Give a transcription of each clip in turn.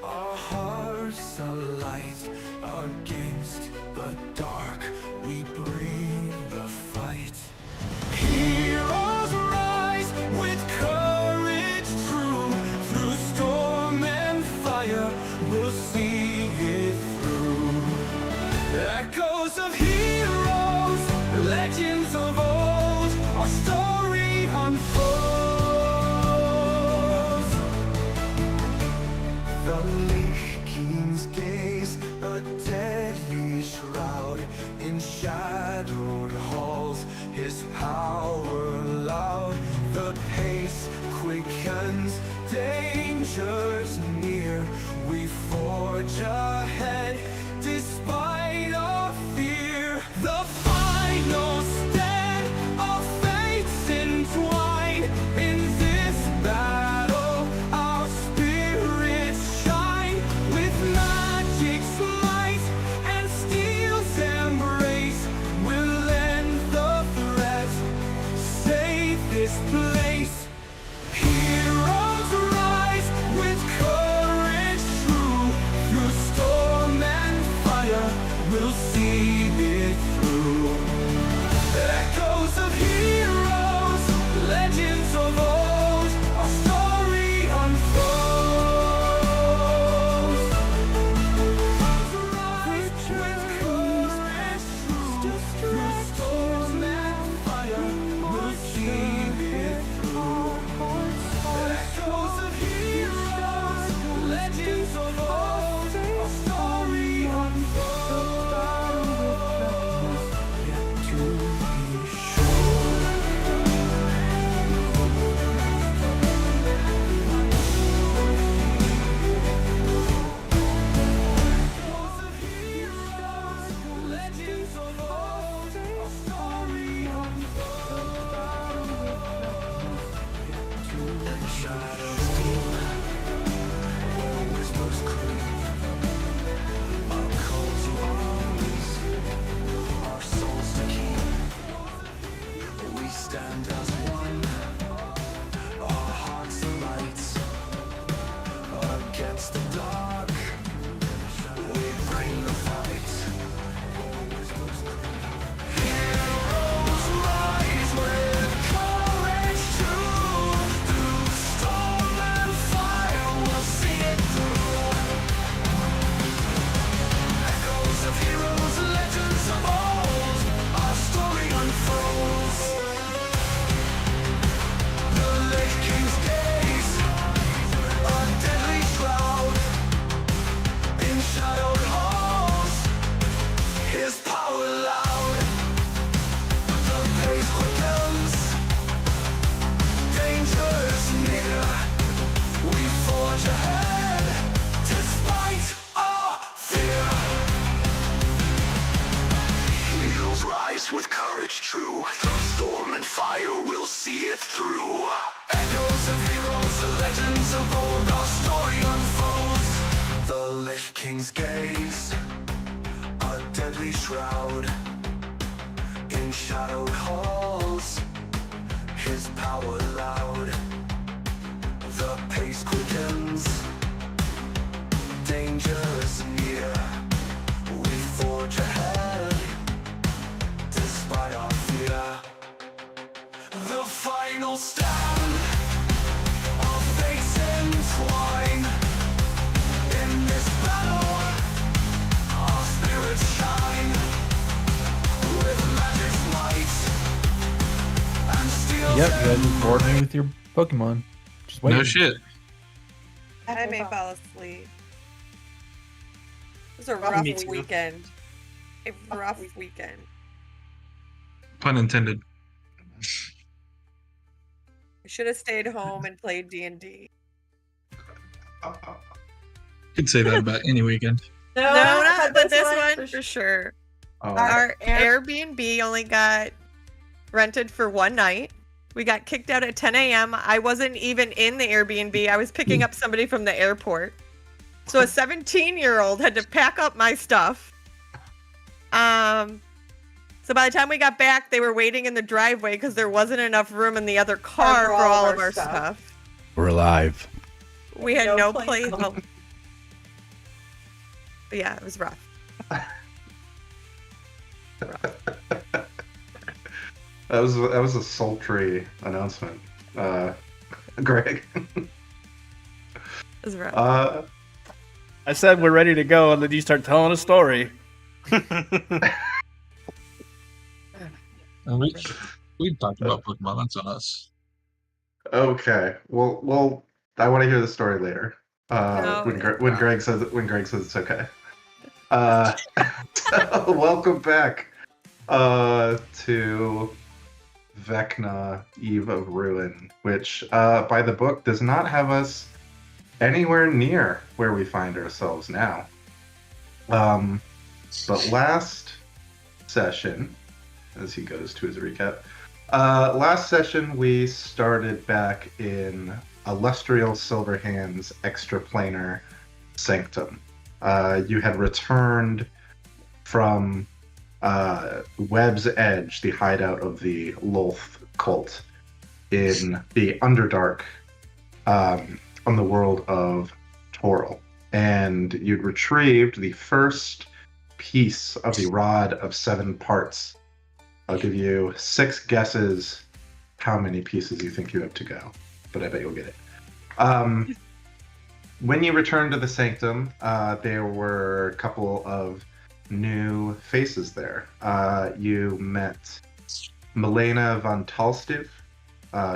Our hearts alight against the dark. We bring the fight. Heroes rise with courage true. Through storm and fire, we'll see it through. Echoes of heroes, legends of old, our story unfolds. The Lich King's gaze, a deadly shroud in shadowed halls, his power loud. The pace quickens, dangers near. We forge ahead despite our fear. The final stand, our fates entwine. In this battle, our spirits shine. With magic's might and steel's embrace, we'll end the threat, save this place. Heroes rise with courage true. Through storm and fire, we'll see it through. Echoes of heroes, legends of old, our story unfolds. Rise with courage true. Through storm and fire, we'll see it through. Echoes of heroes, legends of old, our story unfolds. Yet to be sure. Echoes of heroes, legends of old, our story unfolds. And shadows deep, where whispers creep, our call to arms, our souls to keep. We stand as one, our hearts alight against the dark. We bring the fight. Heroes rise with courage true. Through storm and fire, we'll see it through. Echoes of heroes, legends of old, our story unfolds. The Lich King's gaze, a deadly shroud in shadowed halls, his power loud. The pace quickens, dangers near. We forge ahead despite our fear. Heroes rise with courage true. Through storm and fire, we'll see it through. Echoes of heroes, the legends of old, our story unfolds. The Lich King's gaze, a deadly shroud in shadowed halls, his power loud. The pace quickens, dangers near. We forge ahead despite our fear. The final stand, our fates entwine. In this battle, our spirits shine. With magic's might and steel. Yep, you guys just bored me with your Pokemon. Just wait. No shit. I may fall asleep. It was a rough Me too. weekend. A rough weekend. Pun intended. I should have stayed home and played D&D. Could say that about any weekend. No, not but this one for sure. Oh, Our Airbnb only got rented for one night. We got kicked out at 10 a.m. I wasn't even in the Airbnb. I was picking up somebody from the airport. So a 17-year-old had to pack up my stuff. So by the time we got back, they were waiting in the driveway because there wasn't enough room in the other car for all of our stuff. we're alive. We had no place. But yeah, it was rough. That was a sultry announcement, Greg. It was rough. I said we're ready to go, and then you start telling a story. And we talked about Pokemon. That's on us. Okay. Well, I want to hear the story later. No, When Greg says it's okay. So welcome back to Vecna, Eve of Ruin, which by the book does not have us anywhere near where we find ourselves now. But last session, as he goes to his recap, last session we started back in Illustrial Silverhand's extraplanar sanctum. You had returned from Webb's Edge, the hideout of the Lolth cult, in the Underdark on the world of Toril. And you'd retrieved the first piece of the Rod of 7 Parts. I'll give you 6 guesses how many pieces you think you have to go, but I bet you'll get it. When you returned to the Sanctum, there were a couple of new faces there. You met Milena von Talstiv,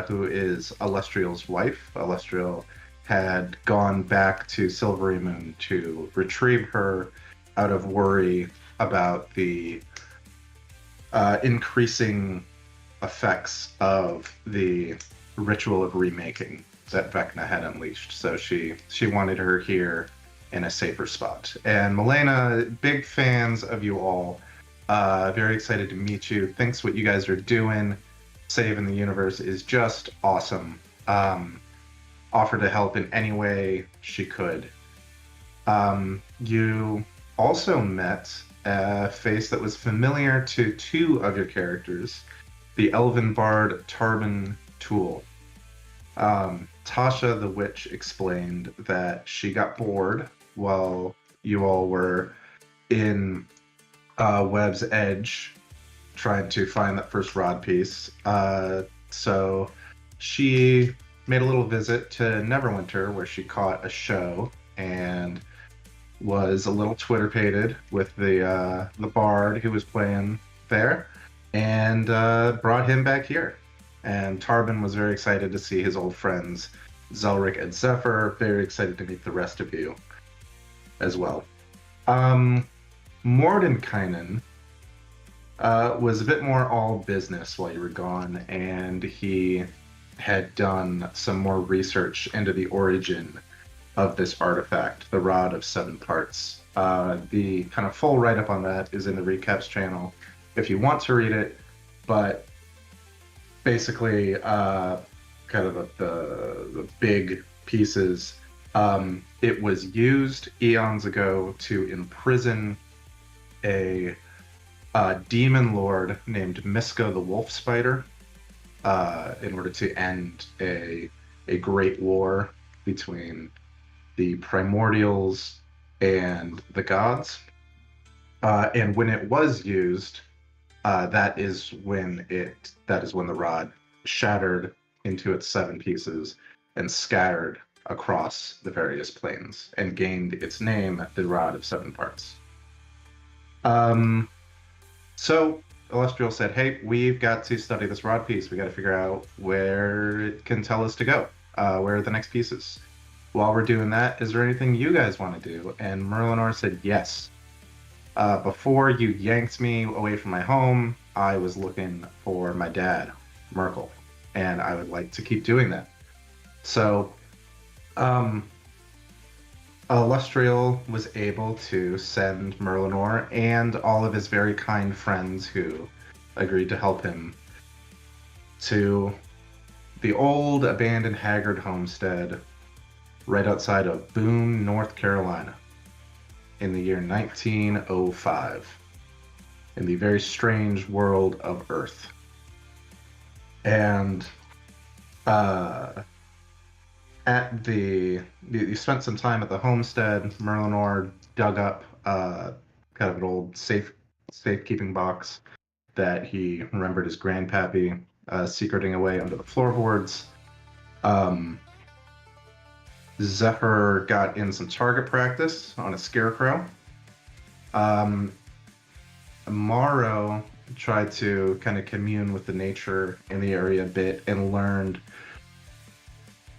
who is Illustrial's wife. Illustrial had gone back to Silvery Moon to retrieve her out of worry about the increasing effects of the ritual of remaking that Vecna had unleashed. So she wanted her here in a safer spot. And Milena, big fans of you all, very excited to meet you, thinks what you guys are doing, saving the universe, is just awesome. Offered to help in any way she could. You also met a face that was familiar to 2 of your characters, the Elven Bard Tarbin Tool. Tasha the Witch explained that she got bored while you all were in Webb's Edge trying to find that first rod piece. So she made a little visit to Neverwinter, where she caught a show and was a little Twitter-pated with the bard who was playing there, and brought him back here. And Tarbin was very excited to see his old friends, Zelric and Zephyr, very excited to meet the rest of you as well. Mordenkainen was a bit more all business while you were gone, and he had done some more research into the origin of this artifact, the Rod of 7 Parts. The kind of full write-up on that is in the Recaps channel if you want to read it, but basically kind of the big pieces. It was used eons ago to imprison a demon lord named Miska the Wolf Spider in order to end a great war between the primordials and the gods. And when it was used, that is when the rod shattered into its 7 pieces and scattered across the various planes and gained its name, the Rod of 7 Parts. So Illustrial said, hey, we've got to study this rod piece. We got to figure out where it can tell us to go. Where are the next pieces? While we're doing that, is there anything you guys want to do? And Merlinor said yes. Before you yanked me away from my home, I was looking for my dad, Merkel, and I would like to keep doing that. So, Illustrial was able to send Merlinor and all of his very kind friends who agreed to help him to the old abandoned Haggard homestead right outside of Boone, North Carolina in the year 1905 in the very strange world of Earth. And you spent some time at the homestead. Merlinor dug up kind of an old safekeeping box that he remembered his grandpappy secreting away under the floorboards. Zephyr got in some target practice on a scarecrow. Morrow tried to kind of commune with the nature in the area a bit and learned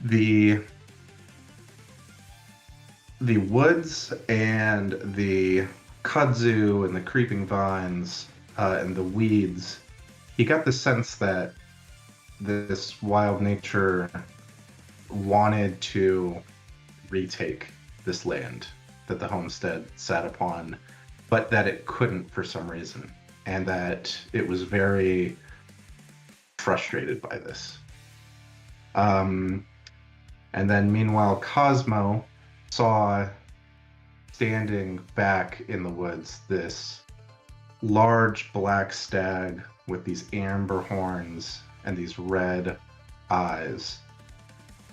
the woods and the kudzu and the creeping vines and the weeds. He got the sense that this wild nature wanted to retake this land that the homestead sat upon, but that it couldn't for some reason, and that it was very frustrated by this. And then meanwhile, Cosmo saw standing back in the woods this large black stag with these amber horns and these red eyes,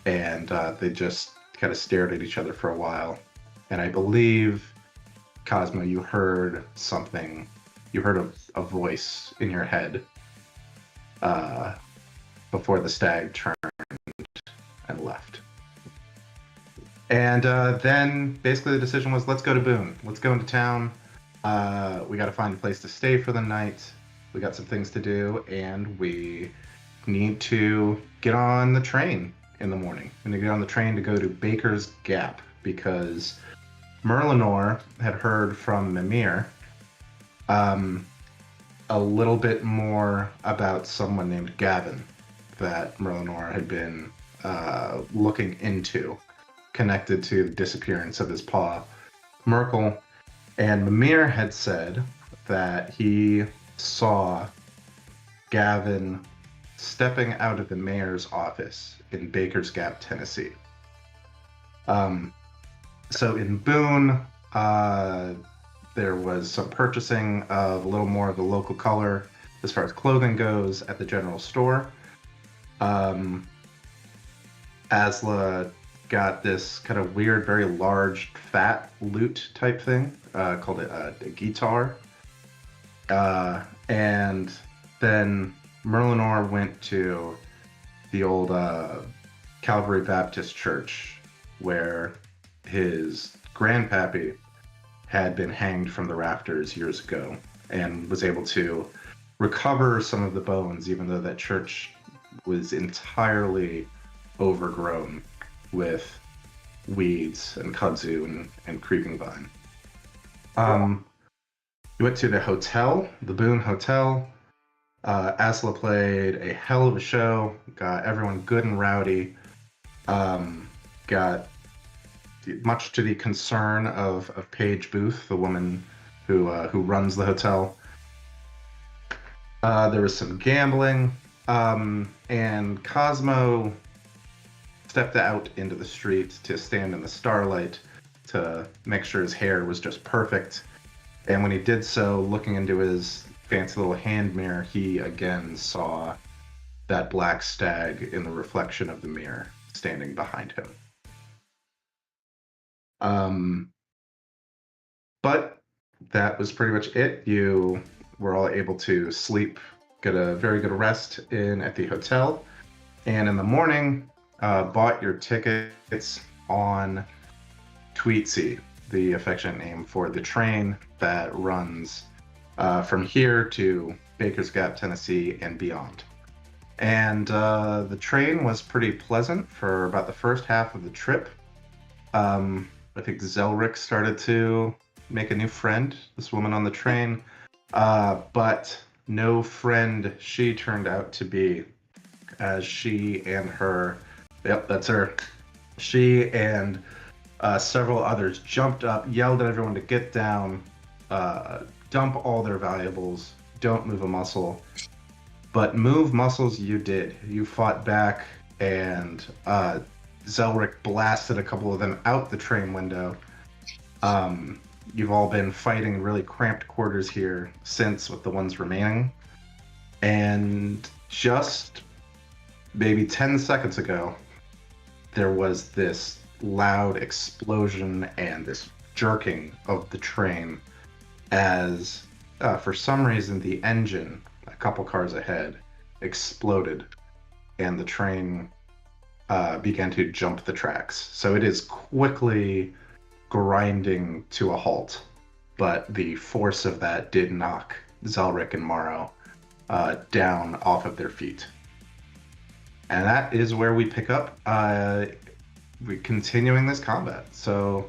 and they just kind of stared at each other for a while. And I believe, Cosmo, you heard something. You heard a voice in your head before the stag turned and left. And then basically the decision was, let's go to Boone. Let's go into town. We got to find a place to stay for the night. We got some things to do, and we need to get on the train in the morning. We need to get on the train to go to Baker's Gap, because Merlinor had heard from Mimir a little bit more about someone named Gavin that Merlinor had been looking into, connected to the disappearance of his paw, Merkel. And Mimir had said that he saw Gavin stepping out of the mayor's office in Baker's Gap, Tennessee. So in Boone, there was some purchasing of a little more of the local color as far as clothing goes at the general store. Asla got this kind of weird, very large, fat lute type thing, called it a guitar. And then Merlinor went to the old Calvary Baptist Church, where his grandpappy had been hanged from the rafters years ago, and was able to recover some of the bones, even though that church was entirely overgrown with weeds and kudzu and creeping vine. We went to the hotel, the Boone Hotel. Asla played a hell of a show, got everyone good and rowdy, got, much to the concern of Paige Booth, the woman who runs the hotel. There was some gambling, and Cosmo stepped out into the street to stand in the starlight to make sure his hair was just perfect. And when he did so, looking into his fancy little hand mirror, he again saw that black stag in the reflection of the mirror standing behind him. But that was pretty much it. You were all able to sleep, get a very good rest at the hotel, and in the morning, bought your tickets on Tweetsy, the affectionate name for the train that runs from here to Baker's Gap, Tennessee, and beyond. And the train was pretty pleasant for about the first half of the trip. I think Zelric started to make a new friend, this woman on the train, but no friend she turned out to be, as she and her, yep, that's her, she and several others jumped up, yelled at everyone to get down, dump all their valuables, don't move a muscle. But move muscles you did. You fought back, and Zelric blasted a couple of them out the train window. You've all been fighting in really cramped quarters here since, with the ones remaining. And just maybe 10 seconds ago, there was this loud explosion and this jerking of the train as, for some reason, the engine, a couple cars ahead, exploded, and the train began to jump the tracks. So it is quickly grinding to a halt, but the force of that did knock Zelric and Morrow down off of their feet. And that is where we pick up. We're continuing this combat. So,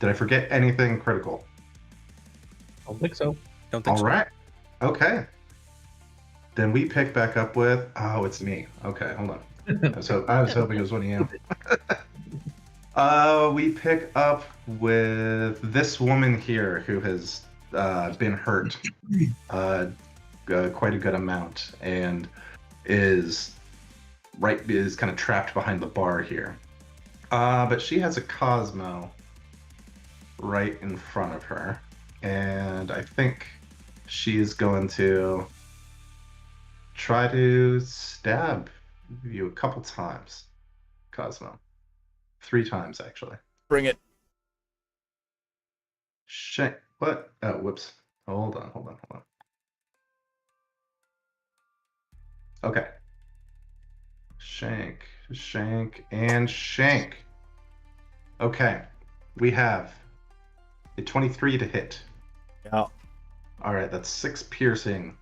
did I forget anything critical? I don't think so. Don't think All so. right. Okay. Then we pick back up with. Oh, it's me. Okay, hold on. I was hoping it was one of you. We pick up with this woman here who has been hurt quite a good amount and is kind of trapped behind the bar here. But she has a Cosmo right in front of her, and I think she is going to try to stab you a couple times, Cosmo. 3 times, actually. Bring it. Shit. What? Oh, whoops. Hold on. Okay. Shank, and shank. Okay. We have a 23 to hit. Yeah. Alright, that's 6 piercing.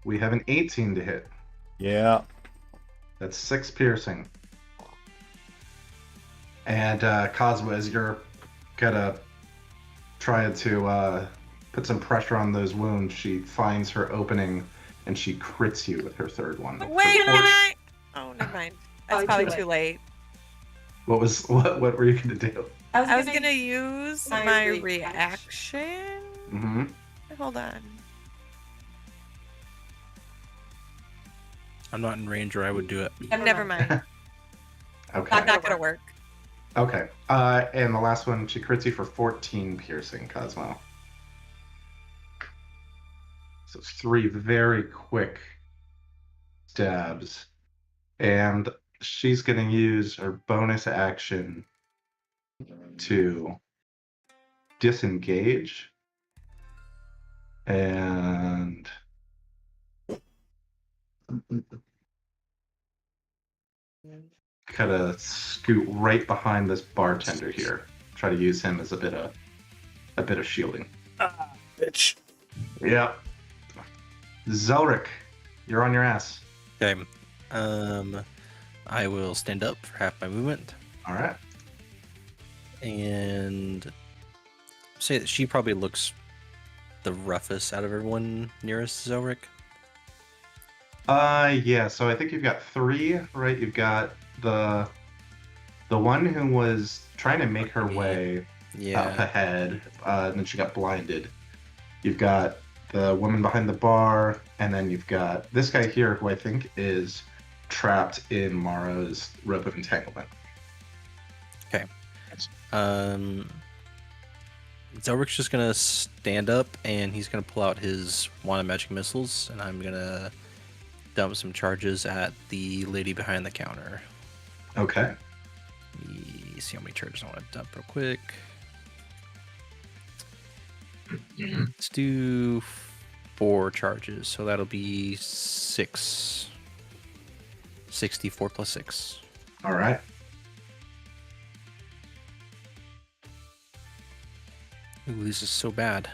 We have an 18 to hit. Yeah. That's 6 piercing. And Cosmo, as you're gonna try to put some pressure on those wounds, she finds her opening and she crits you with her 3rd one. Wait a minute. Oh, never mind. That's probably too late. What were you gonna do? I was gonna use my reaction. Mm-hmm. Hold on. I'm not in range, or I would do it. Never mind. Okay. Not gonna work. Okay. And the last one, she crits you for 14 piercing, Cosmo. So 3 very quick stabs. And she's going to use her bonus action to disengage. And kind of scoot right behind this bartender here. Try to use him as a bit of shielding. Bitch. Yeah. Zelric, you're on your ass. Okay. I will stand up for half my movement All right. and say that she probably looks the roughest out of everyone nearest Zelric. Yeah, so I think you've got 3, right? You've got the one who was trying to make her way up Yeah. ahead, and then she got blinded. You've got the woman behind the bar, and then you've got this guy here who I think is trapped in Morrow's rope of entanglement. Zelric's just gonna stand up and he's gonna pull out his wand of magic missiles, and I'm gonna dump some charges at the lady behind the counter. Okay. Let me see how many charges I want to dump real quick. Let's do 4 charges, so that'll be 6. 64 plus 6. All right. Ooh, this is so bad.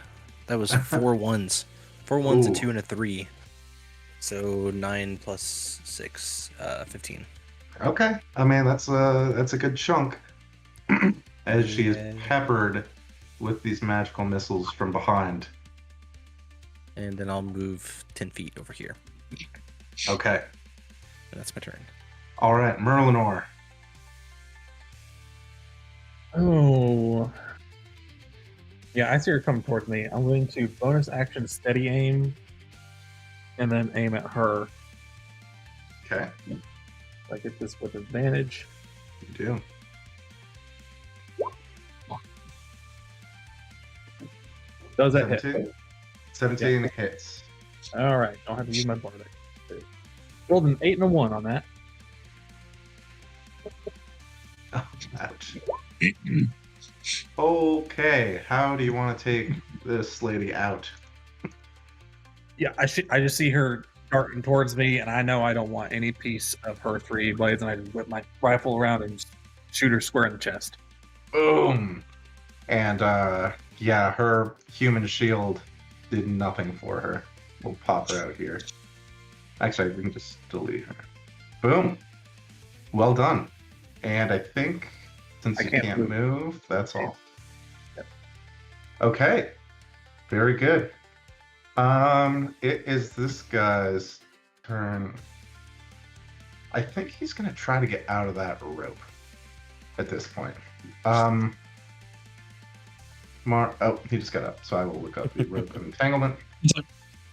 That was 4 ones. 4 ones, a Ooh. 2, and a 3. So 9 plus 6, 15. Okay. I mean, that's a good chunk. As she is Yeah. peppered with these magical missiles from behind. And then I'll move 10 feet over here. Okay. And that's my turn. All right, Merlinor. Oh. Yeah, I see her coming towards me. I'm going to bonus action steady aim and then aim at her. Okay, I get this with advantage. you do. Does that hit? 17 hits. All right, don't have to use my bardic. Rolled an 8 and a 1 on that. Ouch. Okay, how do you want to take this lady out? Yeah, I just see her darting towards me, and I know I don't want any piece of her 3 blades, and I just whip my rifle around and just shoot her square in the chest. Boom! And yeah, her human shield did nothing for her. We'll pop her out here. Actually, we can just delete her. Boom! Well done. And I think since I you can't can't move. move, that's all. Yep. Okay. Very good. It is this guy's turn. I think he's gonna try to get out of that rope at this point. Oh, he just got up, so I will look up the rope of entanglement.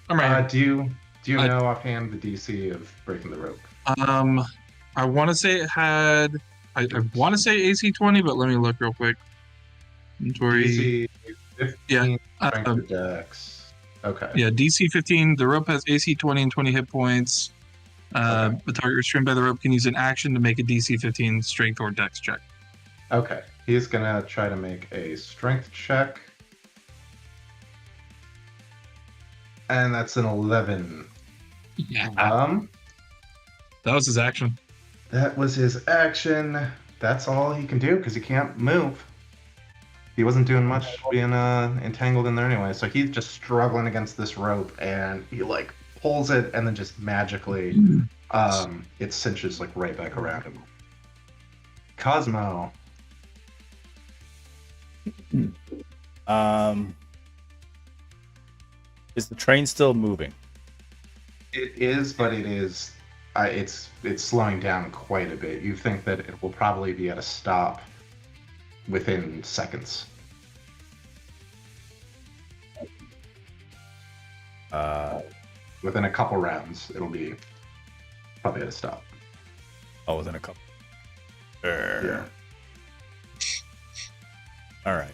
I'm right Do you I- know offhand the DC of breaking the rope? here. I want to say it had. I want to say AC 20, but let me look real quick. Inventory. DC 15 Yeah, strength or dex. Okay. Yeah, DC 15. The rope has AC 20 and 20 hit points. Okay. The target restrained by the rope can use an action to make a DC 15 strength or dex check. Okay. He's gonna try to make a strength check. And that's an 11. Yeah. That was his action. was his action. That's all he can do because he can't move. He wasn't doing much being entangled in there anyway, so he's just struggling against this rope, and he like pulls it, and then just magically, it cinches like right back around him. Cosmo. Is the train still moving? It is, but it is. It's slowing down quite a bit. You think that it will probably be at a stop within seconds. Within a couple rounds, it'll be probably at a stop. Oh, within a couple. Yeah. All right.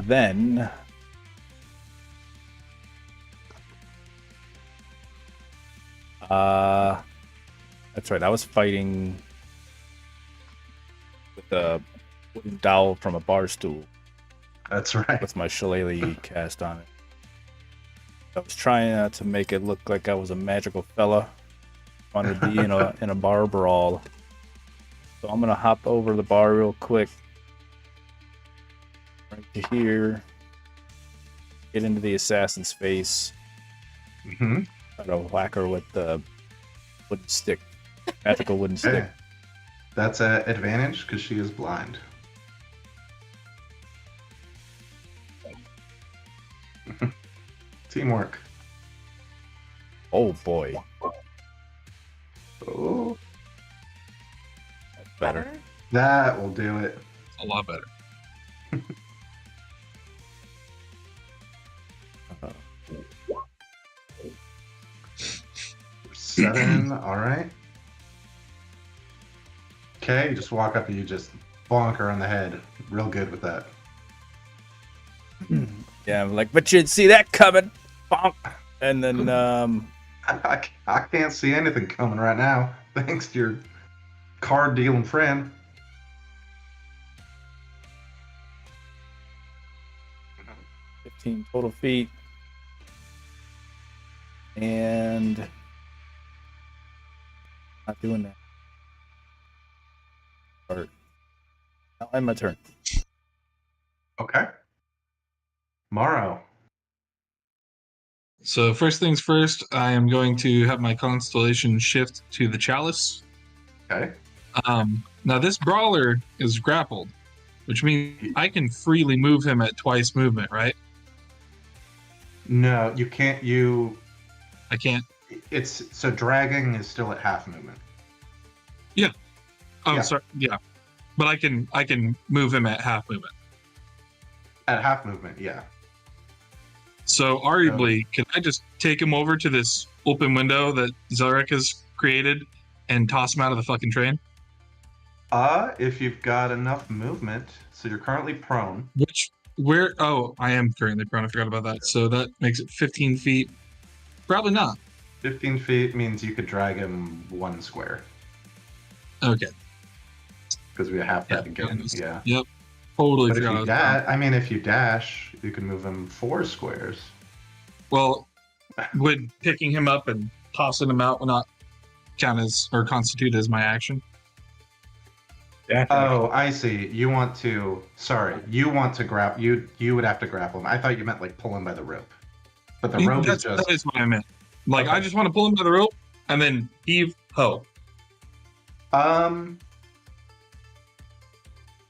Then. That's right. I was fighting with a wooden dowel from a bar stool That's right. with my shillelagh cast on it. I was trying to make it look like I was a magical fella. Wanted to be in a bar brawl. So I'm gonna hop over the bar real quick. Right to here. Get into the assassin's face. Mm-hmm. Try to whack her with the wooden stick. Magical wooden stick. Okay. That's an advantage because she is blind. Teamwork. Oh boy. Oh, That's better. that will do it. A lot better. 7, all right. Okay, you just walk up and you just bonk her on the head. Real good with that. Yeah, I'm like, but you'd see that coming. Bonk. And then I can't see anything coming right now, thanks to your card dealing friend. uh, 15 total feet. And not doing that. Or I'll end my turn. Okay. Morrow. So first things first, I am going to have my constellation shift to the chalice. Okay. Now this brawler is grappled, which means I can freely move him at twice movement, right? No, you can't. I can't. It's so dragging is still at half movement. Oh, Yeah. sorry. Yeah, but I can move him at half movement. At half movement, yeah. So arguably, can I just take him over to this open window that Zarek has created and toss him out of the fucking train? If you've got enough movement, so you're currently prone. Where? Oh, I am currently prone. I forgot about that. So that makes it 15 feet. Probably not. 15 feet means you could drag him 1 square. Okay. Because we have that Yeah, again. goodness. Yeah. Yep. Totally But if forgot. you I was down. dash, I mean, if you dash, you can move him 4 squares. Well, would picking him up and tossing him out not count as or constitute as my action? Dash Oh, I see. You want to. Sorry, you want to grab. You would have to grapple him. I thought you meant like pull him by the rope. But the rope is That just. is what I meant. Like, I Okay. just want to pull him by the rope and then heave ho.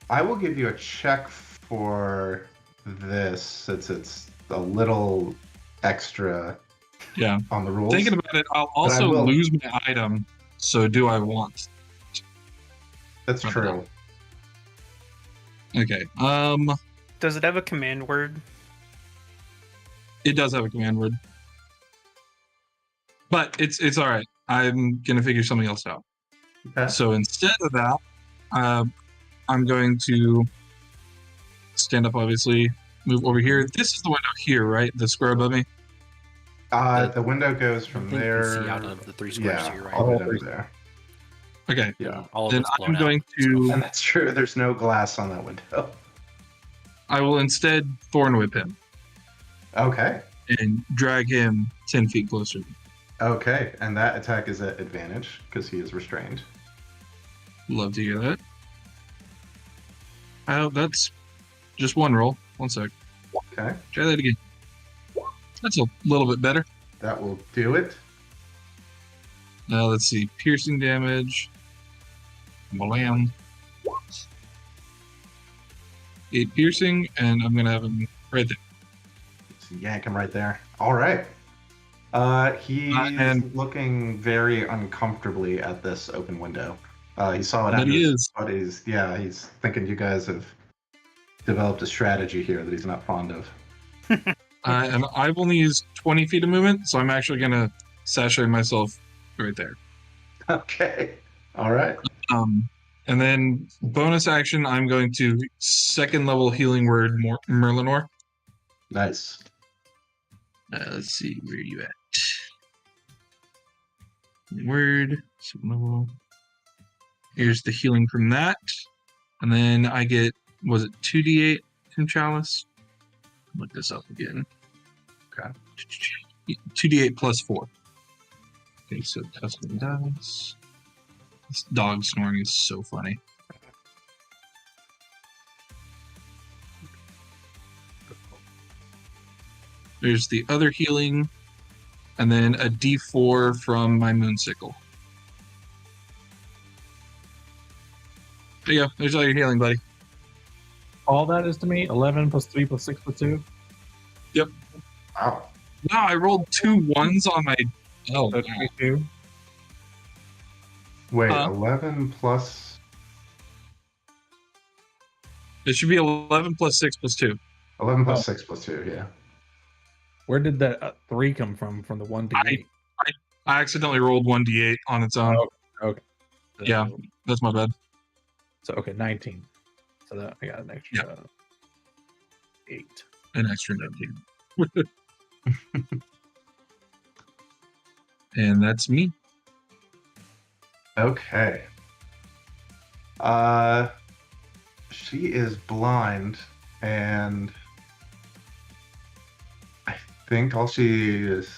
I will give you a check for this since it's a little extra Yeah. on the rules. Thinking about it, I'll But I also will- lose my item. So do I want? That's true. Okay. Does it have a command word? It does have a command word, but it's all right. I'm gonna figure something else out. Okay. So instead of that, I'm going to stand up. Obviously, move over here. This is the window here, right? The square above me. The window goes I from think there. you can see out of the 3 squares Yeah, to your right. all the way down to there. Okay. Yeah. All of Then it's I'm blown going out. to. And that's true. There's no glass on that window. I will instead thorn whip him Okay. and drag him 10 feet closer. Okay. And that attack is at advantage because he is restrained. Love to hear that. That's just one roll. 1 sec. Okay. Try that again. That's a little bit better. That will do it. Now let's see. Piercing damage. Blam. 8 piercing, and I'm gonna have him right there. Just yank him right there. All right. He's and- looking very uncomfortably at this open window. He saw it But out he his is. buddies. Yeah, he's thinking you guys have developed a strategy here that he's not fond of. And I've only used 20 feet of movement, so I'm actually gonna sashay myself right there. Okay. All right. And then bonus action, I'm going to 2nd level healing word Merlinor. Nice. Let's see, where are you at? Word, 2nd level. Here's the healing from that. And then I get, was it 2d8 from Chalice? Look this up again. Okay. 2d8 plus 4. Okay, so custom dice. This dog snoring is so funny. There's the other healing, and then a d4 from my moonsicle. There you go. There's all your healing, buddy. All that is to me 11 plus 3 plus 6 plus 2. Wow. Wow, I rolled 2 1s on my. Oh, So wow. 22. Wait, Huh? 11 plus It should be 11 plus 6 plus 2. 11 plus Oh. 6 plus 2. Yeah. Where did that 3 come from the 1d8? I accidentally rolled 1d8 on its own. Oh, okay. Yeah. That's my bad. So, okay, 19. So that I got an extra 8. An extra 19. And that's me. Okay. She is blind, and I think all she is.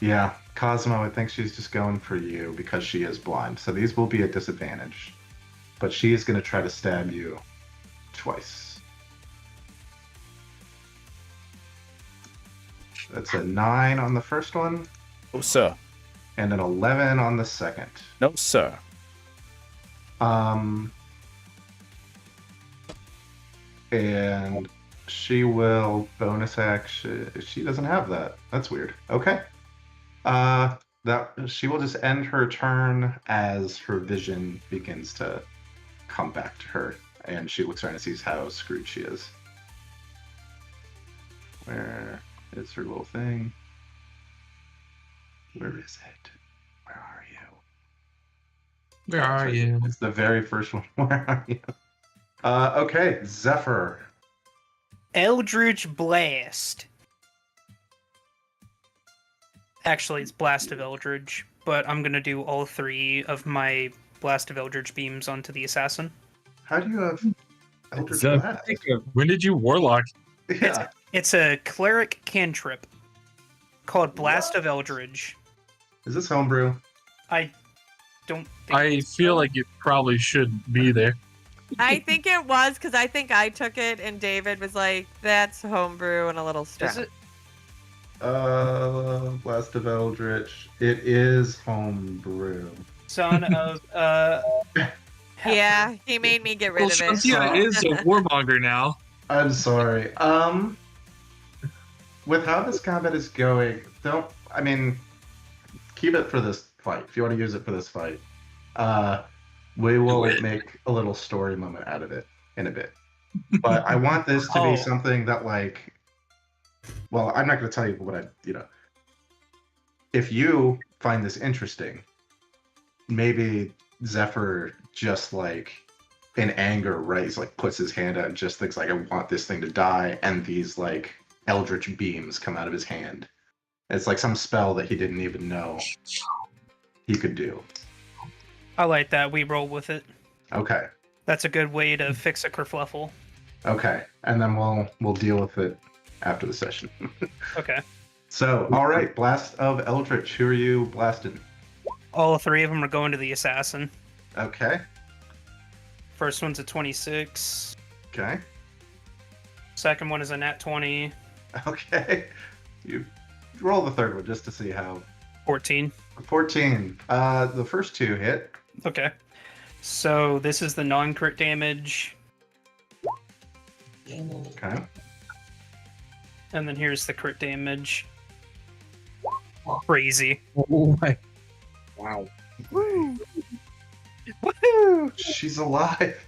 Yeah, Cosmo, I think she's just going for you because she is blind. So these will be a disadvantage. But she is going to try to stab you twice. That's a 9 on the first one, No, sir. and an 11 on the second. No, sir. And she will bonus action. She doesn't have that. That's weird. Okay. That she will just end her turn as her vision begins to come back to her, and she looks around and sees how screwed she is. Where is her little thing? Where is it? Where are you? Where are you? It's the very first one. Where are you? Okay, Zephyr. Eldritch Blast. Actually, it's Blast of Eldritch, but I'm gonna do all 3 of my Blast of Eldritch beams onto the assassin. How do you have Eldritch So, Blast? When did you warlock? Yeah. It's a cleric cantrip called Blast of Eldritch. Is this homebrew? I don't think I feel like it probably should be there. I think it was because I think I took it and David was like, "That's homebrew and a little strong." Is it? Blast of Eldritch. It is homebrew. Son of Yeah, he made me get rid Well, of it. Shantia is a warmonger now. I'm sorry. With how this combat is going, keep it for this fight. If you want to use it for this fight, we will make a little story moment out of it in a bit. But I want this to be something that, like, well, I'm not going to tell you what if you find this interesting, maybe Zephyr just, like, in anger, right, he's like puts his hand out and just thinks, like, I want this thing to die, and these, like, eldritch beams come out of his hand. It's like some spell that he didn't even know he could do. I like that. We roll with it. Okay. That's a good way to fix a kerfluffle. Okay. And then we'll deal with it after the session. Okay. So, all right, Blast of Eldritch. Who are you blasting? All 3 of them are going to the assassin. Okay. First one's a 26. Okay. Second one is a nat 20. Okay. You roll the third one just to see how. 14. 14. The first 2 hit. Okay. So this is the non-crit damage. Okay. And then here's the crit damage. Crazy. Oh my! Wow. Woohoo! She's alive.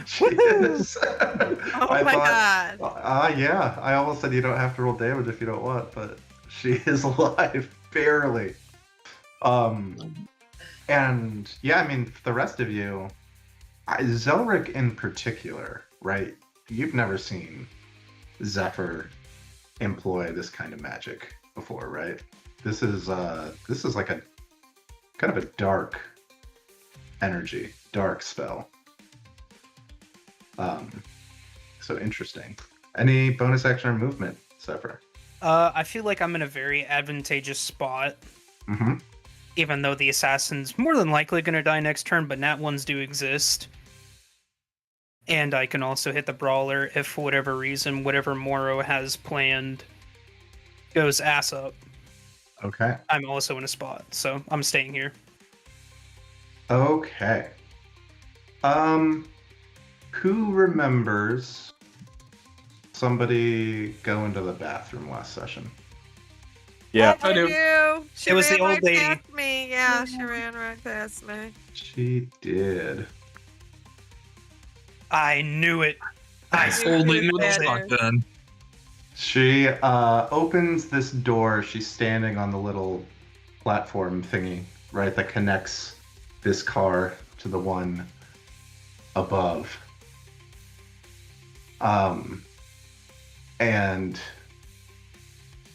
She Woohoo! is. Oh I my thought, god! yeah. I almost said you don't have to roll damage if you don't want, but she is alive, barely. And yeah, I mean, the rest of you, Zelric in particular, right? You've never seen Zephyr employ this kind of magic before, right? This is like a kind of a dark energy, dark spell. So interesting. Any bonus action or movement, Zephyr? I feel like I'm in a very advantageous spot. Mm-hmm. Even though the assassin's more than likely going to die next turn, but nat ones do exist. And I can also hit the brawler if, for whatever reason, whatever Moro has planned goes ass up. Okay. I'm also in a spot, so I'm staying here. Okay. Who remembers somebody going to the bathroom last session? Yeah. I do. She It was ran the old right lady. past me. Yeah, she ran right past me. She did. I knew it. I Only knew knew that the is. shotgun. She opens this door. She's standing on the little platform thingy, right, that connects this car to the one above. And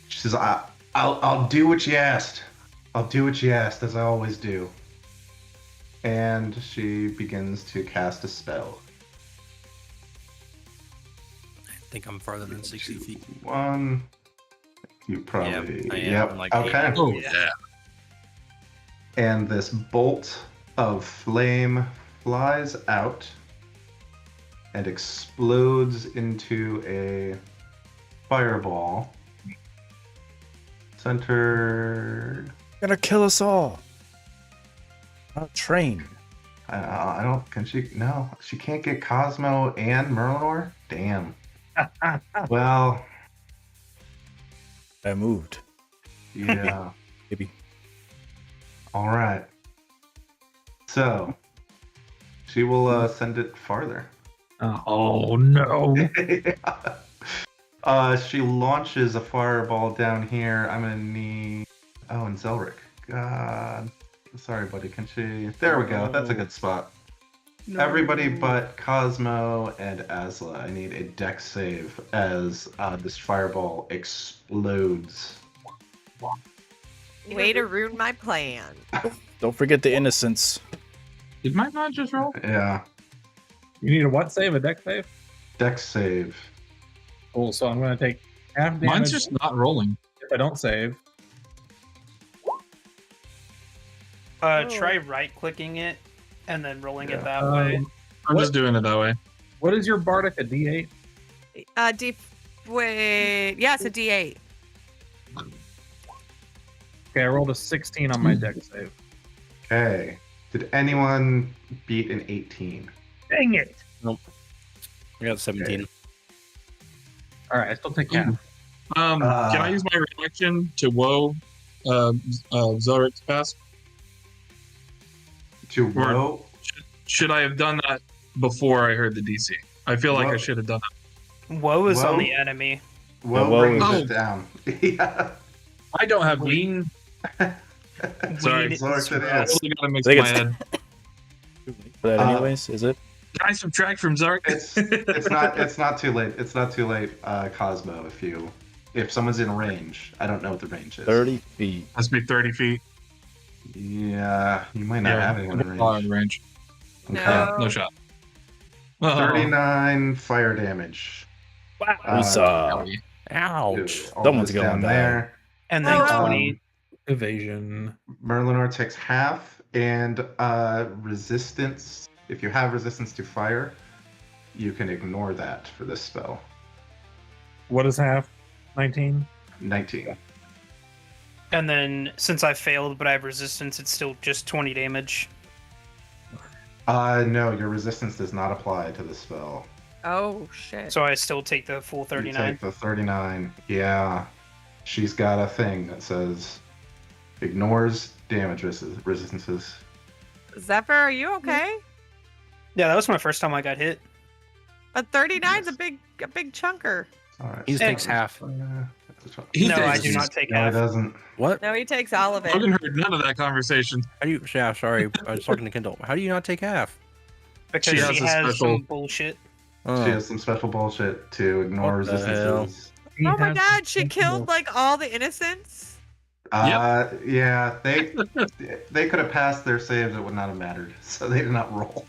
she says, I'll do what you asked. I'll do what you asked, as I always do. And she begins to cast a spell. I think I'm farther than 60 feet. 1. You probably. I am. Yep. I'm like Okay. 80. Oh yeah. And this bolt of flame flies out and explodes into a fireball centered. Gonna kill us all. Not trained. I don't. Can she? No, she can't get Cosmo and Merlinor. Damn. Well, I moved. yeah. Maybe. All right. So she will send it farther. Oh no! She launches a fireball down here. I'm gonna need. Oh, and Zelric. God. Sorry, buddy. Can she? There we go. That's a good spot. Everybody but Cosmo and Asla. I need a dex save as this fireball explodes. Way to ruin my plan. Don't forget the innocence. Did my not just roll? Yeah. You need a what save? A deck save? Dex save. Cool. So I'm going to take half damage Mine's just not rolling. if I don't save. Try right-clicking it and then rolling it that Um, way. I'm What? just doing it that way. What is your Bardic? A D8? Wait. Yeah, it's a D8. Okay, I rolled a 16 on my deck save. Okay. Did anyone beat an 18? Dang it! I got 17. All right, I still take half. Can I use my reaction to woe Zorik's pass? To row? Should I have done that before I heard the DC? I feel like I Woe. should have done that. Woe is on Woe? the enemy. Woe woe brings is- it down. Yeah. I don't have lean. Sorry. Weed Zork is said I yes. totally gotta mix I my think head. For that, Uh, anyways, is it? Can I subtract from Zark? It's not too late. It's not too late, Cosmo, if someone's in range. I don't know what the range is. 30 feet. Must be 30 feet. Yeah, you might not have anyone in I'm not in range. range. No. No shot. Oh, 39 fire damage. Huzzah. Ouch. All Someone's this going down. there. And then Oh. 20. Evasion. Merlinor takes half, and resistance. If you have resistance to fire, you can ignore that for this spell. What is half? 19? 19. And then since I failed but I have resistance, it's still just 20 damage. No, your resistance does not apply to the spell. Oh, shit. So I still take the full You 39. take the 39. Yeah. She's got a thing that says ignores damage resistances. Zephyr, are you okay? Yeah, that was my first time I got hit. But 39's Yes. a big chunker. All right. He takes half. He No, I takes- do not take No, it half. doesn't. What? No, he takes all of it. Logan heard none of that conversation. How do you? Yeah, sorry. I was talking to Kendall. How do you not take half? Because She she has has, a special- some bullshit. Oh. She has some special bullshit to ignore What the hell? resistances. Oh my god, she killed like all the innocents? Yeah, they could have passed their saves. It would not have mattered. So they did not roll.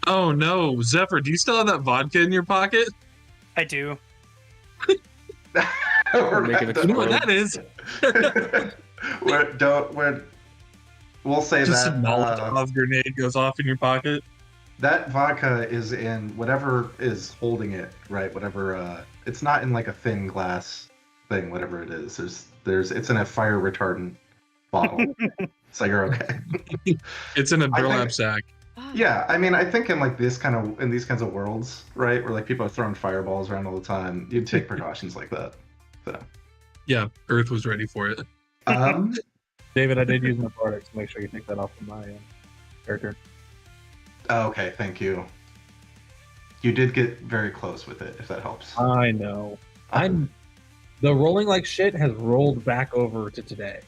Oh no, Zephyr, do you still have that vodka in your pocket? I do. We're making a You know what that is? We'll say Just that a Molotov grenade goes off in your pocket. that vodka is in whatever is holding it, right? Whatever. It's not in like a thin glass thing. Whatever it is, it's in a fire retardant bottle. So you're okay. It's in a I burlap think- sack. Yeah, I mean, I think in these kinds of worlds, right, where like people are throwing fireballs around all the time, you'd take precautions like that. So, Yeah, Earth was ready for it. David, I did use my Bardic, so make sure you take that off of my character. okay, thank you. You did get very close with it, if that helps. I know. The rolling like shit has rolled back over to today.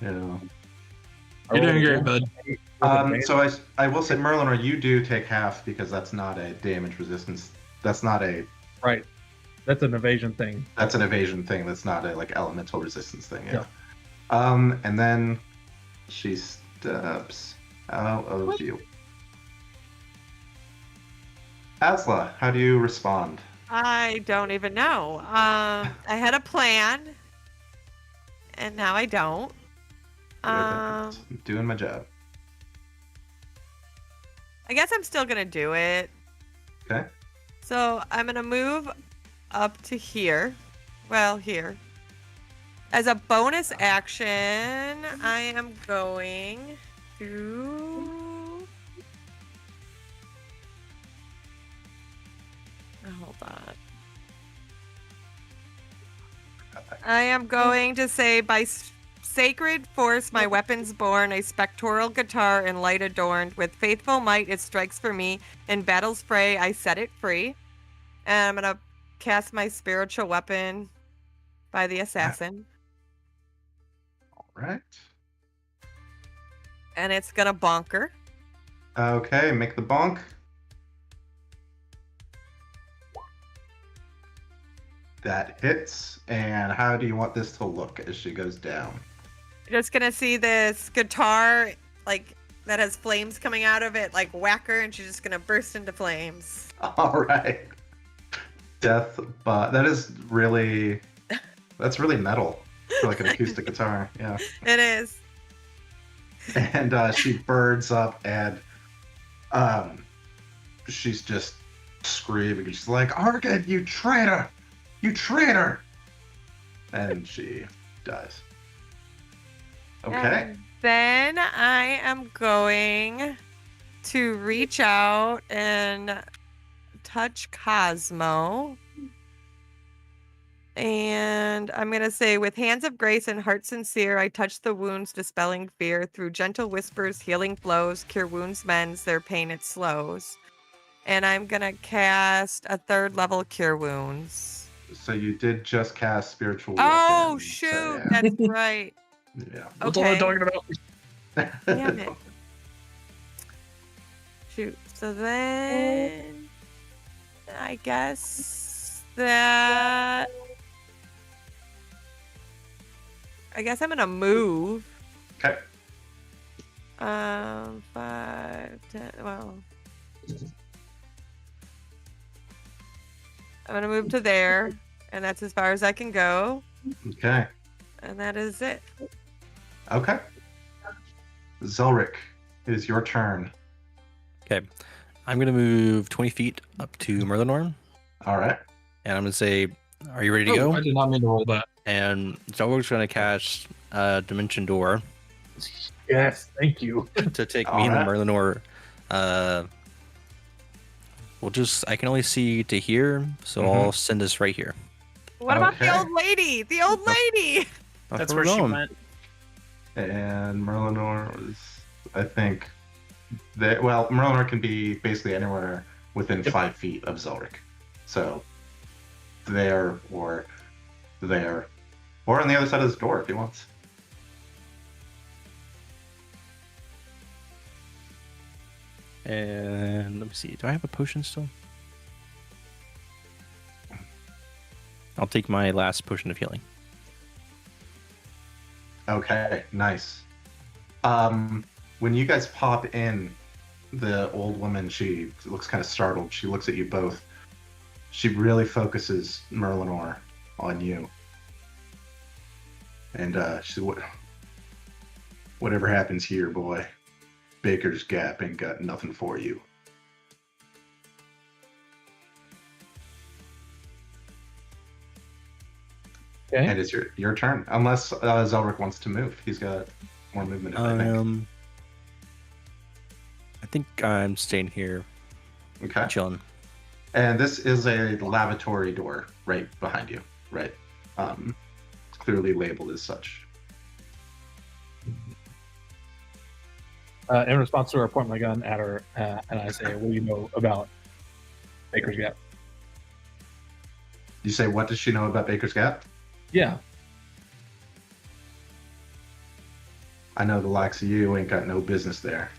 Yeah. You're doing great, bud. So I will say, Merlin, you do take half because that's not a damage resistance. That's not a. Right. That's an evasion thing. That's an evasion thing. That's not a like elemental resistance thing. Yeah. Yeah. And then she steps out of view. Asla, how do you respond? I don't even know. I had a plan, and now I don't. Doing my job. I guess I'm still gonna do it. Okay. So I'm gonna move up to here. Well, here. As a bonus action, I am going to. Hold on. I am going to say by sacred force, my weapons born, a spectral guitar and light adorned. With faithful might, it strikes for me. In battle's fray, I set it free. And I'm going to cast my spiritual weapon by the assassin. All right. And it's going to bonker. Okay, make the bonk. That hits. And how do you want this to look as she goes down? Just gonna see this guitar, like, that has flames coming out of it, like, whack her, and she's just gonna burst into flames. All right. Death, but that's really metal for like an acoustic guitar. Yeah. It is. And she burns up, and she's just screaming. She's like, "Argan, you traitor! You traitor!" And she dies. Okay. And then I am going to reach out and touch Cosmo. And I'm going to say, with hands of grace and heart sincere, I touch the wounds, dispelling fear. Through gentle whispers, healing flows. Cure wounds mends, their pain it slows. And I'm going to cast a 3rd level Cure Wounds. So you did just cast spiritual. Oh, weapon, shoot. so yeah. That's right. Yeah. That's all I'm talking about. Damn it. Shoot. So then I guess that I'm gonna move. Okay. 5, 10. Well, I'm gonna move to there, and that's as far as I can go. Okay. And that is it. Okay. Zelric, it is your turn. Okay. I'm going to move 20 feet up to Merlinor. All right. And I'm going to say, are you ready to Oh, go? I did not mean to roll that. And Zelric's going to cast Dimension Door Yes, thank you. to take All me right. and Merlinor. I can only see to here, so Mhm. I'll send us right here. What about the Okay. old lady? The old lady! That's where where we're she going. went. And Merlinor was, I think, Merlinor can be basically anywhere within 5 feet of Zelric. So, there, or on the other side of this door if he wants. And let me see. Do I have a potion still? I'll take my last potion of healing. Okay, nice. When you guys pop in, the old woman, she looks kind of startled. She looks at you both. She really focuses Merlinor on you. And she whatever happens here, boy, Baker's Gap ain't got nothing for you. Okay. And it's your turn, unless Zelric wants to move. He's got more movement, I think. I think I'm staying here, Okay. chilling. And this is a lavatory door right behind you, right? It's clearly labeled as such. In response to her, I point my gun at her and I say, "What do you know about Baker's Gap?" You say, what does she know about Baker's Gap? Yeah. I know the likes of you ain't got no business there.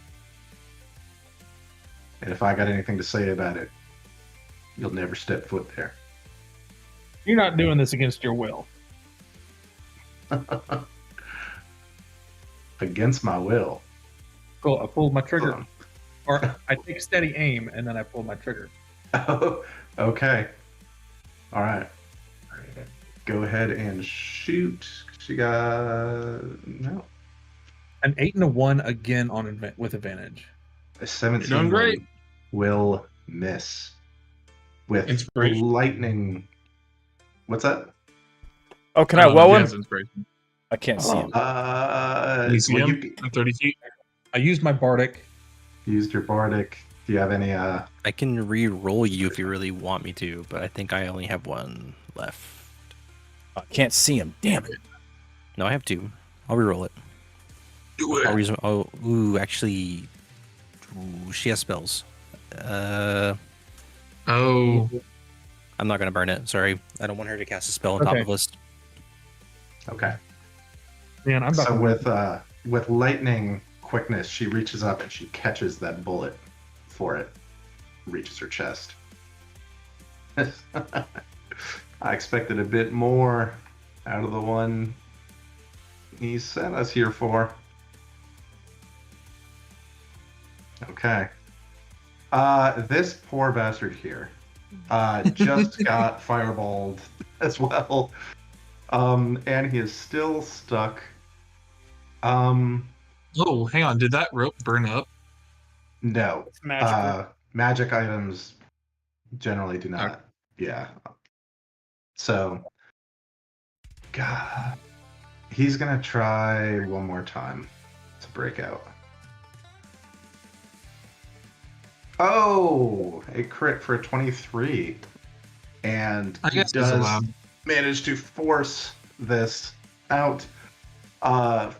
And if I got anything to say about it, you'll never step foot there. You're not doing this against your will. Against my will. Cool. I pulled my trigger, Hold or I take steady aim and then I pull my trigger. on. Okay. All right. Go ahead and shoot. She got no. An 8 and a 1 again with advantage. A 17 You're doing great. will miss. With Inspiration. lightning. What's that? Oh, can I well him? Yes, inspiration. I can't see him. You see well, him? you At 30 feet. I used my bardic. used your bardic. Do you have any I can re-roll you if you really want me to, but I think I only have one left. I can't see him. Damn it. No, I have two. I'll re-roll it. Do I'll it. actually, she has spells. Oh, I'm not gonna burn it. Sorry, I don't want her to cast a spell on top Okay. of us. Okay. Man, I'm about So to with lightning quickness, she reaches up and she catches that bullet for it. Reaches her chest. I expected a bit more out of the one he sent us here for. Okay. This poor bastard here just got fireballed as well. And he is still stuck. Oh, hang on. Did that rope burn up? No. It's magical. Magic items generally do not. Yeah. So, God, he's gonna try one more time to break out. Oh, a crit for a 23, and I he guess it's does allowed. manage to force this out,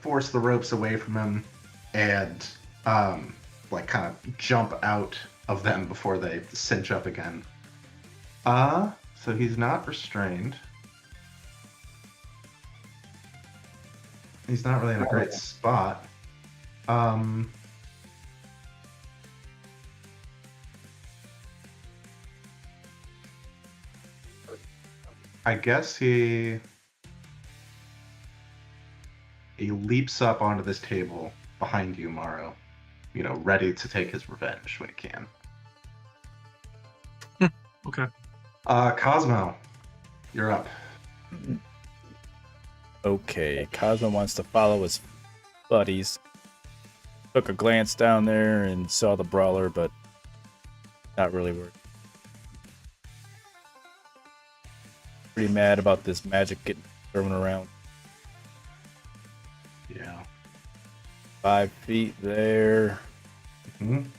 force the ropes away from him, and like kind of jump out of them before they cinch up again. So he's not restrained. He's not really in a great spot. I guess he leaps up onto this table behind you, Morrow. You know, ready to take his revenge when he can. Okay. Cosmo, you're up. Okay, Cosmo wants to follow his buddies. Took a glance down there and saw the brawler, but not really working. Pretty mad about this magic getting thrown around. Yeah. 5 feet there. Mhm. Is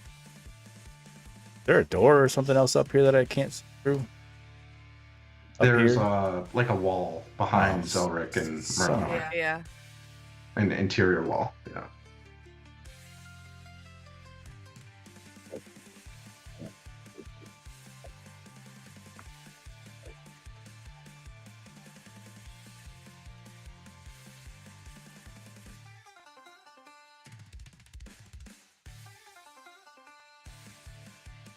there a door or something else up here that I can't see through? Up There's here? like a wall behind Oh, Zelric and son of Myrna. a- Yeah. An interior wall. Yeah.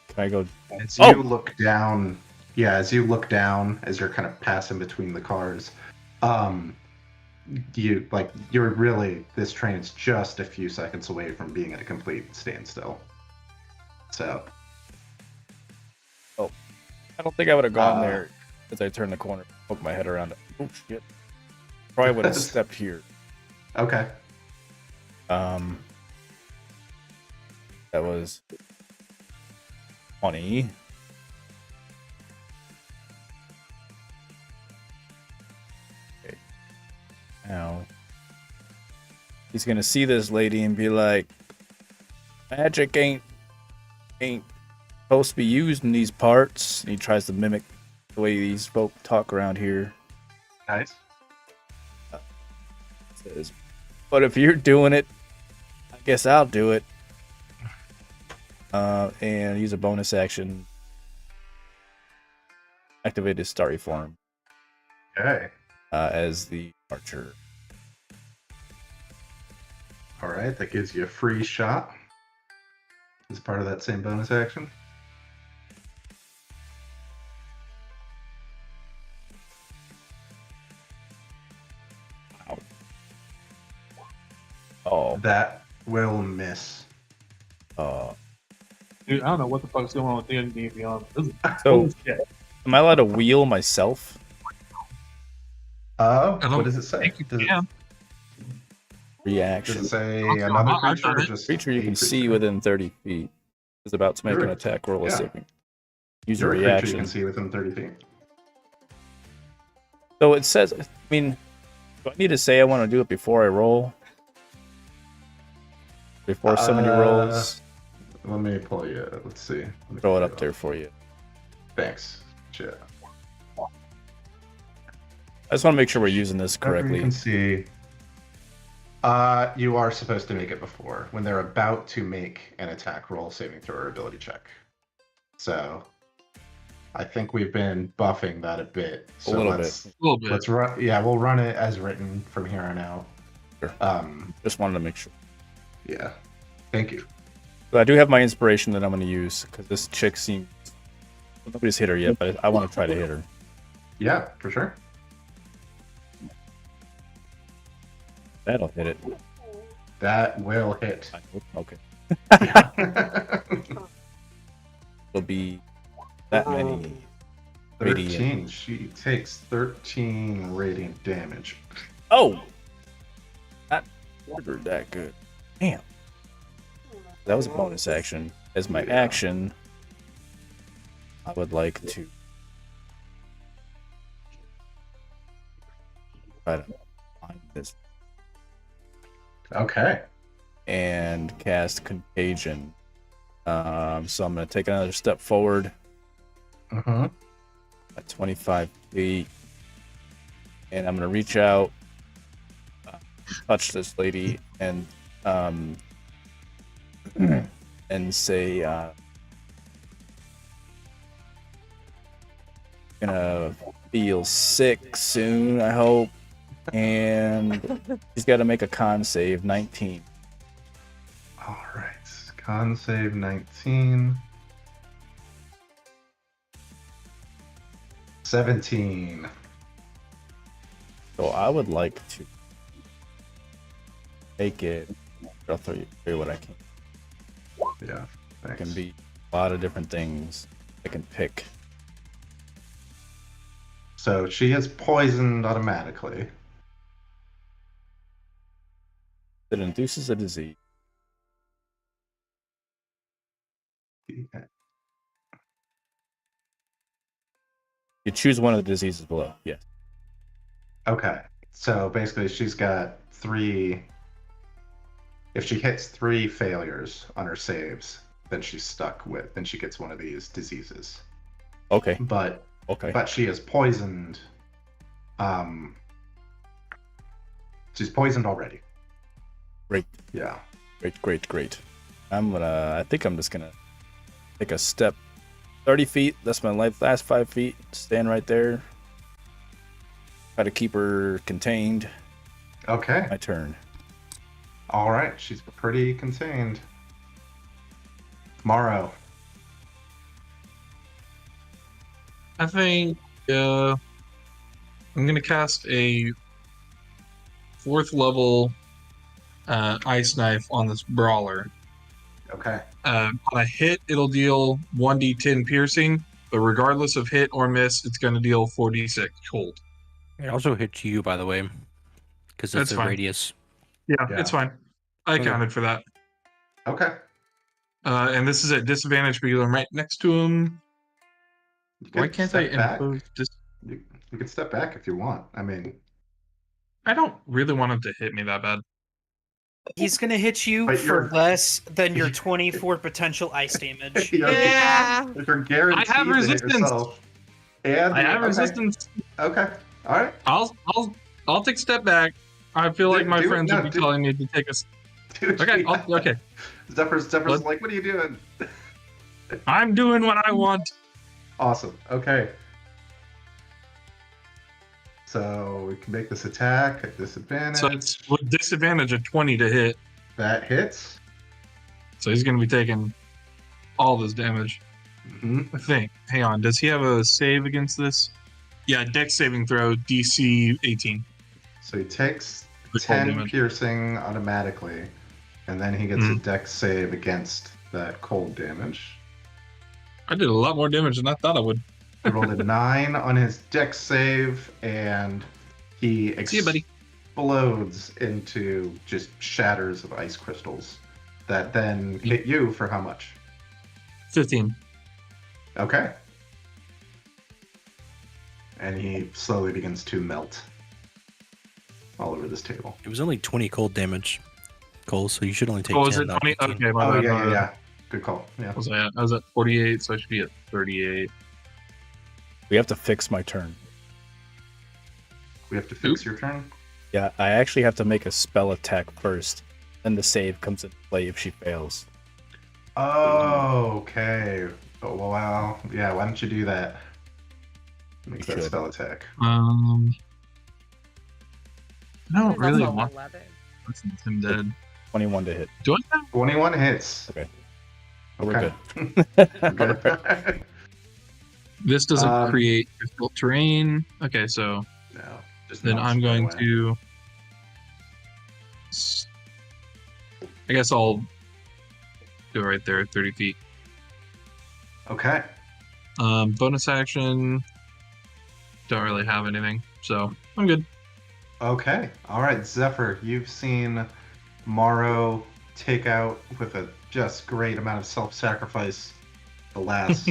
Can I go? As Oh! you look down, as you look down, as you're kind of passing between the cars, you're really, this train is just a few seconds away from being at a complete standstill. So, I don't think I would have gone Uh, there as I turned the corner, poked my head around it. Oh shit! Probably would have stepped here. okay. That was 20. Okay. Now he's gonna see this lady and be like, "Magic ain't supposed to be used in these parts." And he tries to mimic the way these folk talk around here. Nice. Says, "But if you're doing it, I guess I'll do it." And use a bonus action. Activate his starry form Okay. as the archer. All right. That gives you a free shot as part of that same bonus action. Oh, That will miss. Dude, I don't know what the fuck's going on with D&D Beyond. This is So- holy shit. am I allowed to wheel myself? I don't What does it say? think you Does it, can. does Reaction. it say Okay, another I've creature done or it. just Creature you a can see creature? within 30 feet is about to make Sure. an attack. Roll a Yeah. saving. Use a You're a creature you reaction. can see within 30 feet. So it says, I mean, do I need to say I want to do it before I roll? Before somebody rolls? Let me pull you. Let's see. Let me Throw it pull up you there for you. Thanks. Shit. I just want to make sure we're using this Whatever correctly. You can see. You are supposed to make it before when they're about to make an attack roll, saving throw, or ability check. So, I think we've been buffing that a bit. So little let's, bit. A little bit. Let's run. Yeah, we'll run it as written from here on out. Sure. Um. Just wanted to make sure. Yeah. Thank you. So I do have my inspiration that I'm going to use because this chick seems. Nobody's hit her yet, but I want to try to hit her. Yeah, for sure. That'll hit it. That will hit. Okay. Yeah. It'll be that many. 13. Radiant. She takes 13 radiant damage. Oh! Not ordered that good. Damn. That was a bonus action. As my action, I would like to try to find this Okay. and cast Contagion. So I'm going to take another step forward Uh-huh. at 25 feet. And I'm going to reach out, touch this lady, and and say, gonna feel sick soon, I hope. And she's got to make a con save, 19. All right. Con save 19. 17. So I would like to take it. I'll tell you what I can. Yeah. It Thanks. can be a lot of different things I can pick. So she is poisoned automatically. It induces a disease. You choose one of the diseases below. Yes. Okay. So basically she's got 3. If she hits 3 failures on her saves, then she's stuck with, then she gets one of these diseases. Okay. But Okay. she is poisoned. She's poisoned already. Great. Yeah. Great. I think I'm just gonna take a step 30 feet. That's my last 5 feet. Stand right there. Try to keep her contained. Okay. My turn. All right. She's pretty contained. Morrow. I think I'm gonna cast a 4th level ice knife on this brawler. Okay. On a hit, it'll deal 1d10 piercing, but regardless of hit or miss, it's gonna deal 4d6 cold. It also hits you, by the way, because That's it's a fine. radius. Yeah, Yeah. it's fine. I Okay. accounted for that. Okay. And this is at disadvantage because I'm right next to him. You Why can can't I step back. impose You can step back if you want. I mean, I don't really want him to hit me that bad. He's gonna hit you But for you're- less than your 24 potential ice damage. you're, Yeah. you're guaranteed I have to hit resistance. yourself. And I have okay. resistance. Okay. All right. I'll take a step back. I feel like my friends would be telling me to take a. Dude, Okay, yeah. okay. Zephyr's Let- like, what are you doing? I'm doing what I want. Awesome. Okay. So we can make this attack at disadvantage. So it's with disadvantage of 20 to hit. That hits. So he's going to be taking all this damage. hmm I think. Hang on. Does he have a save against this? Yeah, Dex saving throw, DC 18. So he takes The cold 10 damage. piercing automatically, and then he gets a Mhm. dex save against that cold damage. I did a lot more damage than I thought I would. He rolled a 9 on his dex save, and he See you, buddy. explodes into just shatters of ice crystals that then hit you for how much? 15. Okay. And he slowly begins to melt all over this table. It was only 20 cold damage, Cole, so you should only take Oh, 10. was it not 20? 15. Okay, my Oh, bad. yeah, my yeah, bad. yeah. Good call. Yeah. What was I at? I was at 48, so I should be at 38. We have to fix my turn. We have to fix your turn. Yeah, I actually have to make a spell attack first. Then the save comes into play if she fails. Oh, okay. Oh, well, wow. Yeah, why don't you do that? Make that Should. spell attack. I don't He's really also want 11. him dead. 21 to hit. Do I have? 21 hits. Okay. Okay. We're good. Good. This doesn't Um, create difficult terrain. Okay, so No. Just then melts I'm right going away. to I guess I'll do it right there, 30 feet. Okay. Bonus action. Don't really have anything, so I'm good. Okay. All right, Zephyr, you've seen Morrow take out with a just great amount of self-sacrifice the last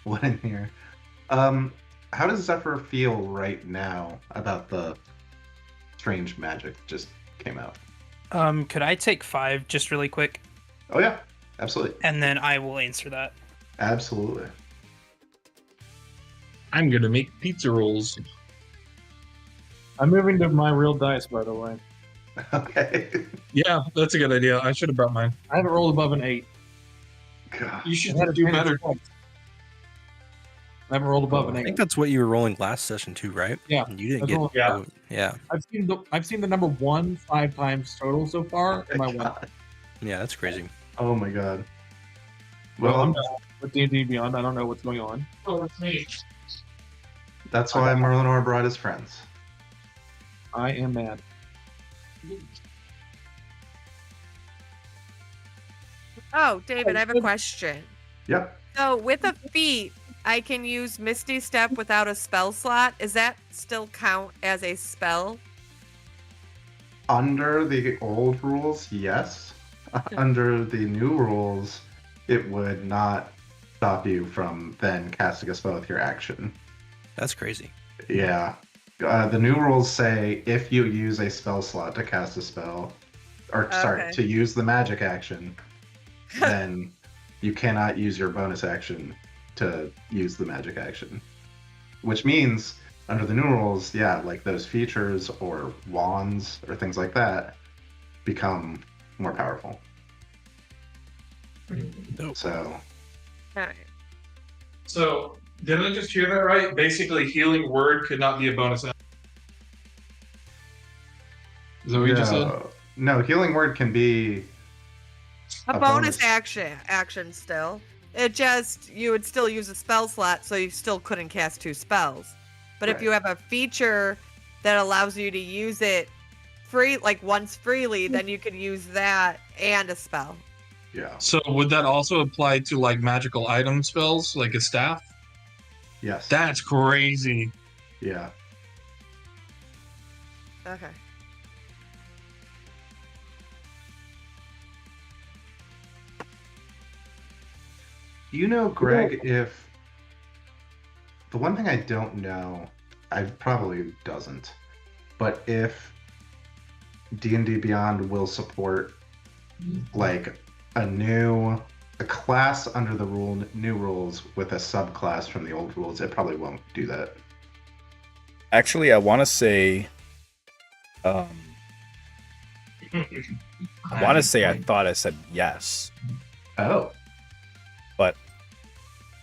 one in here. How does Zephyr feel right now about the strange magic that just came out? Could I take 5 just really quick? Oh yeah, absolutely. And then I will answer that. Absolutely. I'm gonna make pizza rolls. I'm moving to my real dice, by the way. Okay. Yeah, that's a good idea. I should have brought mine. I haven't rolled above an 8. God. You should I had do advantage better. twice. I haven't rolled above an I 8. think that's what you were rolling last session too, right? Yeah. And you didn't That's get. all- yeah. Yeah. I've seen the number 1 5 times total so far in my win. God. Yeah, that's crazy. Oh my god. Well, I'm Well, done with D&D Beyond. I don't know what's going on. that's why Merlin and Bride is friends. I am mad. Oh, David, I have a question. Yep. So with a feat, I can use Misty Step without a spell slot. Is that still count as a spell? Under the old rules, yes. Under the new rules, it would not stop you from then casting a spell with your action. That's crazy. Yeah. The new rules say if you use a spell slot to cast a spell, or sorry, Okay. to use the magic action, then you cannot use your bonus action to use the magic action. Which means, under the new rules, yeah, like those features or wands or things like that become more powerful. Dope. So, Alright. So, did I just hear that right? Basically, healing word could not be a bonus action. Is that what you just said? no, healing word can be A A bonus bonus. action still. It just, you would still use a spell slot, so you still couldn't cast 2 spells. But if Right. you have a feature that allows you to use it free, like once freely, then you could use that and a spell. yeah, So, would that also apply to like magical item spells, like a staff? yes, That's crazy. yeah. Okay. Do you know, Greg, if the one thing I don't know, I probably doesn't, but if D&D Beyond will support like a class under the new rules with a subclass from the old rules, it probably won't do that. Actually, I want to say, I thought I said yes, Oh, but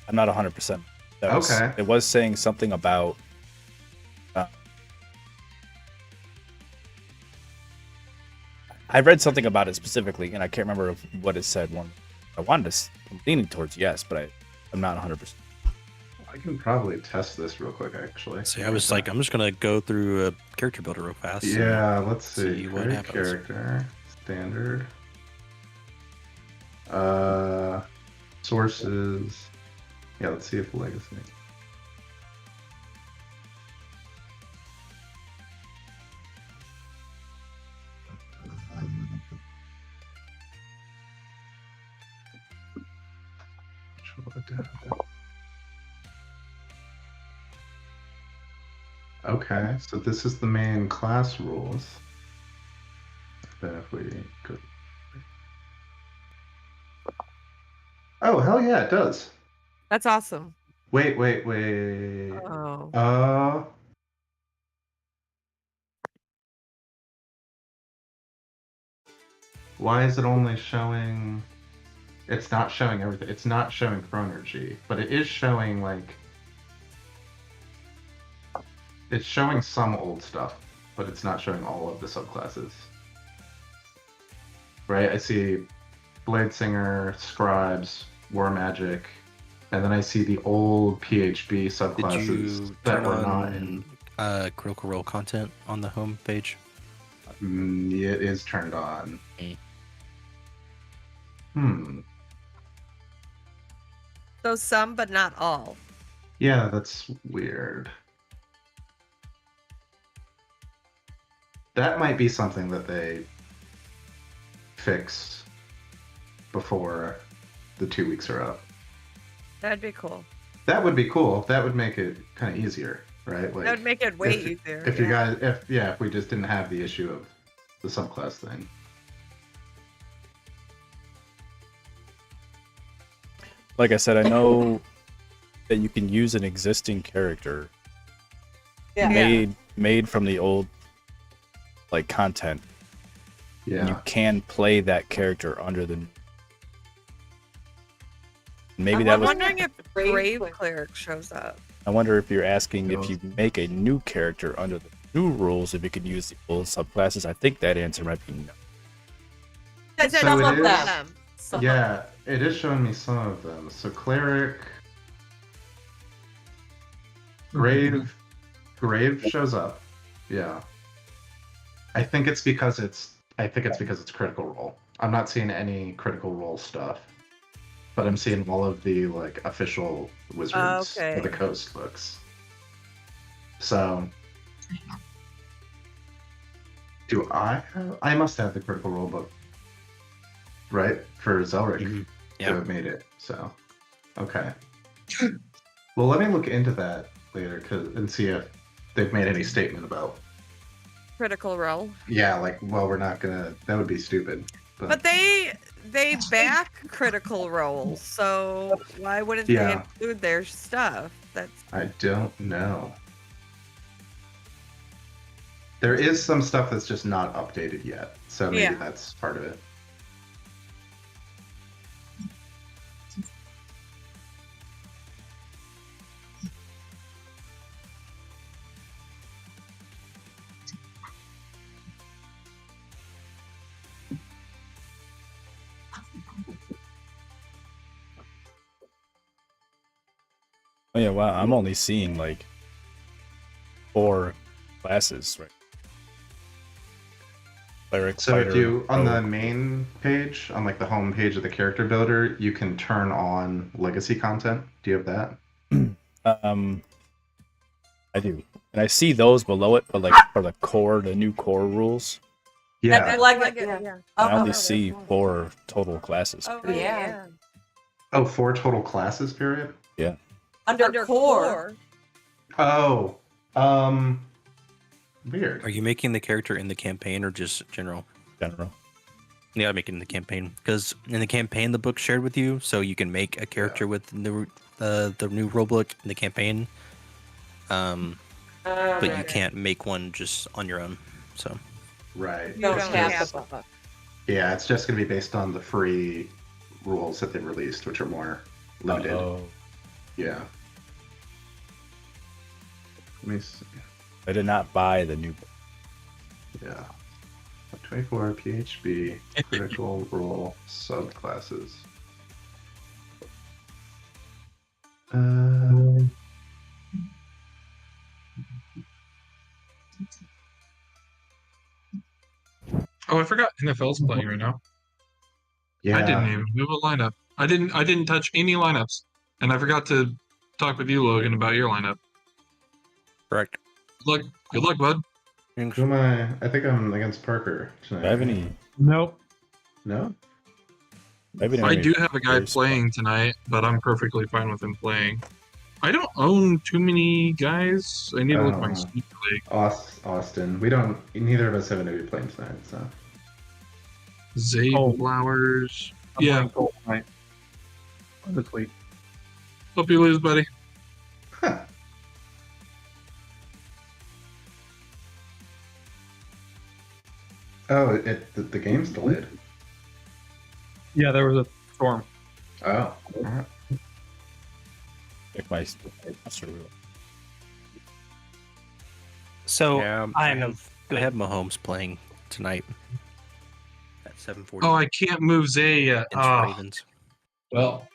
I'm not 100%. Okay. It was saying something about. I read something about it specifically, and I can't remember what it said. I'm leaning towards yes, but I'm not 100%. I can probably test this real quick, actually. See, I was like, I'm just gonna go through a character builder real fast. Yeah, let's see. see what Create happens. character, standard, sources. Yeah, let's see if legacy. Okay, so this is the main class rules. Then if we go. Oh, hell yeah, it does. That's awesome. Wait. Oh. Why is it only showing? It's not showing everything. It's not showing Chronergy, but it is showing like. It's showing some old stuff, but it's not showing all of the subclasses. Right? I see Blade Singer, Scribes, War Magic, and then I see the old PHB Did subclasses you that turn were not in. on Critical Role content on the home page? It is turned on. Mm. So some, but not all. Yeah, that's weird. That might be something that they fixed before the 2 weeks are up. That'd be cool. That would be cool. That would make it kind of easier, right? Like That would make it way if, easier. If you guys, if we just didn't have the issue of the subclass thing. Like I said, I know that you can use an existing character made from the old like content. Yeah. You can play that character under the. Maybe that I'm was. wondering if Grave Cleric shows up. I wonder if you're asking if you make a new character under the new rules, if you could use the old subclasses. I think that answer might be no. That's So some it of is- them. Yeah, it is showing me some of them. So cleric, grave shows up. Yeah. I think it's because it's critical role. I'm not seeing any critical role stuff, but I'm seeing all of the like official Wizards Okay. of the Coast books. So, do I? I must have the critical role book, right, for Zelric Mhm. to Yeah. have made it. So, okay. Well, let me look into that later and see if they've made any statement about. Critical Role. Yeah, like, well, we're not gonna. That would be stupid. But they back Critical Role, so why wouldn't they Yeah. include their stuff? That's I don't know. There is some stuff that's just not updated yet, so maybe Yeah. that's part of it. Oh yeah, wow. I'm only seeing like 4 classes, right? Cleric, So if fighter, you on the rogue. main page, on like the home page of the character builder, you can turn on legacy content. Do you have that? I do, and I see those below it, but like for the new core rules, Yeah. yeah. I only see 4 total classes. Oh Yeah. yeah. Oh, 4 total classes, period. Under core. Oh, weird. Are you making the character in the campaign or just general? General. Yeah, I'm making the campaign because in the campaign the book shared with you, so you can make a character with the new rulebook in the campaign. But you can't make one just on your own. So Right. You Don't don't have have the the book. Yeah, it's just going to be based on the free rules that they've released, which are more limited. Oh, Yeah. Let me see. I did not buy the new book. Yeah. 24 PHB critical role subclasses. Oh, I forgot NFL's playing right now. Yeah. I didn't even move a lineup. I didn't touch any lineups, and I forgot to talk with you, Logan, about your lineup. correct. Good luck, bud. Who am I? I think I'm against Parker tonight. Do I have any? Nope. No? I do have a guy playing tonight, but I'm perfectly fine with him playing. I don't own too many guys. I need to look at my sneak league. Austin. We don't. Neither of us have anybody playing tonight, so. Zabe Oh. Flowers. I'm Yeah, playing Colt tonight. This week. hope you lose, buddy. Oh, the game's delayed. Yeah, there was a storm. Oh. Alright. Check my master rule. So Yeah, I I'm have Mahomes playing tonight at 7:40. Oh, I can't move Zay yet. against Oh, Ravens. well.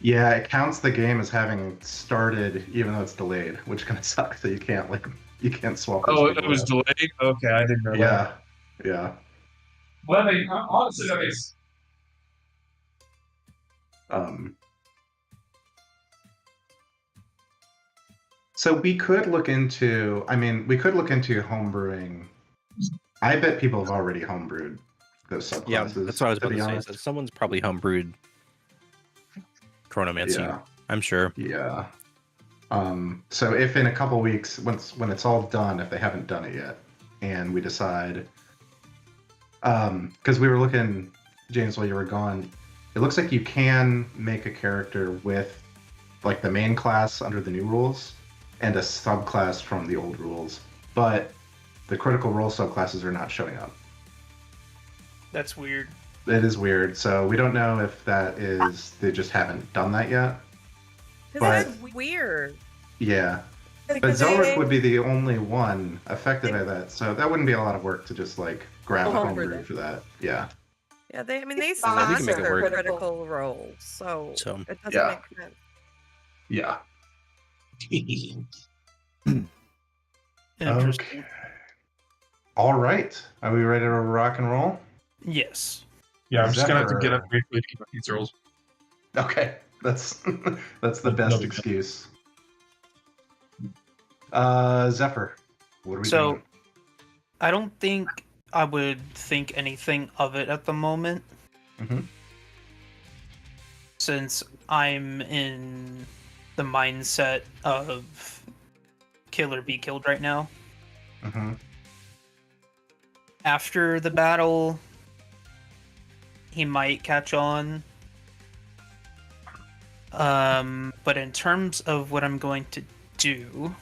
Yeah, it counts the game as having started even though it's delayed, which kind of sucks that you can't like You can't swap those Oh, people it was out. delayed? Okay, I didn't know that. Yeah. Well, I mean, honestly, that makes Um, so we could look into. I mean, we could look into homebrewing. I bet people have already homebrewed those subclasses. Yeah, that's what I was to about be to say. honest. So someone's probably homebrewed Chronomancy. Yeah. I'm sure. Yeah. So if in a couple weeks, when it's all done, if they haven't done it yet, and we decide, because we were looking, James, while you were gone, it looks like you can make a character with like the main class under the new rules and a subclass from the old rules, but the critical role subclasses are not showing up. That's weird. It is weird. So we don't know if that is they just haven't done that yet. That's weird. Yeah. But Because Zelric would be the only one affected by that, so that wouldn't be a lot of work to just like grab a Homebrew homebrew them. for that. Yeah. Yeah, they we can sponsor make it work. critical roles, so So it doesn't Yeah. make sense. Yeah. Interesting. Okay. All right. Are we ready to rock and roll? Yes. Yeah, I'm just gonna have to get Zephyr. up briefly to keep my pizza rolls. Okay. That's that's the No best big deal. excuse. Zephyr. What are we So, doing? I don't think I would think anything of it at the moment, Mhm. since I'm in the mindset of kill or be killed right now. Mm-hmm. After the battle, he might catch on. But in terms of what I'm going to do,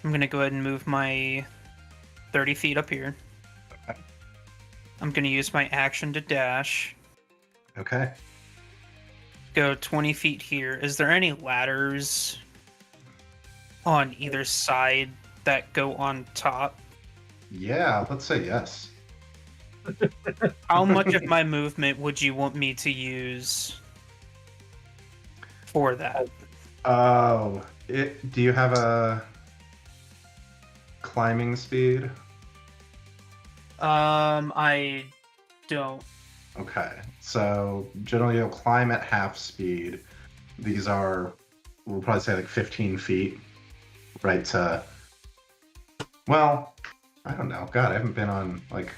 I'm going to go ahead and move my 30 feet up here. Okay. I'm going to use my action to dash. Okay. Go 20 feet here. Is there any ladders on either side that go on top? Yeah, let's say yes. How much of my movement would you want me to use for that? Oh, do you have a climbing speed? I don't. Okay, so generally you'll climb at half speed. These are, we'll probably say like 15 feet, right to, well, I don't know. God, I haven't been on, like,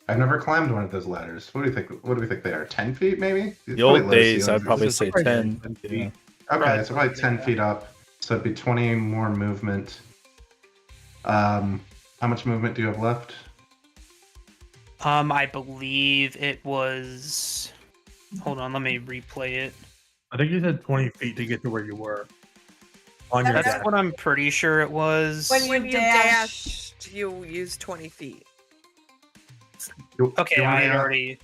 I've never climbed one of those ladders. What do you think? What do we think they are? 10 feet, maybe? The old Probably low days, ceilings. I'd probably This is say probably 10. 10 Yeah. feet. Okay, so probably Probably, 10 yeah. feet up. So it'd be 20 more movement. How much movement do you have left? I believe it was. Hold on, let me replay it. I think you said 20 feet to get to where you were. On your That's dash. what I'm pretty sure it was. When you dash, you use 20 feet. Okay, I already. Do you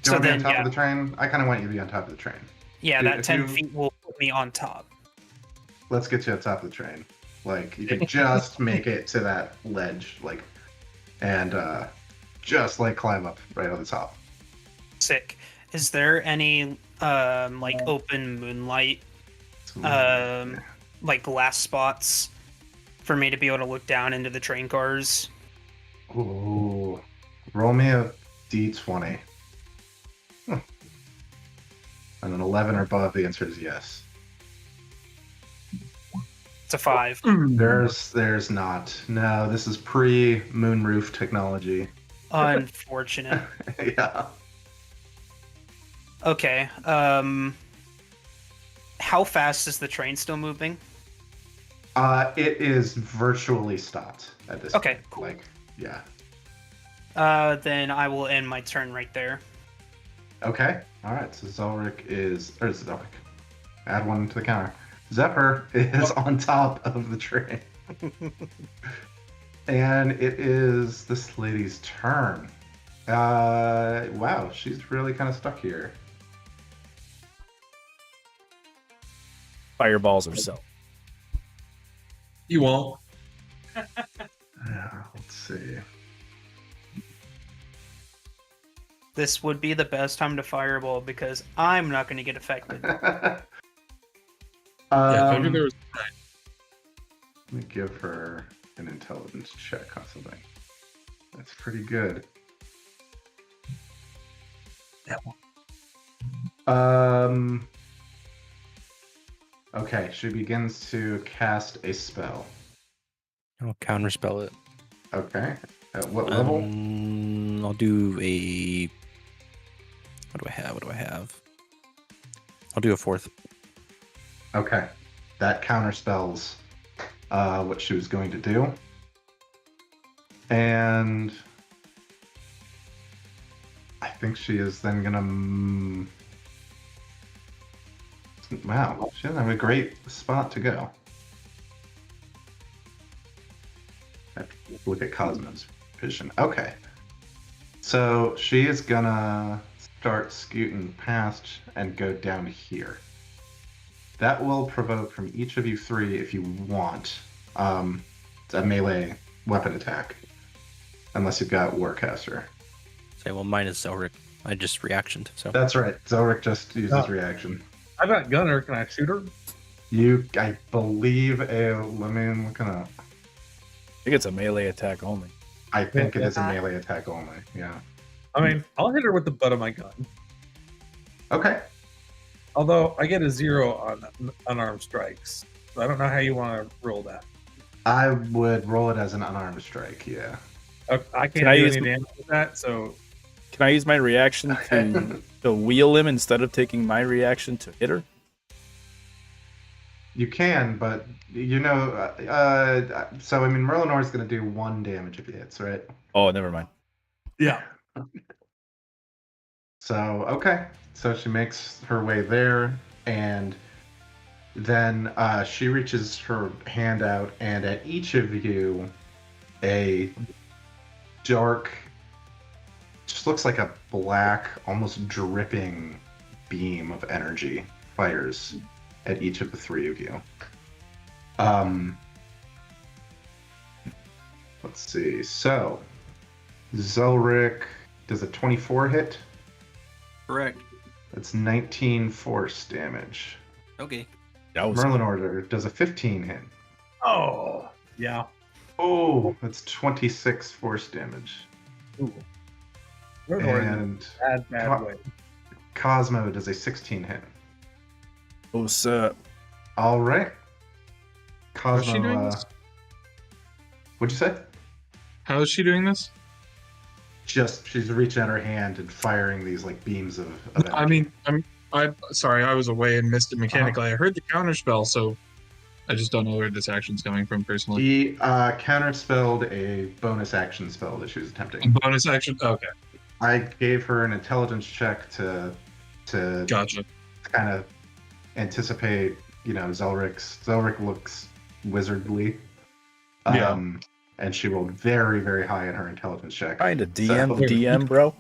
So want to be then, on top yeah, of the train? I kind of want you to be on top of the train. yeah, Dude, that if 10 you- feet will put me on top. Let's get you on top of the train. Like, you could just make it to that ledge, like, and just like climb up right on the top. Sick. Is there any like open moonlight, So, like glass spots for me to be able to look down into the train cars? Ooh, roll me a d20. And an 11 or above, the answer is yes. It's a 5. There's not. No, this is pre-moon roof technology. Unfortunate. Yeah. Okay. How fast is the train still moving? It is virtually stopped at this Okay, point. cool. Like, yeah. Then I will end my turn right there. Okay. All right. So Zelric. Add one to the counter. Zephyr is on top of the train. And it is this lady's turn. Wow, she's really kind of stuck here. Fireballs herself. You won't. Let's see. This would be the best time to fireball because I'm not going to get affected. Yeah, if ever there was Let me give her an intelligence check on something. That's pretty good. Okay, she begins to cast a spell. I'll counterspell it. Okay. At what level? I'll do a. What do I have? What do I have? I'll do a 4th. Okay. That counterspells what she was going to do. And I think she is then gonna. Wow, she doesn't have a great spot to go. I have to look at Cosmo's vision. Okay. So she is gonna start scooting past and go down here. That will provoke from each of you 3, if you want, a melee weapon attack. Unless you've got Warcaster. Say, well, mine is Zelric. I just reactioned, so. That's right. Zelric just uses reaction. I've got Gunner. Can I shoot her? I believe let me look it up. I think it's a melee attack only. I think it is a melee attack only. Yeah. I mean, I'll hit her with the butt of my gun. Okay. Although I get a 0 on unarmed strikes. So I don't know how you want to roll that. I would roll it as an unarmed strike. Yeah. I can't Can I do use any damage with that, so Can I use my reaction to wheel him instead of taking my reaction to hit her? You can, but so I mean, Merlinor's going to do 1 damage if he hits, right? Oh, never mind. yeah. So, okay. So she makes her way there, and then she reaches her hand out, and at each of you, a dark, just looks like a black, almost dripping beam of energy fires at each of the 3 of you. Let's see. So, Zelric does a 24 hit. Correct. That's 19 force damage. Okay. Merlinor does a 15 hit. Oh, yeah. Oh, that's 26 force damage. Ooh. We're going in And a bad way. Cosmo does a 16 hit. Oh, sir. All right. Cosmo, How's she doing this? What'd you say? How is she doing this? Just she's reaching out her hand and firing these like beams of energy. I mean, I'm sorry, I was away and missed it mechanically. I heard the counter spell, so I just don't know where this action's coming from personally. He counterspelled a bonus action spell that she was attempting. Bonus action? Okay. I gave her an intelligence check to Gotcha. kind of anticipate, Zelric looks wizardly. Yeah. And she rolled very, very high in her intelligence check. Trying to DM So- DM, bro.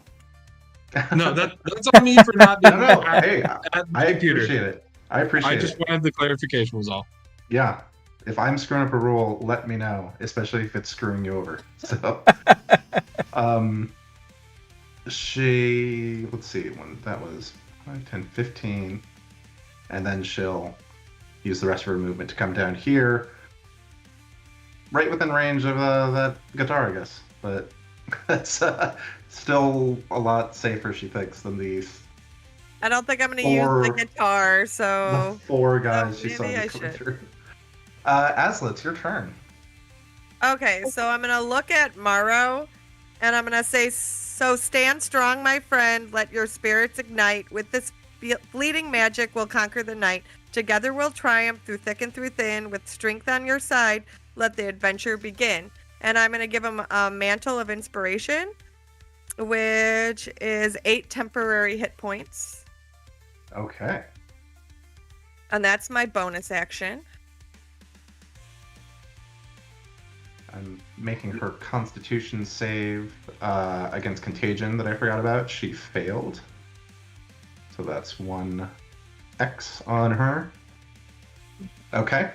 No, that's on me for not being No, at hey, the I computer. appreciate it. I I appreciate just it. wanted the clarification was all. Yeah. If I'm screwing up a rule, let me know, especially if it's screwing you over. So, let's see, when that was 5, 10, 15, and then she'll use the rest of her movement to come down here, right within range of that guitar, I guess. But that's still a lot safer, she thinks, than the I don't think I'm going to use the guitar, so. 4 guys she saw maybe I coming should. through. Asla, it's your turn. Okay, so I'm going to look at Morrow and I'm going to say, so stand strong, my friend. Let your spirits ignite. With this fleeting magic, we'll conquer the night. Together we'll triumph through thick and through thin. With strength on your side, let the adventure begin. And I'm going to give him a mantle of inspiration, which is 8 temporary hit points. Okay. And that's my bonus action. I'm making her constitution save against contagion that I forgot about. She failed. So that's 1 X on her. Okay.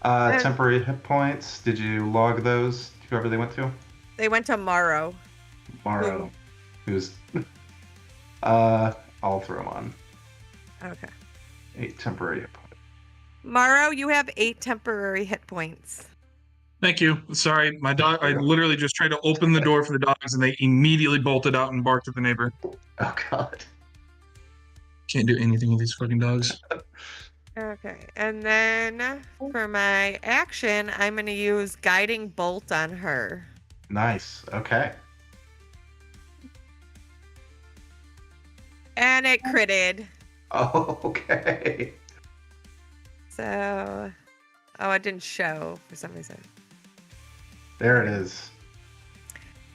Temporary hit points. Did you log those, whoever they went to? They went to Morrow. Morrow. Who's... I'll throw them on. Okay. 8 temporary hit points. Morrow, you have 8 temporary hit points. Thank you. Sorry, my dog. I literally just tried to open the door for the dogs, and they immediately bolted out and barked at the neighbor. Oh God. Can't do anything with these fucking dogs. Okay, and then for my action, I'm going to use Guiding Bolt on her. Nice. Okay. And it critted. Oh, okay. So, oh, it didn't show for some reason. There it is.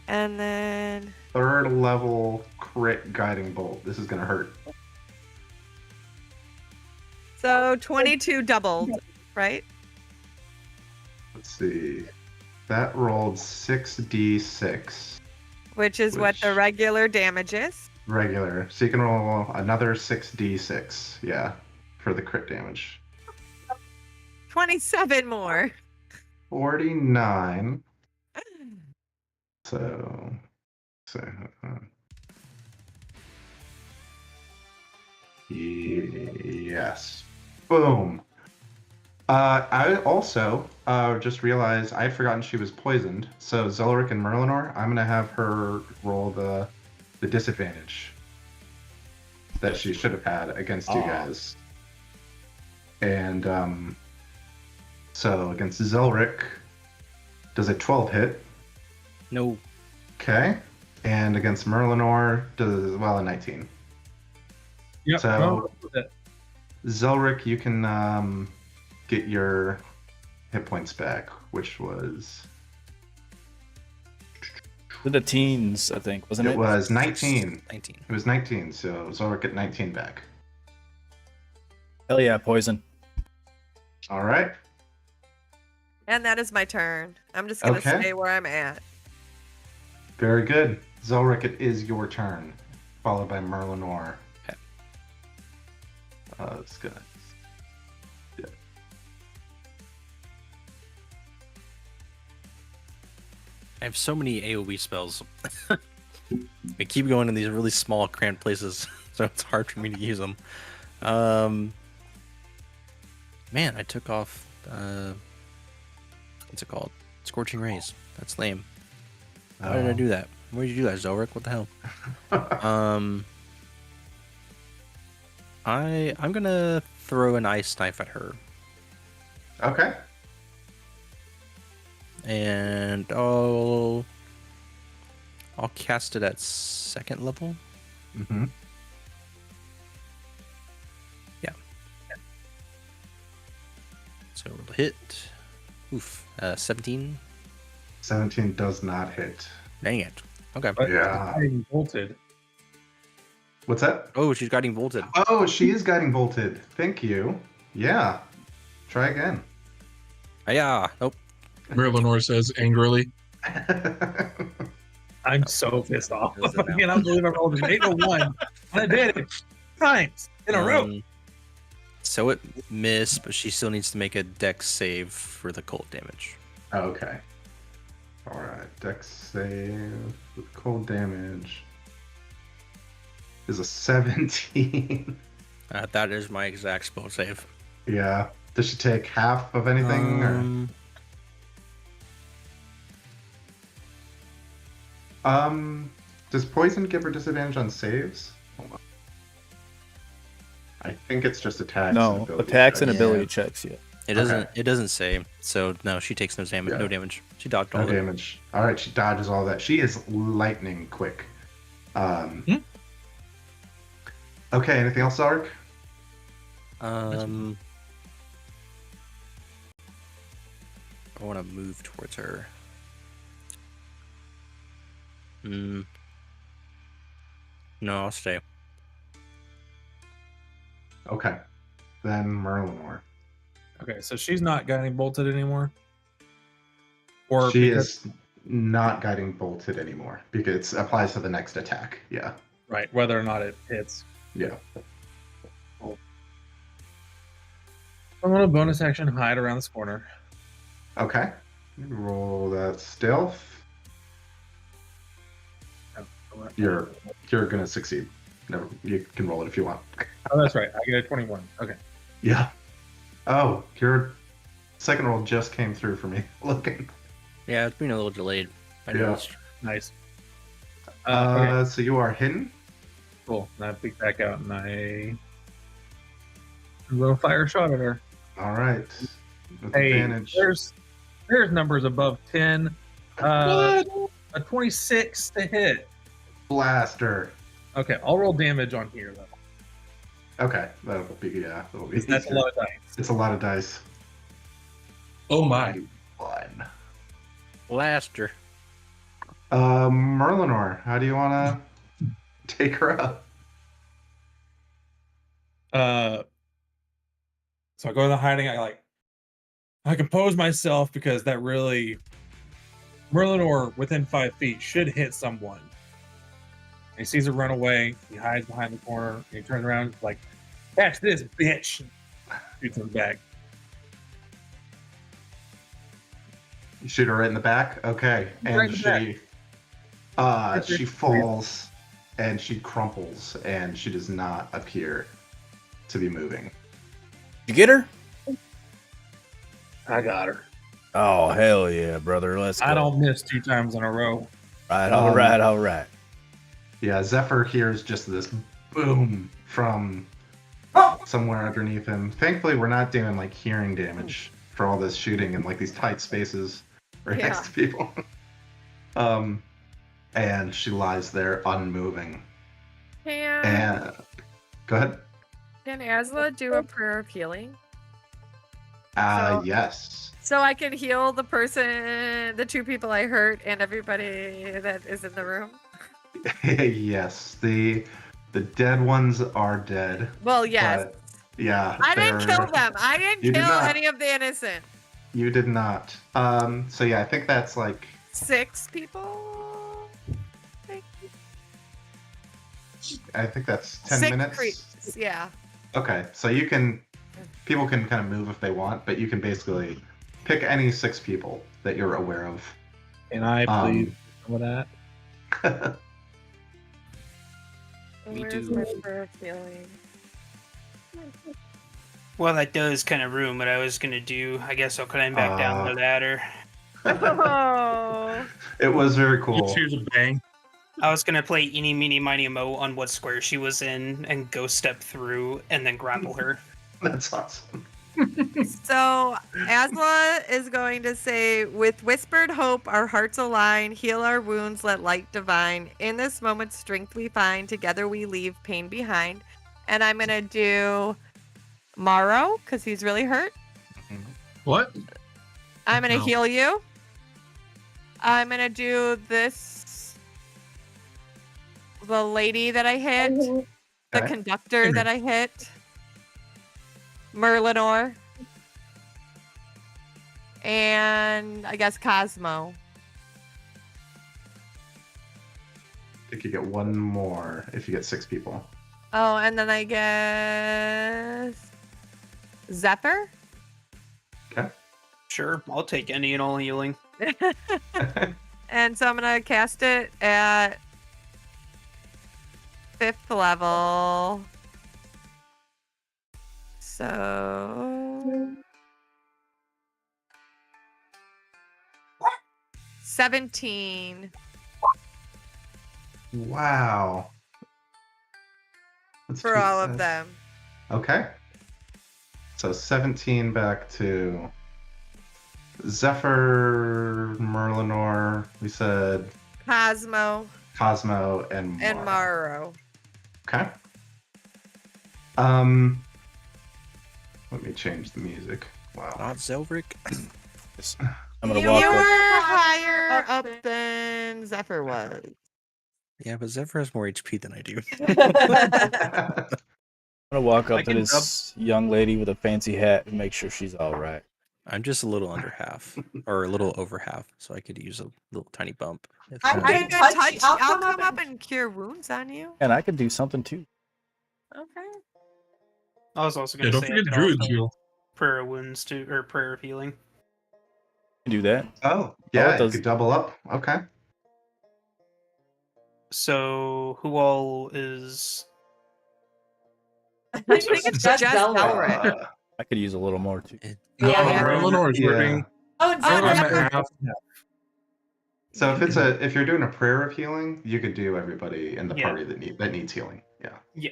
And then, 3rd level crit guiding bolt. This is gonna hurt. so 22 doubled, right? Let's see. That rolled 6d6 Which is what the Which- regular damage is. regular. So you can roll another 6d6. Yeah, for the crit damage. 27 more. 49. So, yes. Boom. I also just realized I'd forgotten she was poisoned. So Zelric and Merlinor, I'm gonna have her roll the disadvantage that she should have had against you guys. And so against Zelric, does a 12 hit? No. Okay. And against Merlinor, does a 19. Yep. So- no, with it. Zelric, you can get your hit points back, which was The teens, I think, wasn't it? it was 19. 19. It was 19, so Zelric get 19 back. Hell yeah, poison. All right. And that is my turn. I'm just going to Okay. stay where I'm at. Very good. Zelric, it is your turn, followed by Merlinor. Okay. It's good. Yeah. I have so many AoE spells. I keep going in these really small, cramped places, so it's hard for me to use them. Man, I took off. What's it called? Scorching Rays. That's lame. Why did I do that? Why did you do that, Zelric? What the hell? I'm gonna throw an ice knife at her, Okay. and I'll cast it at 2nd level. Mm-hmm. So we'll hit. Oof. 17. 17 does not hit. Dang it. Okay. But Yeah. I'm bolted. What's that? Oh, she's guiding bolted. Oh, she is guiding bolted. Thank you. Yeah. Try again. Yeah. Nope. Merlinor says angrily. I'm so pissed off. Does it I now? cannot believe I rolled an 8 and a 1. And I did it times in a row. So it missed, but she still needs to make a dex save for the cold damage. Okay. All right. Dex save with cold damage is a 17. That is my exact spell save. Yeah. Does she take half of anything? Does poison give her disadvantage on saves? Hold on. I think it's just attacks. and No, ability attacks and checks. ability checks, yeah. It doesn't. Okay. It doesn't say. So no, she takes no damage. Yeah. No damage. She dodged all No of it. damage. All right, she dodges all that. She is lightning quick. Okay, anything else, Zark? I want to move towards her. No, I'll stay. Okay. Then Merlinor. Okay, so she's not guiding bolted anymore? Or She because- is not guiding bolted anymore because it applies to the next attack. Yeah. Right, whether or not it hits. Yeah. I'm going to bonus action hide around this corner. Okay. Roll that stealth. You're gonna succeed. Never. You can roll it if you want. Oh, that's right. I get a 21. Okay. Yeah. Oh, you're second roll just came through for me. Looking. Yeah, it's been a little delayed. I Yeah. noticed. Nice. Okay, So you are hidden. cool. And I peek back out and I'm gonna fire a shot at her. All right. With Hey, advantage. there's numbers above 10. A 26 to hit. Blaster. Okay, I'll roll damage on here though. Okay, that'll be that'll be. That's a easier. lot of dice. It's a lot of dice. Oh my. 1. Blaster. Merlinor, how do you want to take her out? So I go in the hiding. I compose myself because that really Merlinor within 5 feet should hit someone. And he sees her run away. He hides behind the corner. And he turns around and is like, "Catch this, bitch!" Shoots him back. You shoot her right in the back. Okay, and Right in the back. she falls and she crumples and she does not appear to be moving. You get her? I got her. Oh hell yeah, brother! Let's go. I don't miss 2 times in a row. Right, all right, all right. Yeah, Zephyr hears just this boom from somewhere underneath him. Thankfully, we're not doing like hearing damage for all this shooting in like these tight spaces right Yeah. next to people. And she lies there unmoving. And go ahead. Can Asla do a prayer of healing? So- Yes. So I can heal the person, the 2 people I hurt, and everybody that is in the room? Yes. The dead ones are dead. Well, yes. But, yeah. I didn't they're- kill them. I You didn't did kill not. any of the innocent. You did not. So yeah, I think that's like 6 people? I think that's 10 6 minutes. creeps, yeah. Okay, so people can kind of move if they want, but you can basically pick any 6 people that you're aware of. Can I please some of that? Me Where's too. my prayer of healing? Well, that does kind of ruin what I was gonna do. I guess I'll climb back down the ladder. Oh. It was very cool. Here's a bang. I was gonna play Eeny, Meeny, Miny, Mo on what square she was in and go step through and then grapple her. That's awesome. So Asla is going to say, with whispered hope, our hearts align, heal our wounds, let light divine. In this moment, strength we find, together we leave pain behind. And I'm going to do Morrow, because he's really hurt. What? I'm going to No. heal you. I'm going to do this, the lady that I hit, the Okay. conductor that I hit, Merlinor, and I guess Cosmo. I think you get 1 more if you get 6 people. Oh, and then I guess Zephyr. Okay. Sure, I'll take any and all healing. And so I'm gonna cast it at 5th level. So 17. Wow. Let's For keep all of that. them. Okay. So 17 back to Zephyr, Merlinor, we said Cosmo Cosmo, and and Mara. Morrow. Okay. Let me change the music. Wow. Not Zelric. I'm gonna You walk were up. higher up than Zephyr was. Yeah, but Zephyr has more HP than I do. I'm gonna walk I up to can this young lady with a fancy hat and make sure she's all right. I'm just a little under half, or a little over half, so I could use a little tiny bump. if I'm that- I good. could Touch- touch. I'll I'll come come up up and cure wounds on you. And I could do something too. Okay. I was also Yeah, gonna don't say I forget could Druid also Heal. prayer of wounds to or prayer of healing. You can do that. Oh, yeah, it you does- could double up. Okay. So who all is? I think it's just Zelric. I could use a little more too. No, Yeah. Eleanor is Yeah. working. Oh, I'm no, at half. So if you're doing a prayer of healing, you could do everybody in the Yeah. party that needs healing. Yeah. Yeah.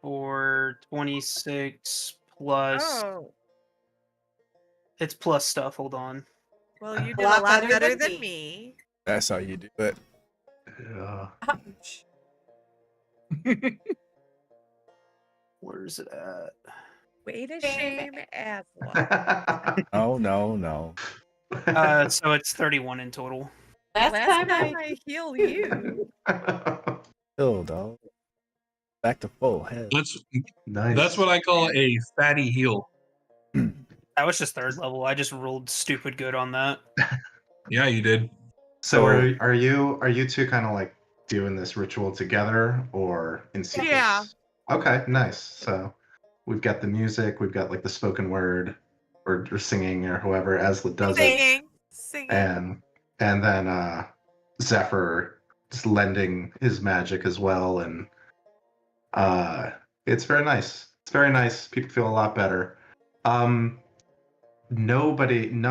For 26 plus. Oh, It's plus stuff. Hold on. well, you did a lot better than me. That's how you do it. Yeah. Ouch. Where's it at? Way to shame Asla. No, no, no. So it's 31 in total. Last Last time time I heal you. Still, dog. Back to full head. Nice. That's what I call a fatty heal. That was just third level. I just rolled stupid good on that. Yeah, you did. So are you two kind of like doing this ritual together or in sequence? Yeah. Okay, nice. So we've got the music, we've got like the spoken word or singing or whoever Asla does it. Singing. And then Zephyr just lending his magic as well, and it's very nice. It's very nice. People feel a lot better. None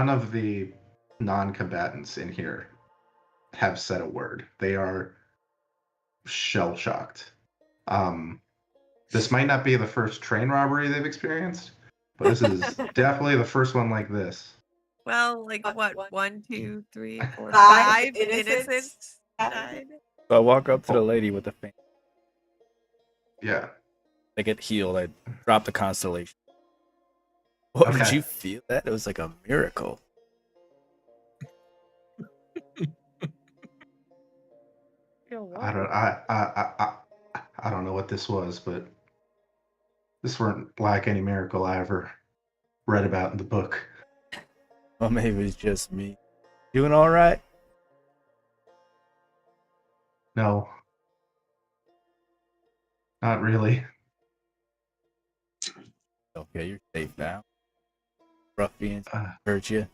of the non-combatants in here have said a word. They are shell shocked. This might not be the first train robbery they've experienced, but this is definitely the first one like this. Well, like what? 1, 2, 3, 4, 5 5 innocents innocents died. died. So I walk up to the lady with the fan. Yeah. They get healed. I drop the constellation. What did Okay. you feel that? It was like a miracle. I don't know what this was, but this weren't like any miracle I ever read about in the book. Well, maybe it's just me. Doing all right? No. Not really. Okay, you're safe now. Ruffians Uh, hurt you.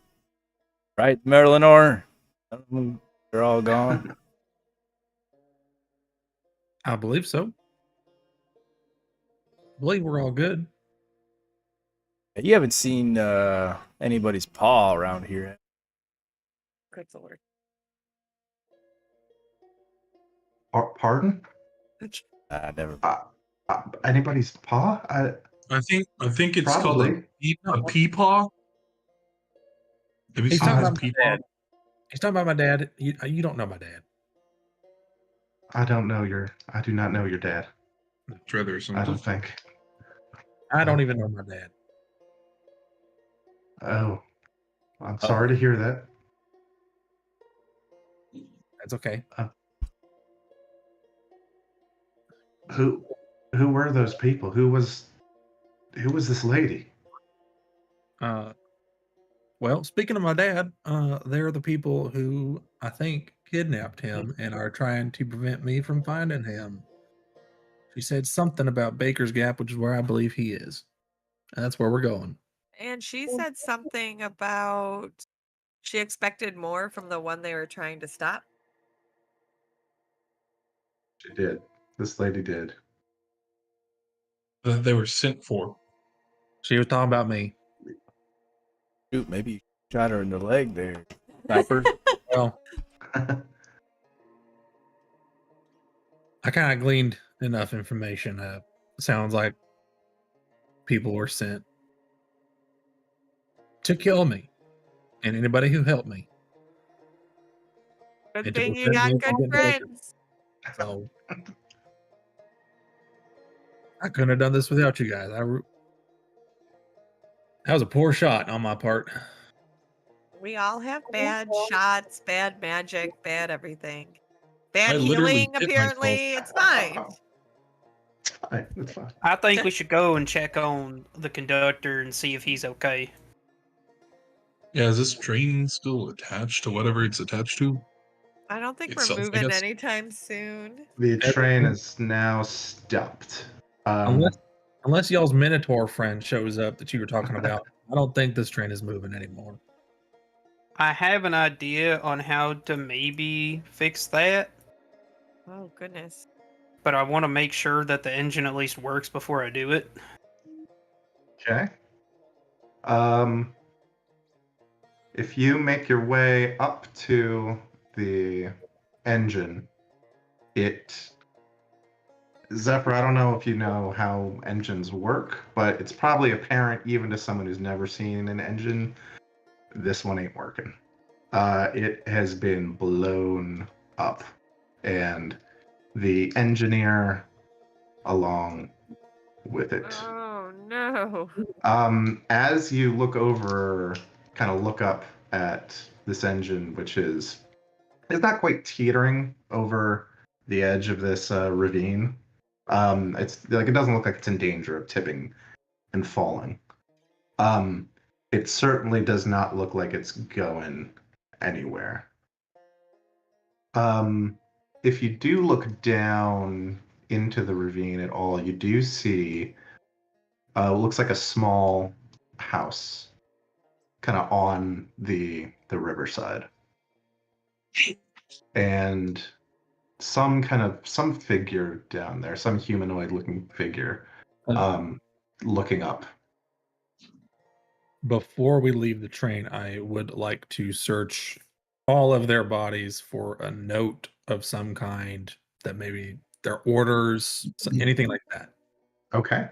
Right, Marilynor? They're all gone. I believe so. I believe we're all good. You haven't seen anybody's paw around here. Good lord. Pardon? Never. Anybody's paw? I think it's Probably. called a peepaw. Have you He's seen talking his about my peepaw? dad. He's talking about my dad. You don't know my dad. I do not know your dad. Trevor or I something. don't think. I don't even know my dad. Oh. I'm sorry to hear that. That's okay. Who were those people? Who was this lady? Well, speaking of my dad, they're the people who I think kidnapped him and are trying to prevent me from finding him. She said something about Baker's Gap, which is where I believe he is. And that's where we're going. And she said something about she expected more from the one they were trying to stop. She did. This lady did. They were sent for. She was talking about me. Shoot, maybe you shot her in the leg there. Sniper. Well, I kind of gleaned enough information. Sounds like people were sent to kill me and anybody who helped me. Good And to thing you prevent me got from good getting taken. friends. So I couldn't have done this without you guys. That was a poor shot on my part. We all have bad shots, bad magic, bad everything. Bad I literally healing, hit apparently. It's fine. It's fine. It's fine. I think we should go and check on the conductor and see if he's okay. Yeah, is this train still attached to whatever it's attached to? I don't think Itself, we're I moving guess. anytime soon. The train is now stopped. Unless y'all's Minotaur friend shows up that you were talking about, I don't think this train is moving anymore. I have an idea on how to maybe fix that, Oh, goodness. but I want to make sure that the engine at least works before I do it. Okay. If you make your way up to the engine, Zephyr, I don't know if you know how engines work, but it's probably apparent even to someone who's never seen an engine, this one ain't working. It has been blown up, and the engineer along with it. Oh no. As you look over, kind of look up at this engine, which is it's not quite teetering over the edge of this ravine. It's like it doesn't look like it's in danger of tipping and falling. It certainly does not look like it's going anywhere. If you do look down into the ravine at all, you do see looks like a small house, kind of on the riverside, and some figure down there, some humanoid-looking figure, looking up. Before we leave the train, I would like to search all of their bodies for a note of some kind that maybe their orders, anything like that. Okay.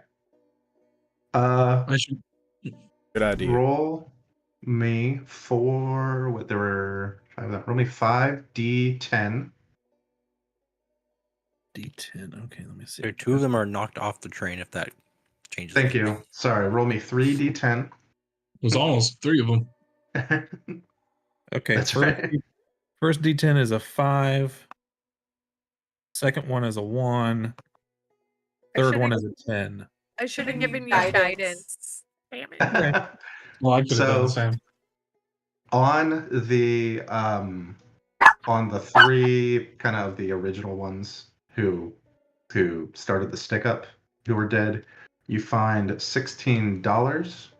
I should. Good idea. Roll me for what there were. Roll me 5d10. D10. Okay, let me see. There, two of them are knocked off the train. If that changes. Thank anything. you. Sorry. Roll me 3d10. It was almost 3 of them. Okay, That's first, right. first D10 is a 5. Second one is a 1. I Third should've- one is a 10. I should have given you guidance. Damn it. Well, I could have done the same. On the 3 kind of the original ones who started the stick up, who were dead, you find $16,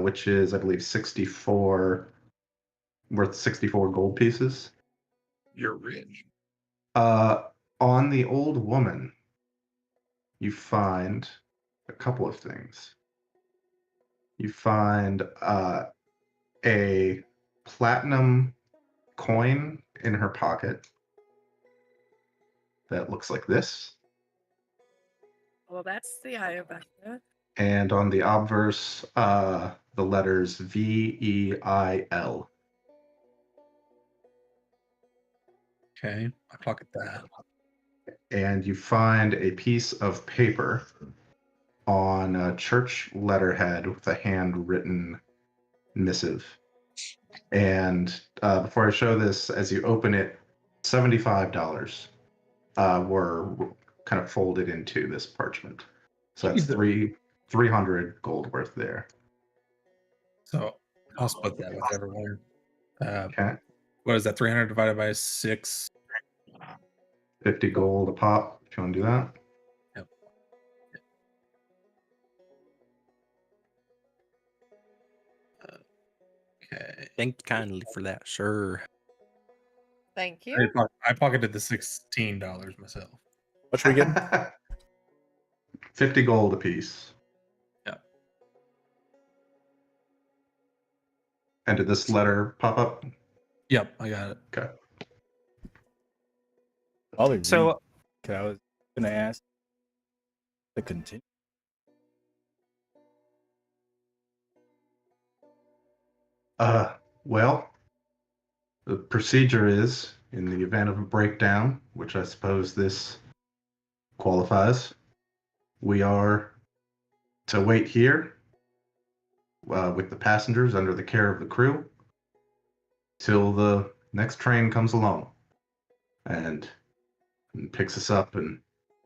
which is I believe 64 worth 64 gold pieces. You're rich. On the old woman, you find a couple of things. You find a platinum coin in her pocket that looks like this. Well, that's the eye of Vecna. And on the obverse, the letters VEIL. Okay, I pocket that. And you find a piece of paper on a church letterhead with a handwritten missive. And before I show this, as you open it, $75 were kind of folded into this parchment. So that's 300 gold worth there. So I'll split that with everyone. Okay. What is that? 300 divided by 6. 50 gold a pop, if you want to do that. Yep. Okay. Thank you kindly for that, sir. Thank you. I pocketed the $16 myself. What should we get? 50 gold a piece. Yep. And did this letter pop up? Yep, I got it. Okay. So I was gonna ask to continue. Well, the procedure is, in the event of a breakdown, which I suppose this qualifies, we are to wait here with the passengers under the care of the crew till the next train comes along and picks us up and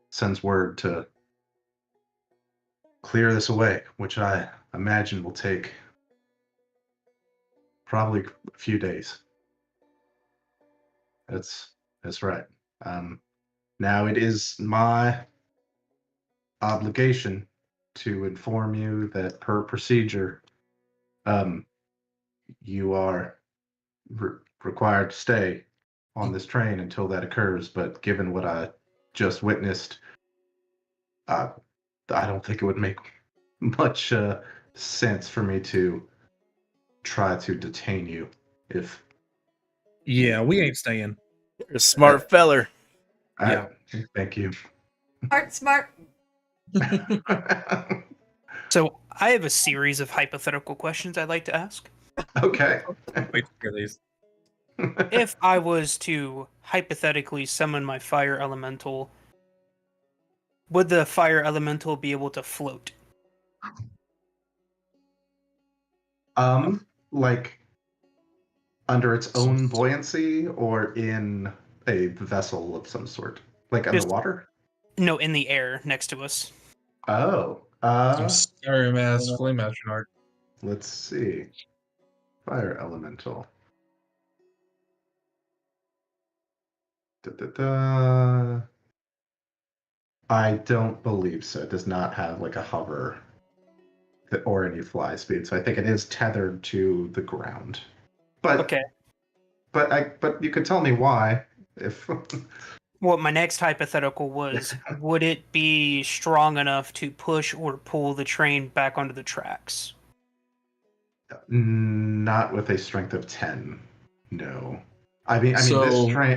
sends word to clear this away, which I imagine will take probably a few days. That's right. Now it is my obligation to inform you that per procedure, you are required to stay on this train until that occurs. But given what I just witnessed, I don't think it would make much sense for me to try to detain you. If Yeah, we ain't staying. You're a smart feller. Yeah. Thank you. Smart. So I have a series of hypothetical questions I'd like to ask. Okay. Wait to hear these. If I was to hypothetically summon my fire elemental, would the fire elemental be able to float? Like under its own buoyancy or in a vessel of some sort, like Just- underwater. No, in the air next to us. Oh, Some Skyrim ass flame astronaut. let's see. Fire elemental. Da. I don't believe so. It does not have like a hover or any fly speed, so I think it is tethered to the ground. But Okay. but you could tell me why if Well, my next hypothetical was, would it be strong enough to push or pull the train back onto the tracks? not with a strength of 10. No. I mean So-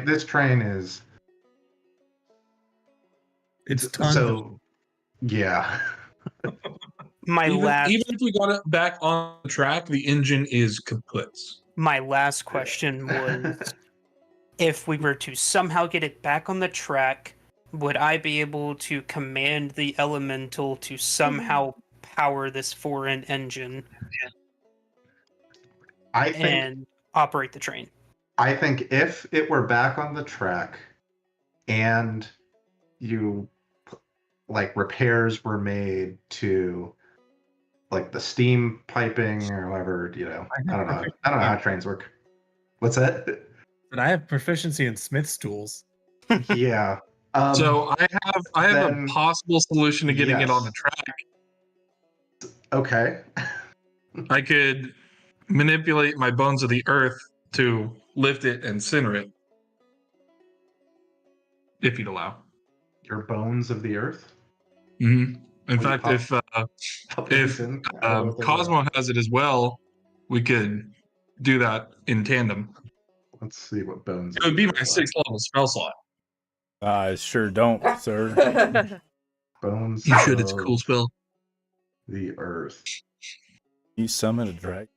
this train is It's tons. so yeah. My Even last if we got it back on the track, the engine is kaput. my last question was, if we were to somehow get it back on the track, would I be able to command the elemental to somehow power this foreign engine I think and operate the train? I think if it were back on the track and you like repairs were made to like the steam piping or whatever, I don't know how trains work. What's that? But I have proficiency in Smith's tools. Yeah. So I have then- a possible solution to getting it on the yes. track. Okay. I could manipulate my bones of the earth to lift it and center it. If you'd allow. Your bones of the earth. In you fact, pop- if these in? I don't know what those are. Cosmo has it as well, we could do that in tandem. Let's see what bones. It would be of the my earth 6th level spell slot. I sure don't, sir. Bones. You should. It's a of cool spell. The earth. You summon a dragon.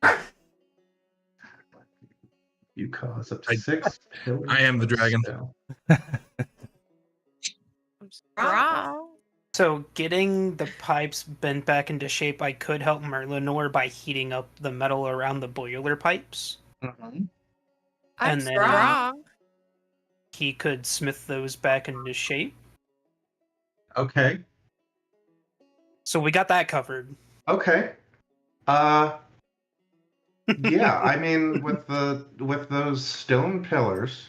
You cause up I- to 6 pillars. I am the of dragon. spell. Strong. So getting the pipes bent back into shape, I could help Merlinor by heating up the metal around the boiler pipes. I'm And then- strong. He could smith those back into shape. Okay. So we got that covered. Okay. Yeah, I mean with those stone pillars,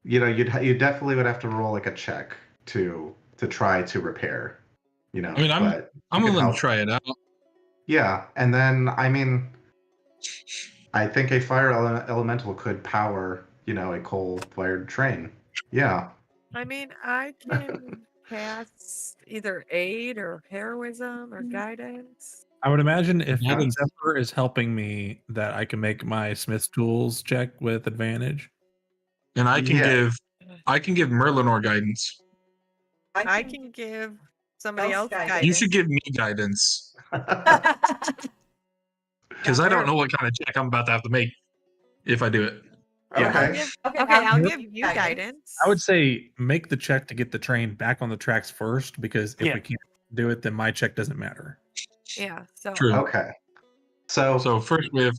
you definitely would have to roll like a check to try to repair. I mean, I'm but you could willing help. to try it out. Yeah, and then I mean, I think a fire elemental could power, a coal-fired train. Yeah. I mean, I can cast either aid or heroism or guidance. I would imagine if Yeah. Zephyr is helping me, that I can make my Smith's tools check with advantage. And I can Yeah. give Merlinor guidance. I can give somebody else guidance. You should give me guidance. Because I don't know what kind of check I'm about to have to make if I do it. Okay. I'll give you guidance. I would say make the check to get the train back on the tracks first, because if Yeah. we can't do it, then my check doesn't matter. Yeah. So True. Okay. So So first we have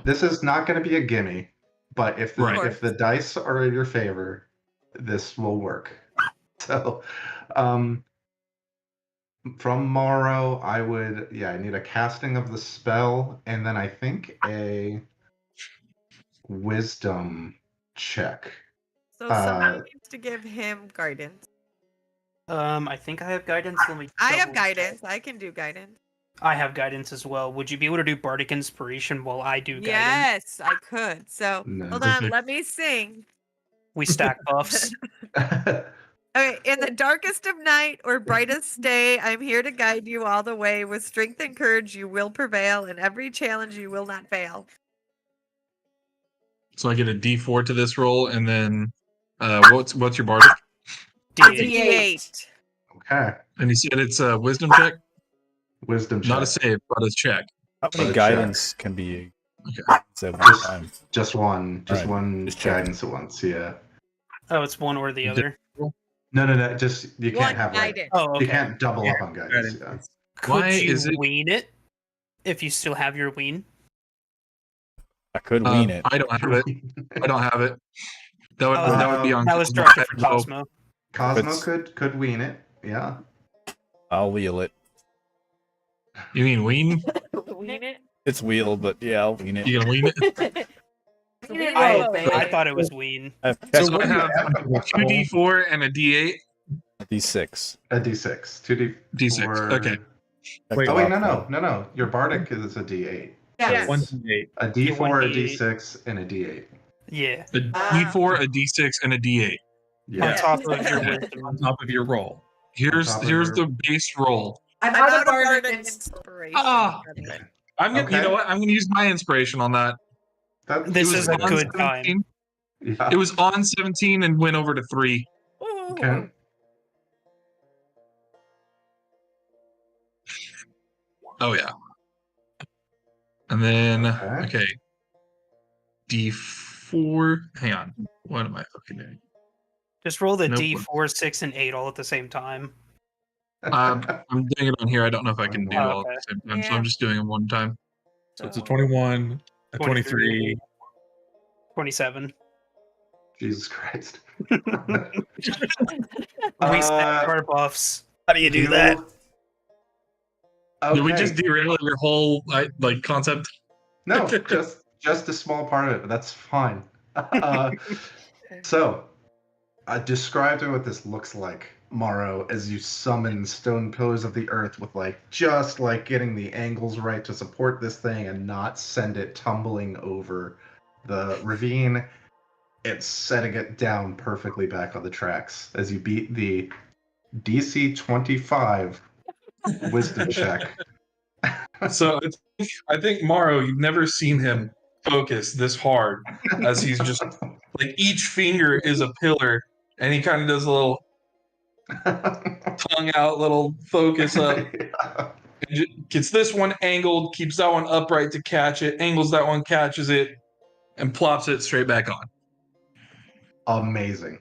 this is not going to be a gimme, but if the, Right. if the dice are in your favor, this will work. So, from Morrow, I need a casting of the spell, and then I think a wisdom check. someone needs to give him guidance. I think I have guidance. Let me I have double guidance. check. I can do guidance. I have guidance as well. Would you be able to do bardic inspiration while I do guidance? Yes, I could. So No. hold on, Perfect. let me sing. We stack buffs. Okay, in the darkest of night or brightest day, I'm here to guide you all the way. With strength and courage, you will prevail. In every challenge, you will not fail. So I get a D4 to this roll, and then what's your bardic? D8. D8. Okay. And you said it's a wisdom check, Wisdom check. not a save, but a check. How But many a guidance can be Okay. at one Just- time? Just one. Just Alright, one just checking. guidance at once. Yeah. Oh, it's one or the other. No. Just you can't One have like guidance. Oh, okay. you can't double up on guidance. Yeah. Could Why you is it- wean it if you still have your wean? I could wean it. I don't have it. I don't have it. That would Oh, that would be on. That was directed for No. Cosmo. Cosmo It's- could wean it. Yeah. I'll wheel it. You mean wean? Wean it. It's wheel, but yeah, I'll wean it. You gonna wean it? I thought it was wean. I have So I have two D4 and a D8. D6. A D6. 2D. D6. Okay. Wait, Oh wait, no. Your bardic is a D8. Yes. 1d8. A D4, a D8. D6, and a D8. Yeah. A D4, a D6, and a D8. On Yeah. top of your wisdom. On top of your roll. Here's top of here's your- the base roll. I'm out of bardic inspiration. Ah! I'm gonna, Okay. you know what? I'm gonna use my inspiration on that. That, This It was is a on good time. 17. yeah. It was on 17 and went over to 3. Okay. Oh yeah. And then Okay. D4. Hang on. What am I fucking doing? Just roll the Nope. D4, 6, and 8 all at the same time. I'm doing it on here. I don't know if I can do it all at Okay. the same time, so Yeah. I'm just doing them one time. So it's a 21, a 23. 27. Jesus Christ. We stack our buffs. How do you do that? Okay. Did we just derail your whole like concept? No, just a small part of it, but that's fine. So, describe to me what this looks like, Morrow, as you summon stone pillars of the earth with just getting the angles right to support this thing and not send it tumbling over the ravine. It's setting it down perfectly back on the tracks as you beat the DC 25 wisdom check. So I think Morrow, you've never seen him focus this hard, as he's just like each finger is a pillar, and he kind of does a little tongue out, little focus up. Gets this one angled, keeps that one upright to catch it, angles that one, catches it, and plops it straight back on. Amazing.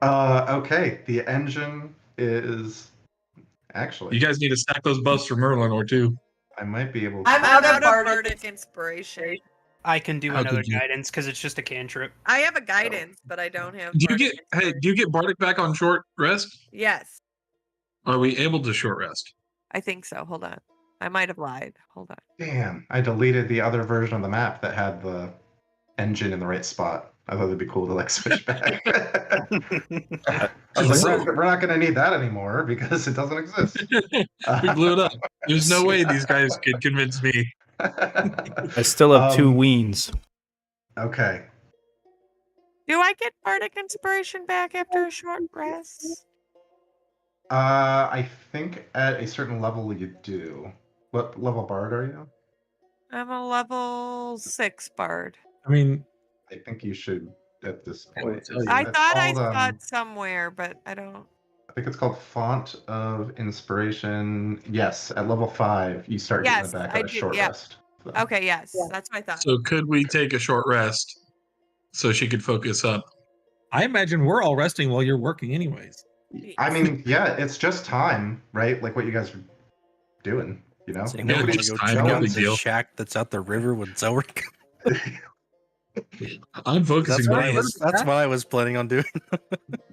Okay, the engine is actually. You guys need to stack those buffs for Merlin or two. I might be able to. I'm out of bardic inspiration. I can do How another could you? guidance because it's just a cantrip. I have a guidance, but I don't have. Do you bardic get inspiration. do you get Bardic back on short rest? Yes, Are we able to short rest? I think so. Hold on. I might have lied. Hold on. Damn, I deleted the other version of the map that had the engine in the right spot. I thought it'd be cool to switch back. I was like, we're not going to need that anymore because it doesn't exist. We blew it up. There's no way these guys could convince me. I still have two weens. Okay. Do I get bardic inspiration back after a short rest? I think at a certain level you do. What level bard are you? I'm a level 6 bard. I mean, I think you should at this I would point. tell you. I It's thought I called, saw it somewhere, but I don't. I think it's called Font of Inspiration. Yes, at level 5, you start getting Yes, it back I at a do, short yeah. rest. So- Okay, yes, that's what I thought. So could we take a short rest so she could focus up? I imagine we're all resting while you're working, anyways. I mean, yeah, it's just time, right? Like what you guys are doing, you know? Does anyone Yeah, want to just go time, check no out big the deal. shack that's out the river with Zelric? I'm focusing. That's what I was planning on doing.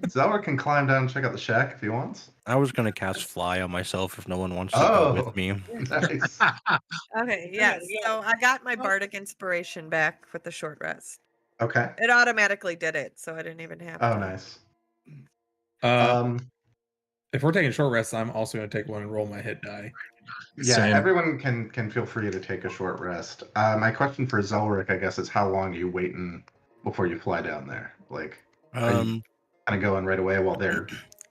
Zelda can climb down and check out the shack if he wants. I was gonna cast fly on myself if no one wants to Oh. go with me. Nice. Okay, yes. So I got my bardic inspiration back with the short rest. Okay. It automatically did it, so I didn't even have Oh, to. nice. Uh, if we're taking short rests, I'm also going to take one and roll my hit die. Yeah, Same. everyone can feel free to take a short rest. My question for Zelric, I guess, is how long are you waiting before you fly down there? Like, are you Um, kind of going right away while they're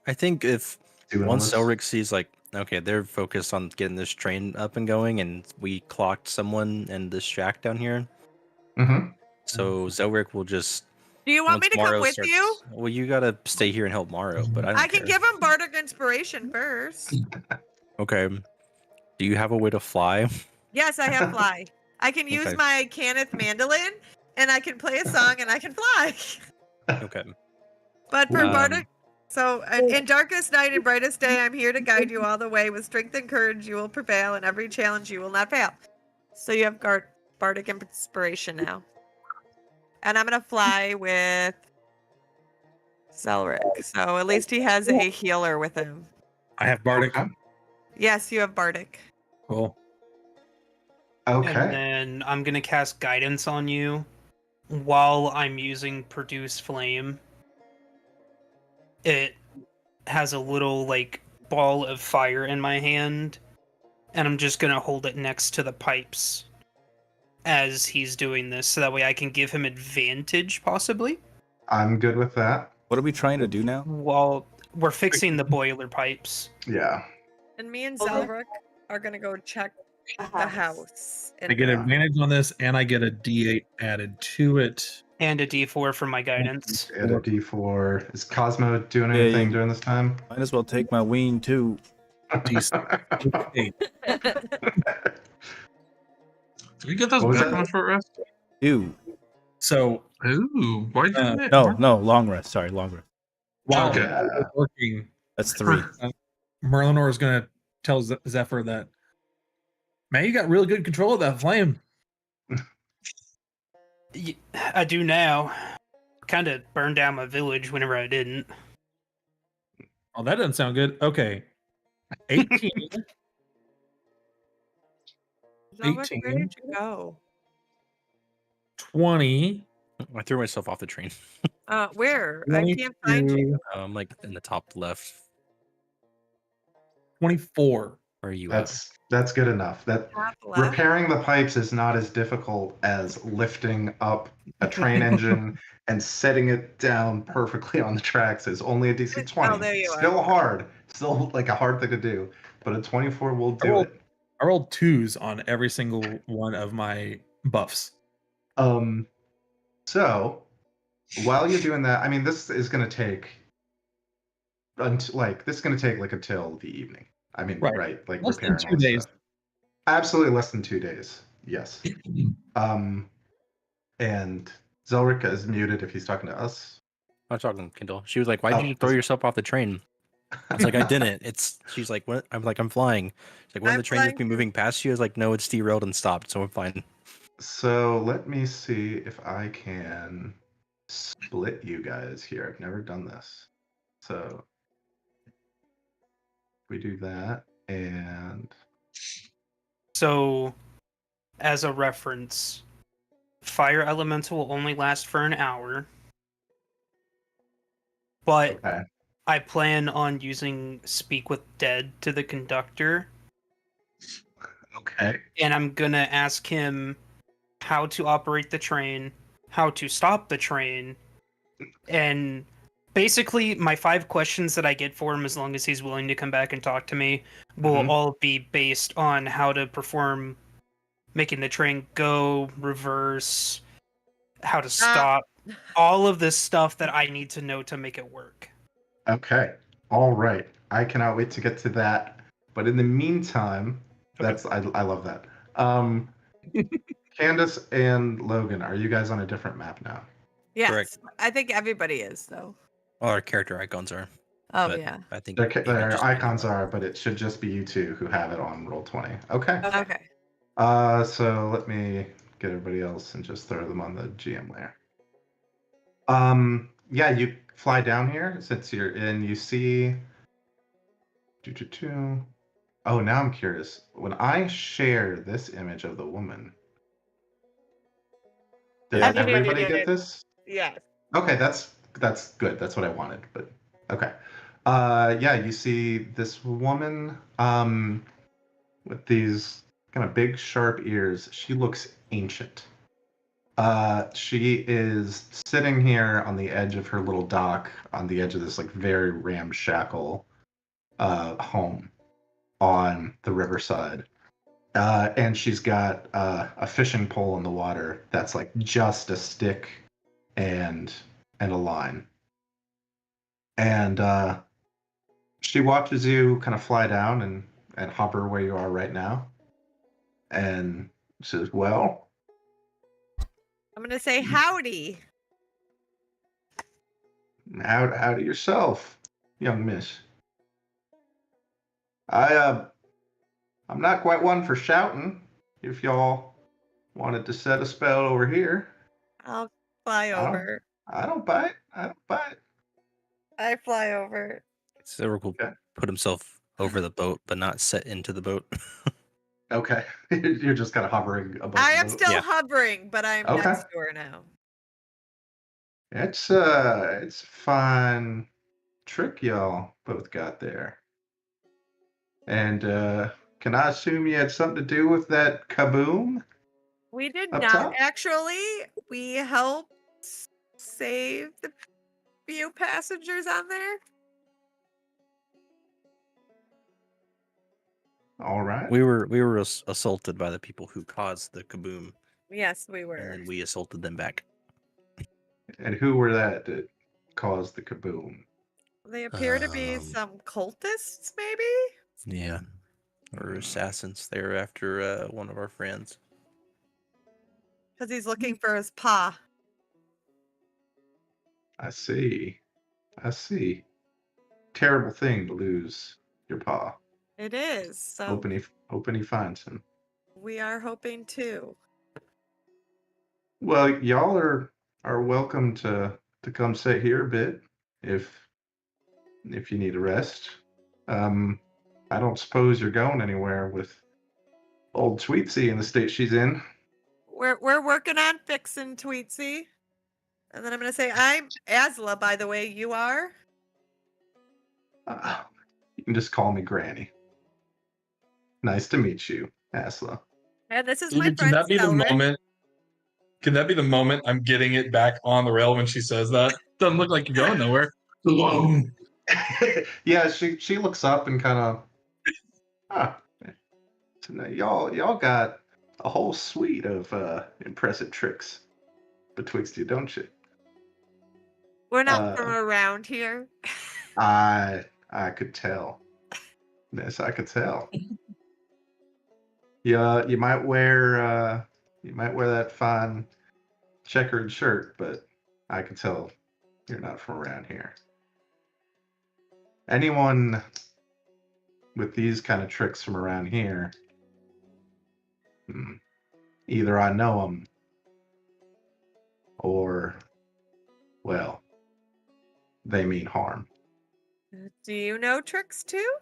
I think if doing all once this? Elric sees like, okay, they're focused on getting this train up and going, and we clocked someone in this shack down here, Mm-hmm. so Zelric will just Do you want once me to come Morrow with you? starts. Well, you gotta stay here and help Morrow, but I don't I can care. give him bardic inspiration first. Okay. Do you have a way to fly? Yes, I have fly. I can use Okay. my Kenneth mandolin, and I can play a song, and I can fly. Okay. But for bardic, Um, so in darkest night and brightest day, I'm here to guide you all the way. With strength and courage, you will prevail, and every challenge you will not fail. So you have bardic inspiration now, and I'm gonna fly with Zelric. So at least he has a healer with him. I have Bardic. Okay. Yes, you have bardic. Cool. And Okay. then I'm gonna cast guidance on you while I'm using produce flame. It has a little like ball of fire in my hand, and I'm just gonna hold it next to the pipes as he's doing this, so that way I can give him advantage, possibly. I'm good with that. What are we trying to do now? While we're fixing the boiler pipes. Yeah. And me and Zelric are gonna go check the house. I get advantage on this, and I get a D8 added to it. And a D4 for my guidance. Add a D4. Is Cosmo doing Yeah, anything you- during this time? Might as well take my ween too. D8. Did we get those What was back that? on a short rest? Ew. So Ooh, why'd you do that? No, long rest. Sorry, long rest. while Okay. we're working, That's 3. Merlinor is going to tell Zephyr that, man, you got really good control of that flame. I do now. Kind of burned down my village whenever I didn't. Oh, that doesn't sound good. Okay. 18. Zelric, where 18. did you go? 20. I threw myself off the train. Where? I can't find you. 22, I'm like in the top left. 24. Where are you at? That's good enough. That Top left. repairing the pipes is not as difficult as lifting up a train engine and setting it down perfectly on the tracks. Is only a DC 20. there you are. Still hard. Still like a hard thing to do, but a 24 will do it. I rolled 2s on every single one of my buffs. So while you're doing that, I mean, this is going to take until like until the evening. I mean, Right. right? Like Less than repairing 2 all this days. stuff. Absolutely less than 2 days. Yes. And Zelric is muted if he's talking to us. I'm talking to Kindle. She was like, "Why did Oh, you throw yourself off the train?" I was like, "I didn't." She's like, "What?" I'm like, "I'm flying." She's like, "When I'm the train just flying be too. moving past you?" I was like, "No, it's derailed and stopped, so I'm fine." So let me see if I can split you guys here. I've never done this. So we do that, and So, as a reference, Fire Elemental will only last for an hour. But okay. I plan on using Speak with Dead to the conductor, Okay. and I'm gonna ask him how to operate the train, how to stop the train, and basically my 5 questions that I get for him, as long as he's willing to come back and talk to me, will Mhm. all be based on how to perform making the train go, reverse, how to stop, all of this stuff that I need to know to make it work. Okay. All right. I cannot wait to get to that. But in the meantime, I love that. Candace and Logan, are you guys on a different map now? Yes, Correct. I think everybody is though. All our character icons are. Oh but yeah. I think Their, it might their just be icons anyone. are, but it should just be you two who have it on Roll20. Okay. Okay. So let me get everybody else and just throw them on the GM layer. Yeah, you fly down here since you're in. You see. Oh, now I'm curious. When I share this image of the woman, does Yeah, everybody get this? Yes. Okay, that's good. That's what I wanted. But okay. Yeah, you see this woman with these kind of big sharp ears. She looks ancient. She is sitting here on the edge of her little dock, on the edge of this like very ramshackle home on the riverside. And she's got a fishing pole in the water that's like just a stick and a line. And she watches you kind of fly down and hover where you are right now. And says, well, I'm gonna say howdy. out of yourself, young miss. I'm not quite one for shouting. If y'all wanted to set a spell over here, I'll fly I don't- over. I don't bite. I don't bite. I fly over. Zerwick will Okay. put himself over the boat, but not set into the boat. Okay, you're just kind of hovering above. I the am boat. still Yeah. hovering, but I'm Okay. next door now. It's a fine trick y'all both got there. And can I assume you had something to do with that kaboom? We did Up not top? actually. We helped save the few passengers on there. All right. We were assaulted by the people who caused the kaboom, Yes, we and were. then we assaulted them back. And who were that caused the kaboom? They appear to be Um, some cultists, maybe? Yeah, or assassins. They were after one of our friends. Because he's looking for his paw. I see. I see. Terrible thing to lose your paw. It is. So Hoping he finds him. we are hoping too. Well, y'all are welcome to come sit here a bit if you need a rest. I don't suppose you're going anywhere with old Tweetsy in the state she's in. We're working on fixing Tweetsy. And then I'm gonna say I'm Asla, by the way. You are? You can just call me Granny. Nice to meet you, Asla. And this is my Even, can friend that be the Selric. moment? Can that be the moment I'm getting it back on the rail when she says that? Doesn't look like you're going nowhere. Alone. Yeah, she looks up and kind of, so now y'all got a whole suite of impressive tricks betwixt you, don't you? We're not from Uh, around here. I could tell. Yes, I could tell. Yeah, you might wear that fine checkered shirt, but I can tell you're not from around here. Anyone with these kind of tricks from around here, either I know them or, well, they mean harm. Do you know tricks too?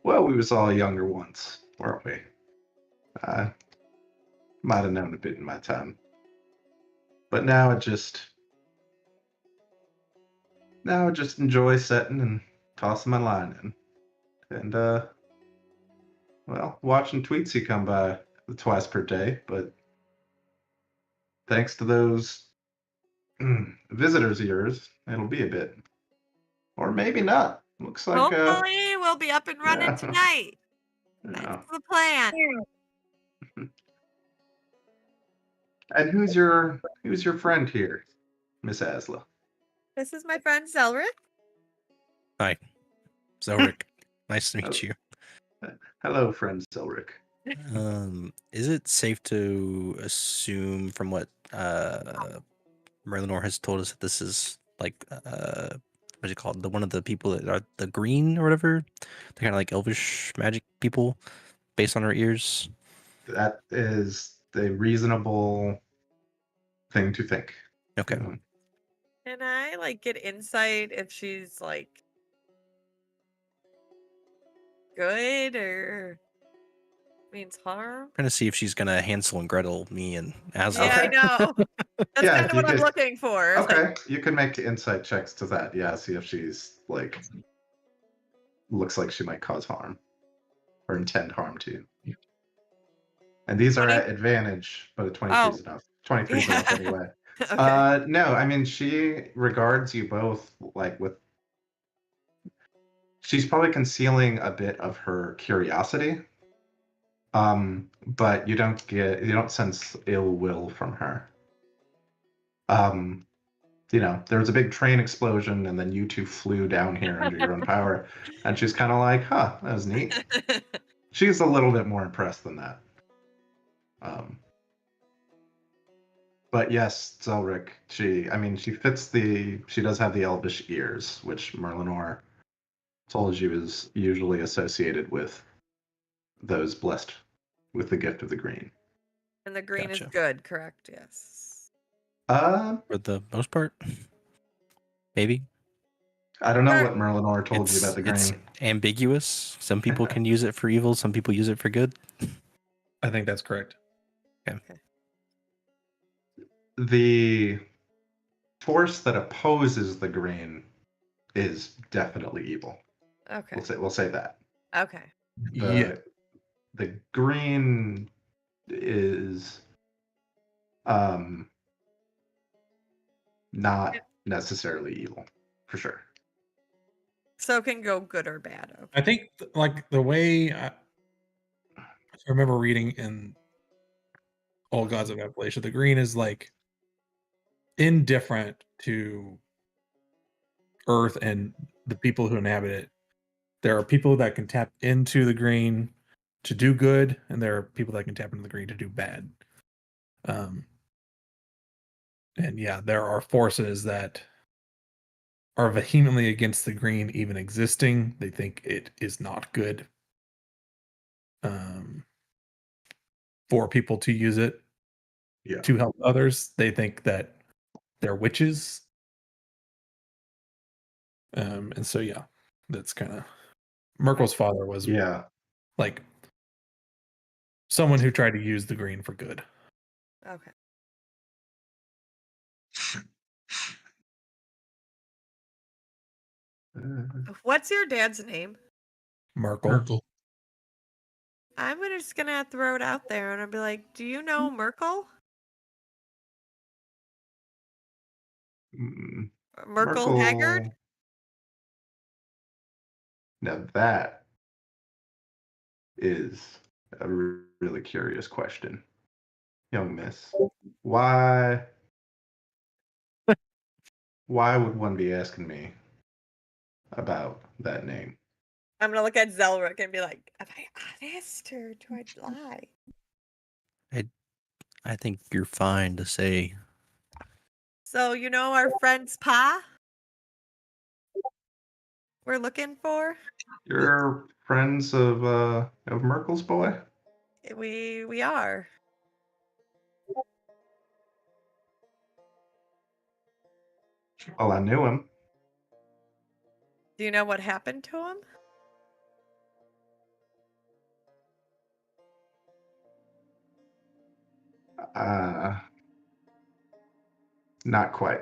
Well, we was all younger once, weren't we? I might have known a bit in my time. But now I just enjoy setting and tossing my line in. And well, watching Tweetsy come by twice per day, but thanks to those visitors of yours, it'll be a bit. Or maybe not. Looks like Hopefully we'll be up and running yeah. tonight. Yeah. That's the plan. And who's your friend here, Miss Asla? This is my friend Selric. Hi, Zerwick. Nice to meet you. Hello, friend Zelric. Is it safe to assume from what Merlinor has told us that this is like what's it called? One of the people that are the green or whatever? They're kind of like elvish magic people based on her ears. That is the reasonable thing to think. Okay. Can I like get insight if she's like good or means harm? Trying to see if she's gonna Hansel and Gretel me and Asla. Yeah, I know. That's Yeah, kind of you what I'm could- looking for. It's like, Okay, you can make insight checks to that. Yeah, see if she's like looks like she might cause harm or intend harm to you. And these are 20? at advantage, but a 23 is Oh. enough. 23 is enough Yeah. anyway. Okay. No, I mean, she regards you both like with. She's probably concealing a bit of her curiosity. But you don't sense ill will from her. There was a big train explosion, and then you two flew down here under your own power, and she's kind of like, "Huh, that was neat." She's a little bit more impressed than that. But yes, Zelric, she does have the elvish ears, which Merlinor told you is usually associated with those blessed with the gift of the green. And the green is Gotcha. good, correct? Yes. For the most part. Maybe. I don't know Sure. what Merlinor told you about the It's green. ambiguous. Some people can use it for evil, some people use it for good. I think that's correct. The force that opposes the green is definitely evil. Okay. We'll say that. Okay. Yeah. The green is not necessarily evil, for sure. So it can go good or bad. Okay. I think like the way I remember reading in Old Gods of Appalachia, the green is like indifferent to Earth and the people who inhabit it. There are people that can tap into the green to do good, and there are people that can tap into the green to do bad. And yeah, there are forces that are vehemently against the green even existing. They think it is not good for people to use it to help others. They think that they're witches. And so yeah, that's kind of Merkel's father was like someone who tried to use the green for good. Okay. What's your dad's name? Merkel. I'm just gonna throw it out there and I'll be like, do you know Merkel? Merkel Haggard? Now that is a really curious question, young miss. Why would one be asking me about that name? I'm gonna look at Zelric and be like, am I honest or do I lie? I think you're fine to say. So you know our friend's Pa? We're looking for? You're friends of Merkel's boy? We are. Well, I knew him. Do you know what happened to him? Not quite.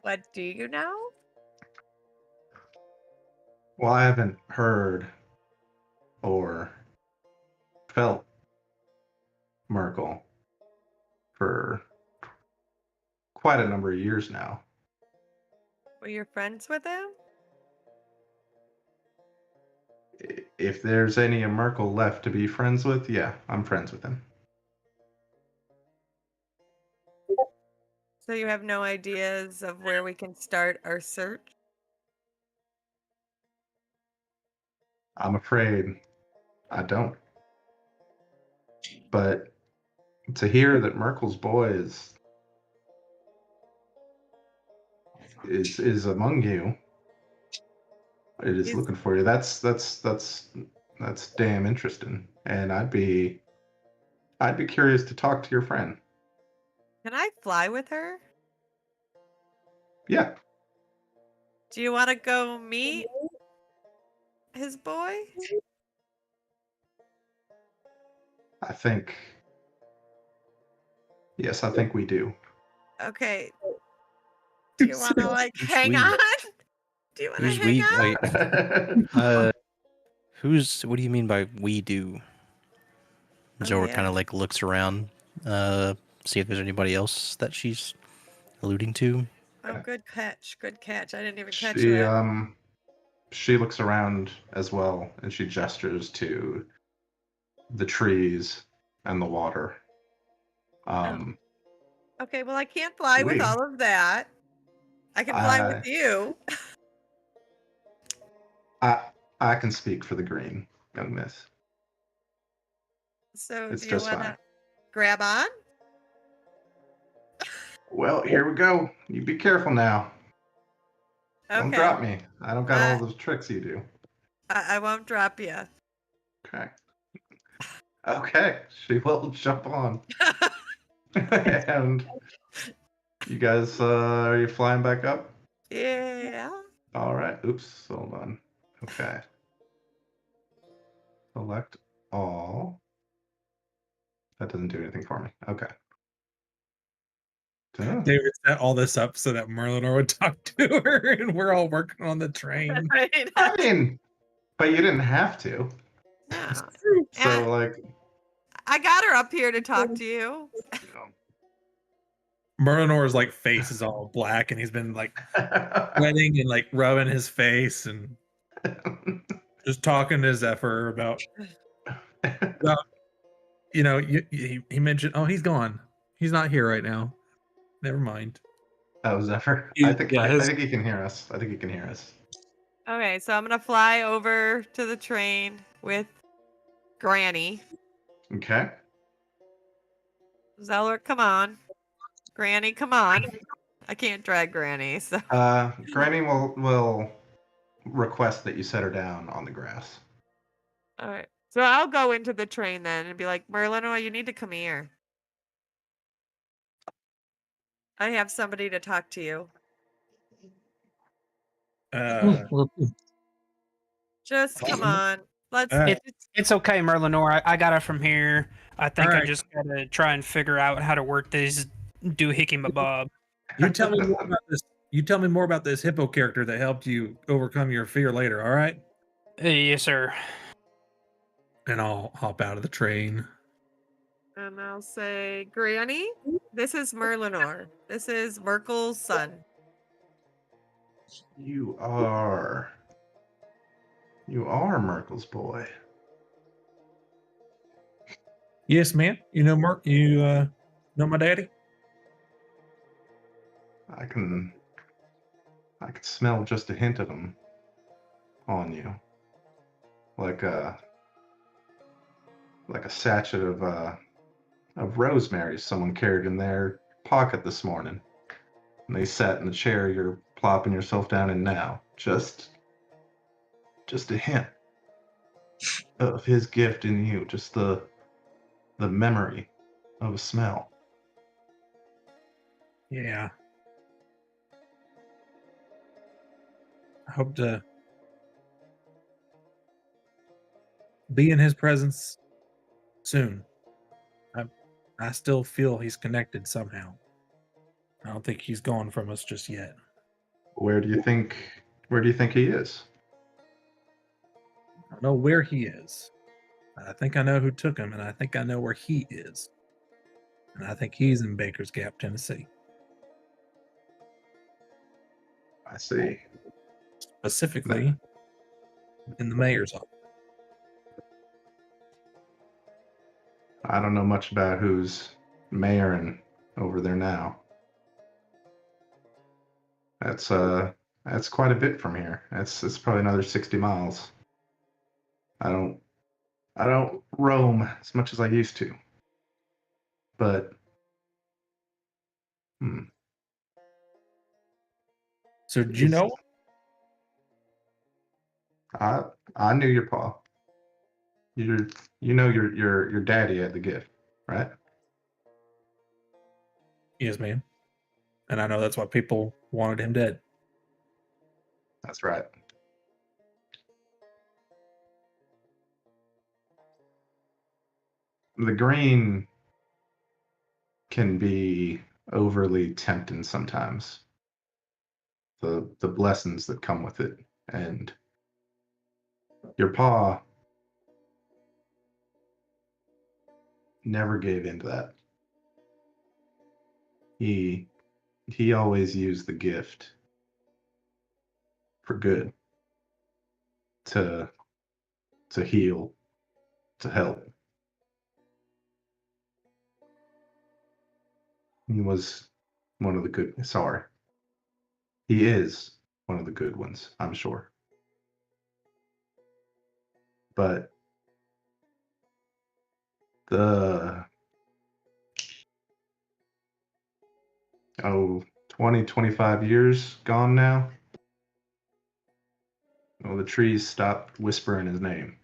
What do you know? Well, I haven't heard or felt Merkel for quite a number of years now. Were you friends with him? If there's any Merkel left to be friends with, yeah, I'm friends with him. So you have no ideas of where we can start our search? I'm afraid I don't. But to hear that Merkel's boy is among you, it is looking for you. That's damn interesting. And I'd be curious to talk to your friend. Can I fly with her? Yeah. Do you want to go meet his boy? I think we do. Okay. Do you want to like hang Sweet. on? Do you want to Who's hang we? on? Wait, What do you mean by we do? Oh, Zora yeah. kind of like looks around, see if there's anybody else that she's alluding to. Oh, good catch. Good catch. I didn't even catch She that. she looks around as well, and she gestures to the trees and the water. Um, Okay, well, I can't fly with we- all of that. I can fly with I, you. I can speak for the green, young miss. So It's do you just want fine. to grab on? Well, here we go. You be careful now. Don't Okay. drop me. I don't got Uh, all those tricks you do. I won't drop you. Okay. Okay. She will jump on. And you guys, are you flying back up? Yeah. All right. Oops. Hold on. Okay. Select all. That doesn't do anything for me. Okay. David set all this up so that Merlinor would talk to her, and we're all working on the train. Right. I mean, but you didn't have to. Yeah. So, like, I got her up here to talk to you. Merlinor's like face is all black, and he's been like sweating and like rubbing his face and just talking to Zephyr about he mentioned, oh, he's gone. He's not here right now. Never mind. Oh, Zephyr. He- I think yeah, I his- think he can hear us. I think he can hear us. Okay, so I'm gonna fly over to the train with Granny. Okay. Zeller, come on. Granny, come on. I can't drag Granny, so Granny will request that you set her down on the grass. all right. So I'll go into the train then and be like, Merlino, you need to come here. I have somebody to talk to you. Just come on. Let's It's okay, Merlinor. I got it from here. I think I Alright. just gotta try and figure out how to work these doohickey mabob. You tell me more about this. You tell me more about this hippo character that helped you overcome your fear later, all right? Yes, sir. And I'll hop out of the train. and I'll say, Granny, this is Merlinor. This is Merkel's son. You are Merkel's boy. Yes, ma'am. You know Merc. You know my daddy. I can smell just a hint of him on you, like a sachet of rosemary someone carried in their pocket this morning. And they sat in the chair you're plopping yourself down in now. Just a hint of his gift in you. Just the memory of a smell. Yeah. I hope to be in his presence soon. I still feel he's connected somehow. I don't think he's gone from us just yet. Where do you think he is? I don't know where he is. I think I know who took him, and I think I know where he is. And I think he's in Baker's Gap, Tennessee. I see. Specifically in the mayor's office. I don't know much about who's mayoring over there now. That's quite a bit from here. It's probably another 60 miles. I don't roam as much as I used to. But So did you know? I knew your pa. You know your daddy had the gift, right? Yes, ma'am. And I know that's why people wanted him dead. That's right. The green can be overly tempting sometimes. The blessings that come with it, and your pa never gave in to that. He always used the gift for good, to heal, to help. He was one of the good. Sorry, he is one of the good ones, I'm sure. But the 20, 25 years gone now. Well, the trees stopped whispering his name.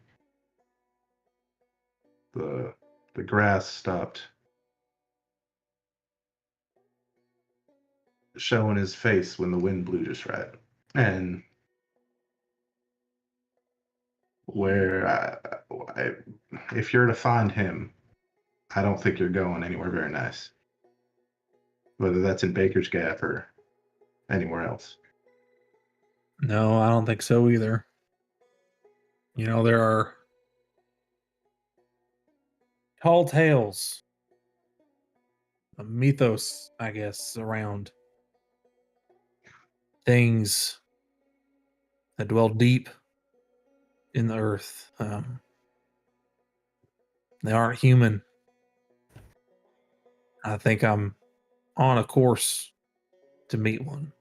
The grass stopped showing his face when the wind blew just right. And if you're to find him, I don't think you're going anywhere very nice. Whether that's in Baker's Gap or anywhere else. No, I don't think so either. You know, there are tall tales, a mythos, I guess, around things that dwell deep in the earth. They aren't human. I think I'm on a course to meet one.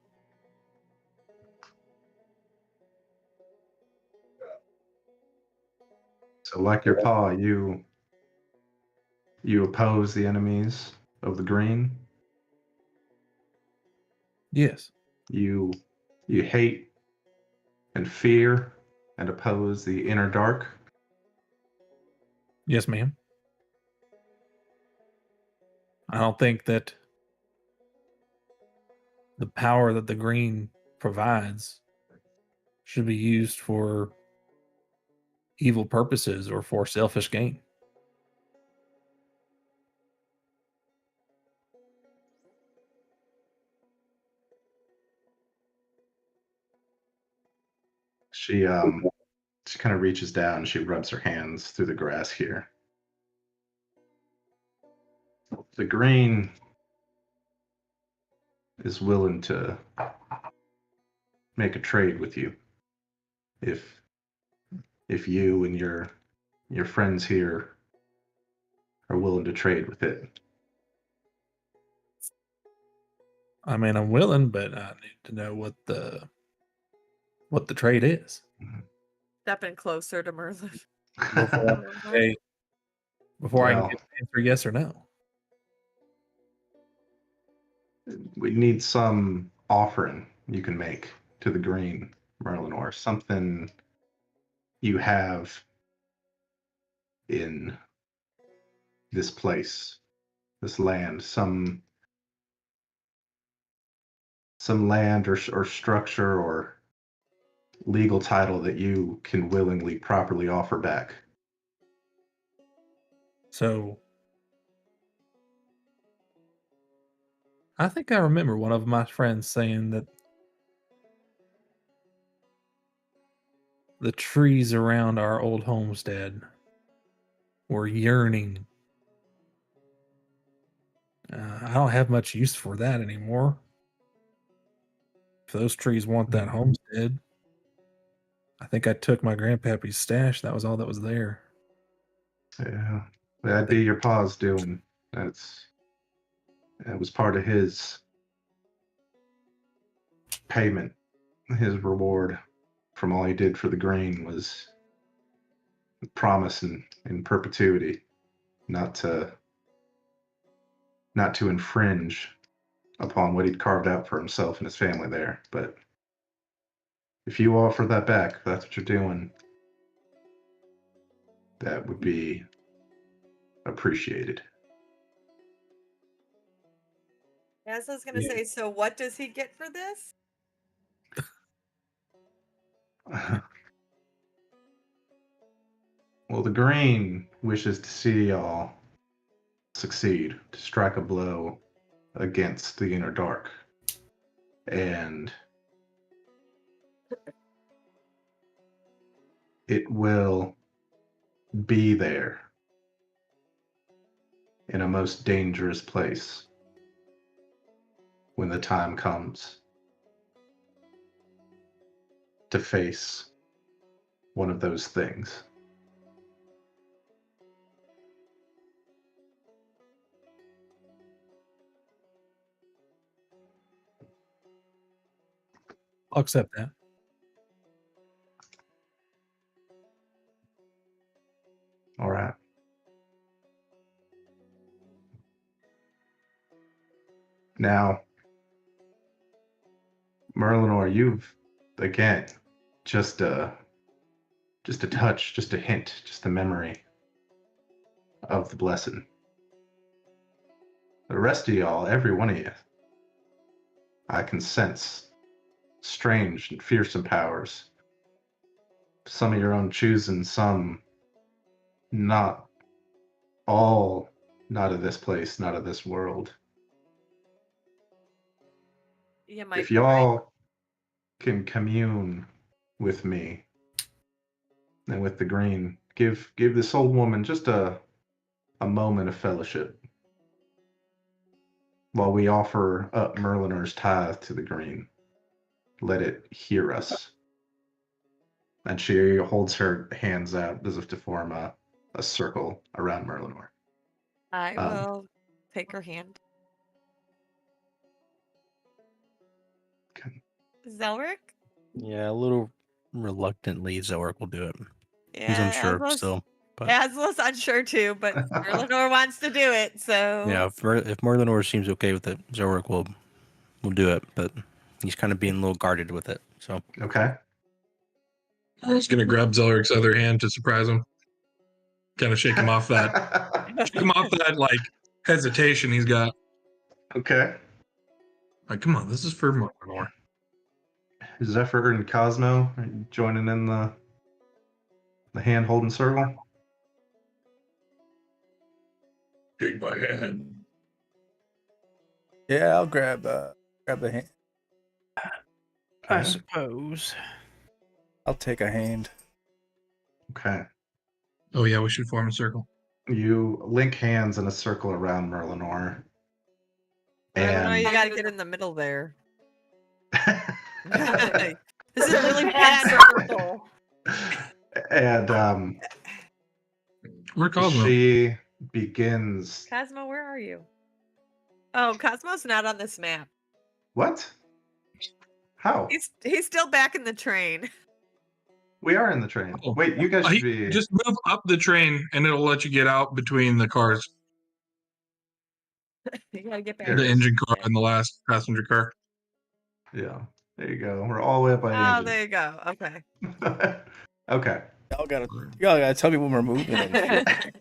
So, like your paw, you oppose the enemies of the green. Yes. You hate and fear and oppose the inner dark. Yes, ma'am. I don't think that the power that the green provides should be used for evil purposes or for selfish gain. She kind of reaches down and she rubs her hands through the grass here. The green is willing to make a trade with you if you and your friends here are willing to trade with it. I mean, I'm willing, but I need to know what the trade is. Stepping closer to Merlin. Okay, before I can Well, get an answer yes or no. we need some offering you can make to the green, Merlin, or something you have in this place, this land, some land or structure or legal title that you can willingly properly offer back. So I think I remember one of my friends saying that the trees around our old homestead were yearning. I don't have much use for that anymore. If those trees want that homestead, I think I took my grandpappy's stash. That was all that was there. Yeah, that'd be your pa's doing. That was part of his payment, his reward from all he did for the green was promise in perpetuity, not to infringe upon what he'd carved out for himself and his family there. But if you offer that back, if that's what you're doing, that would be appreciated. As I was gonna say, so what does he get for this? Well, the green wishes to see y'all succeed, to strike a blow against the inner dark. And it will be there in a most dangerous place when the time comes to face one of those things. I'll accept that. All right. Now, Merlinor, you've again just a touch, just a hint, just a memory of the blessing. The rest of y'all, every one of you, I can sense strange and fearsome powers. Some of your own choosing, some not, all not of this place, not of this world. You might If be right. y'all can commune with me and with the green, give this old woman just a moment of fellowship while we offer up Merlinor's tithe to the green. Let it hear us. And she holds her hands out as if to form a circle around Merlinor. I will take her hand. Okay. Zelric? Yeah, a little reluctantly, Zorik will do it. Yeah, He's unsure Aslo's, still. But Aslo's unsure too, but Merlinor wants to do it, so yeah, if Merlinor seems okay with it, Zorik will do it. But he's kind of being a little guarded with it. So Okay. I was gonna grab Zelric's other hand to surprise him. Kind of shake him off that like hesitation he's got. Okay. Like, come on, this is for Merlinor. Zephyr and Cosmo are you joining in the hand holding circle. Shake my hand. Yeah, I'll grab the hand. I Okay. suppose. I'll take a hand. Okay. Oh yeah, we should form a circle. You link hands in a circle around Merlinor. Merlinor, you And gotta get in the middle there. This is a really bad circle. and Where Cosmo? she begins. Cosmo, where are you? Oh, Cosmo's not on this map. What? How? He's still back in the train. We are in the train. Oh. Wait, you guys should be. Just move up the train and it'll let you get out between the cars. You gotta get back. There The it is. engine car and the last passenger car. Yeah. There you go. We're all the way up by the Oh, engine. there you go. Okay. Okay. Y'all gotta tell me when we're moving. And shit.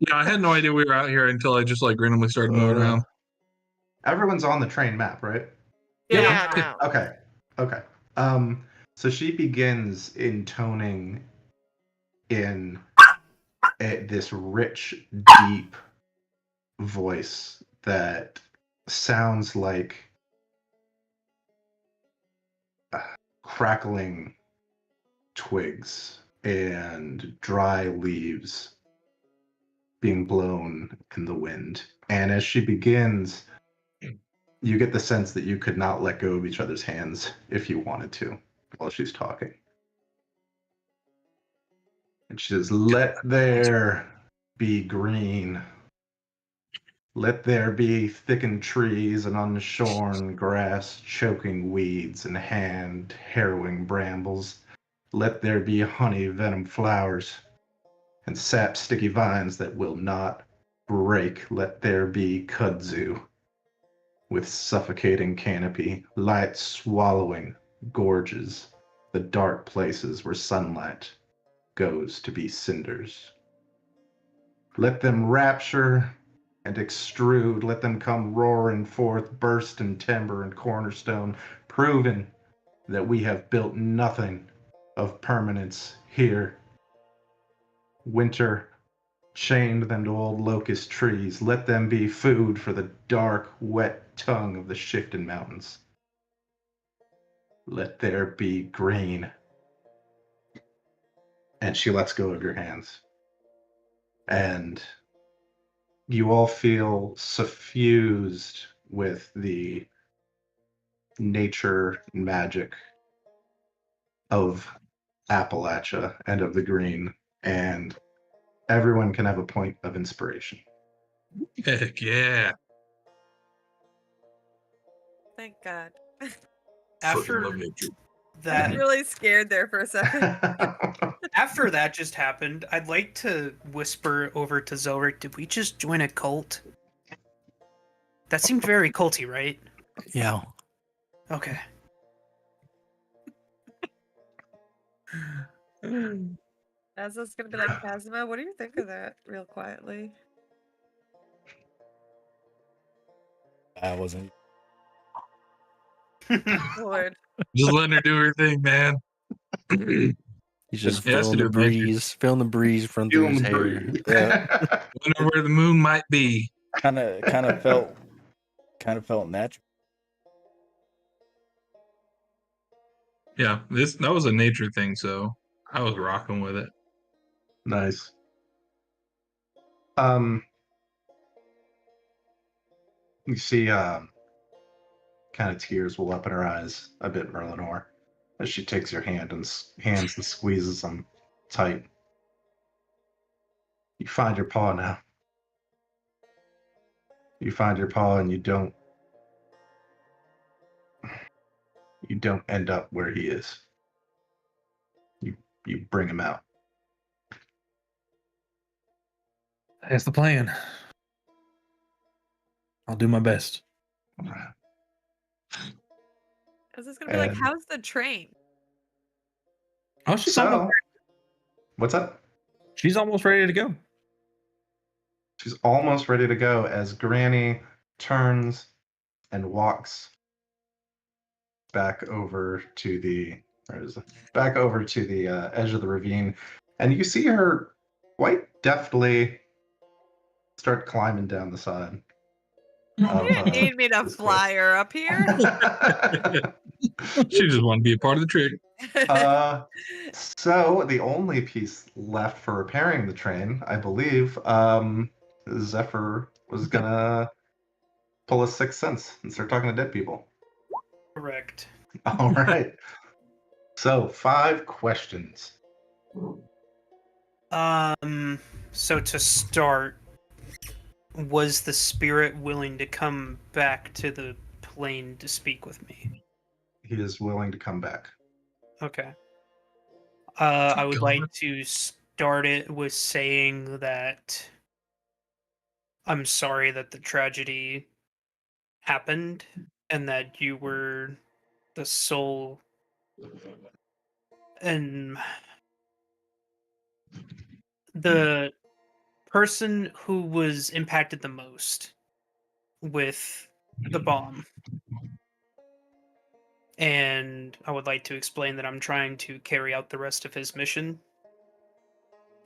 Yeah, I had no idea we were out here until I just like randomly started moving around. Everyone's on the train map, right? Yeah. Yeah. no. Okay. Okay. So she begins intoning in this rich, deep voice that sounds like crackling twigs and dry leaves being blown in the wind. And as she begins, you get the sense that you could not let go of each other's hands if you wanted to while she's talking. And she says, "Let there be green. Let there be thickened trees and unshorn grass, choking weeds and hand-harrowing brambles. Let there be honey venom flowers and sap sticky vines that will not break. Let there be kudzu with suffocating canopy, light swallowing gorges, the dark places where sunlight goes to be cinders. Let them rapture and extrude, let them come roaring forth, burst in timber and cornerstone, proving that we have built nothing of permanence here. Winter chained them to old locust trees. Let them be food for the dark, wet tongue of the shifting mountains. Let there be green." And she lets go of your hands. And you all feel suffused with the nature and magic of Appalachia and of the green, and everyone can have a point of inspiration. Heck yeah. Thank God. Fucking After love nature. I that, was really scared there for a second. after that just happened, I'd like to whisper over to Zelric, did we just join a cult? That seemed very culty, right? Yeah. Okay. Kazma's gonna be like, Kazma, what do you think of that? Real quietly. I wasn't. Lord. Just letting her do her thing, man. He's just He has to feeling the do nature. breeze, feeling the breeze run through his hair. Yeah. Wonder where the moon might be. Kind of felt natural. Yeah, that was a nature thing, so I was rocking with it. Nice. You see, kind of tears well up in her eyes a bit, Merlinor, as she takes your hands and squeezes them tight. You find your paw now. You find your paw, and you don't end up where he is. You bring him out. That's the plan. I'll do my best. Kazma's gonna be like, And- how's the train? Oh, she's So, what's up? she's almost ready to go. She's almost ready to go as Granny turns and walks back over to the edge of the ravine, and you see her quite deftly start climbing down the side. You didn't need me to this fly her up here. She just wanted to be a part of the trick. So the only piece left for repairing the train, I believe, Zephyr was gonna pull a sixth sense and start talking to dead people. Correct. All right. So 5 questions. So to start, was the spirit willing to come back to the plane to speak with me? He is willing to come back. Okay. I would going. like to start it with saying that I'm sorry that the tragedy happened and that you were the sole and the person who was impacted the most with the bomb. And I would like to explain that I'm trying to carry out the rest of his mission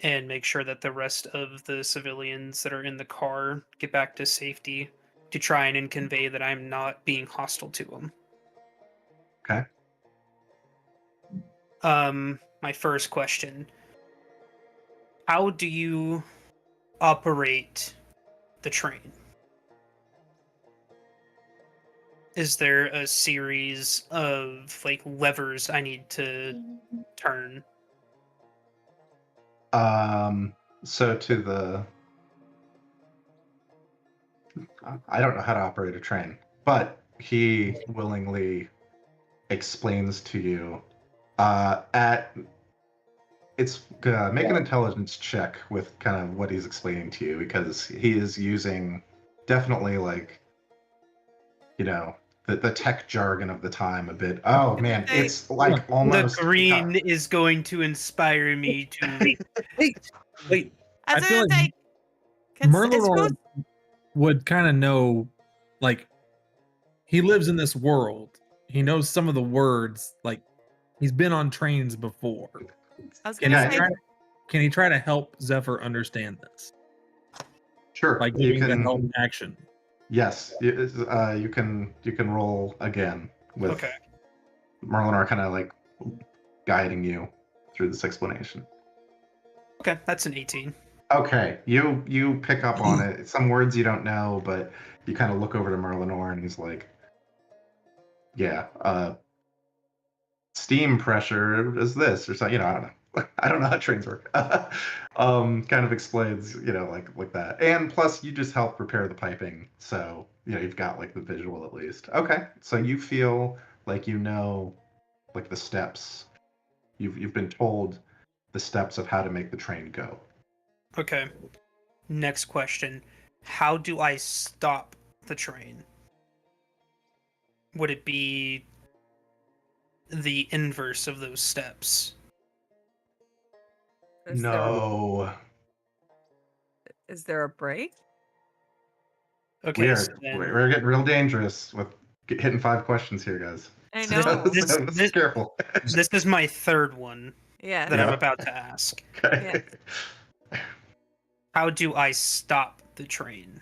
and make sure that the rest of the civilians that are in the car get back to safety, to try and convey that I'm not being hostile to them. Okay. My first question. How do you operate the train? Is there a series of like levers I need to turn? So I don't know how to operate a train, but he willingly explains to you. Make an intelligence check with kind of what he's explaining to you, because he is using definitely like, the tech jargon of the time a bit. Oh man, Hey, it's like almost The green is going to inspire me to. Wait, I I was feel gonna like say, Merlin would kind of know, like, he lives in this world. He knows some of the words, like, he's been on trains before. I was Can gonna he say, try to help Zephyr understand this? Sure. Like You giving the help can. action. Yes, you can roll again with Okay. Merlinar kind of like guiding you through this explanation. Okay, that's an 18. Okay, you pick up on it. Some words you don't know, but you kind of look over to Merlinor, and he's like, "Yeah, steam pressure is this or something." I don't know. I don't know how trains work. Kind of explains, like that. And plus, you just help prepare the piping, so you've got like the visual at least. Okay, so you feel like like the steps. You've been told the steps of how to make the train go. Okay. Next question. How do I stop the train? Would it be the inverse of those steps? No, Is there a break? Okay, we're so then we're getting real dangerous with hitting 5 questions here, guys. I This- know. So this- careful. this is my third one Yeah. that I'm Yeah. about to ask. Okay. How do I stop the train?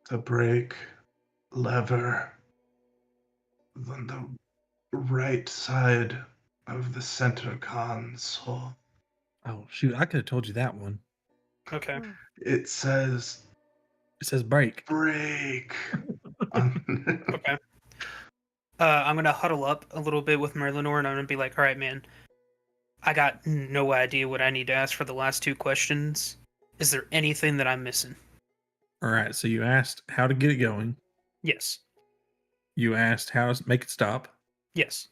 The brake lever on the right side of the center console. Oh shoot, I could have told you that one. Okay. It says It says break. brake. Okay. I'm gonna huddle up a little bit with Merlinor, and I'm gonna be like, "All right, man. I got no idea what I need to ask for the last 2 questions. Is there anything that I'm missing?" All right, so you asked how to get it going. Yes. You asked how to make it stop. Yes.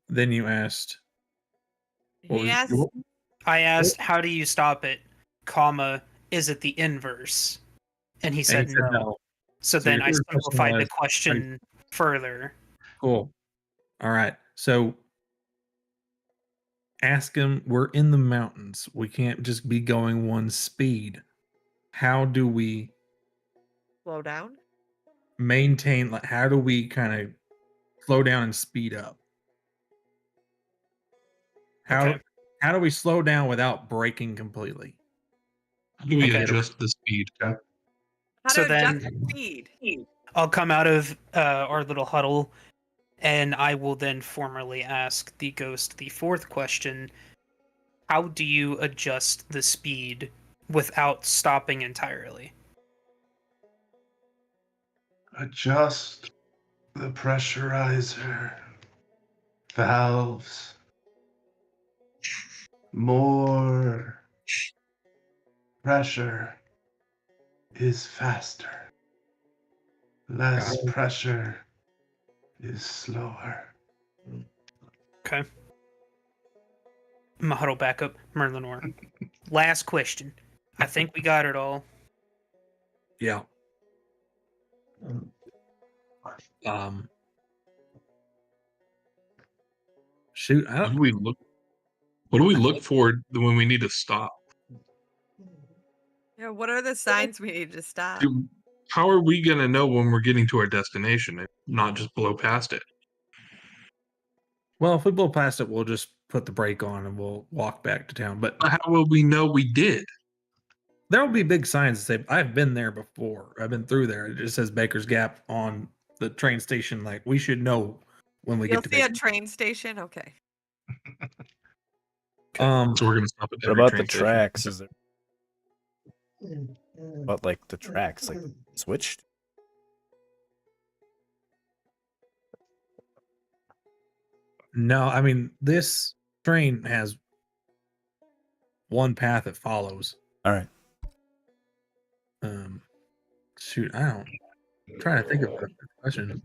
Then you asked. What He was- asked, what- I asked, "How do you stop it? Comma, is it the inverse?" And he said, and he said no. no. So So then your I third question simplified the was, question further. Cool. All right. So ask him. We're in the mountains. We can't just be going one speed. How do we slow down. maintain? Like, how do we kind of slow down and speed up? How Okay. how do we slow down without breaking completely? How do we Okay. adjust the speed? How So to then- adjust speed. I'll come out of our little huddle, and I will then formally ask the ghost the 4th question. How do you adjust the speed without stopping entirely? Adjust the pressurizer valves. More pressure is faster. Less Got it. pressure is slower. Okay. I'm gonna huddle back up, Merlinor. Last question. I think we got it all. Yeah. Um. Shoot, I What do don't. we look? What do we look for when we need to stop? Yeah, what are the signs we need to stop? How are we gonna know when we're getting to our destination and not just blow past it? Well, if we blow past it, we'll just put the brake on and we'll walk back to town. But How will we know we did? there will be big signs that say, "I've been there before. I've been through there." It just says Baker's Gap on the train station. Like, we should know when we You'll get to see a Baker's. train station. Okay. So we're gonna stop at What every about the train station. tracks? Is there? What like the tracks like switched? No, I mean, this train has one path it follows. All right. Shoot, I don't. I'm trying to think of a question.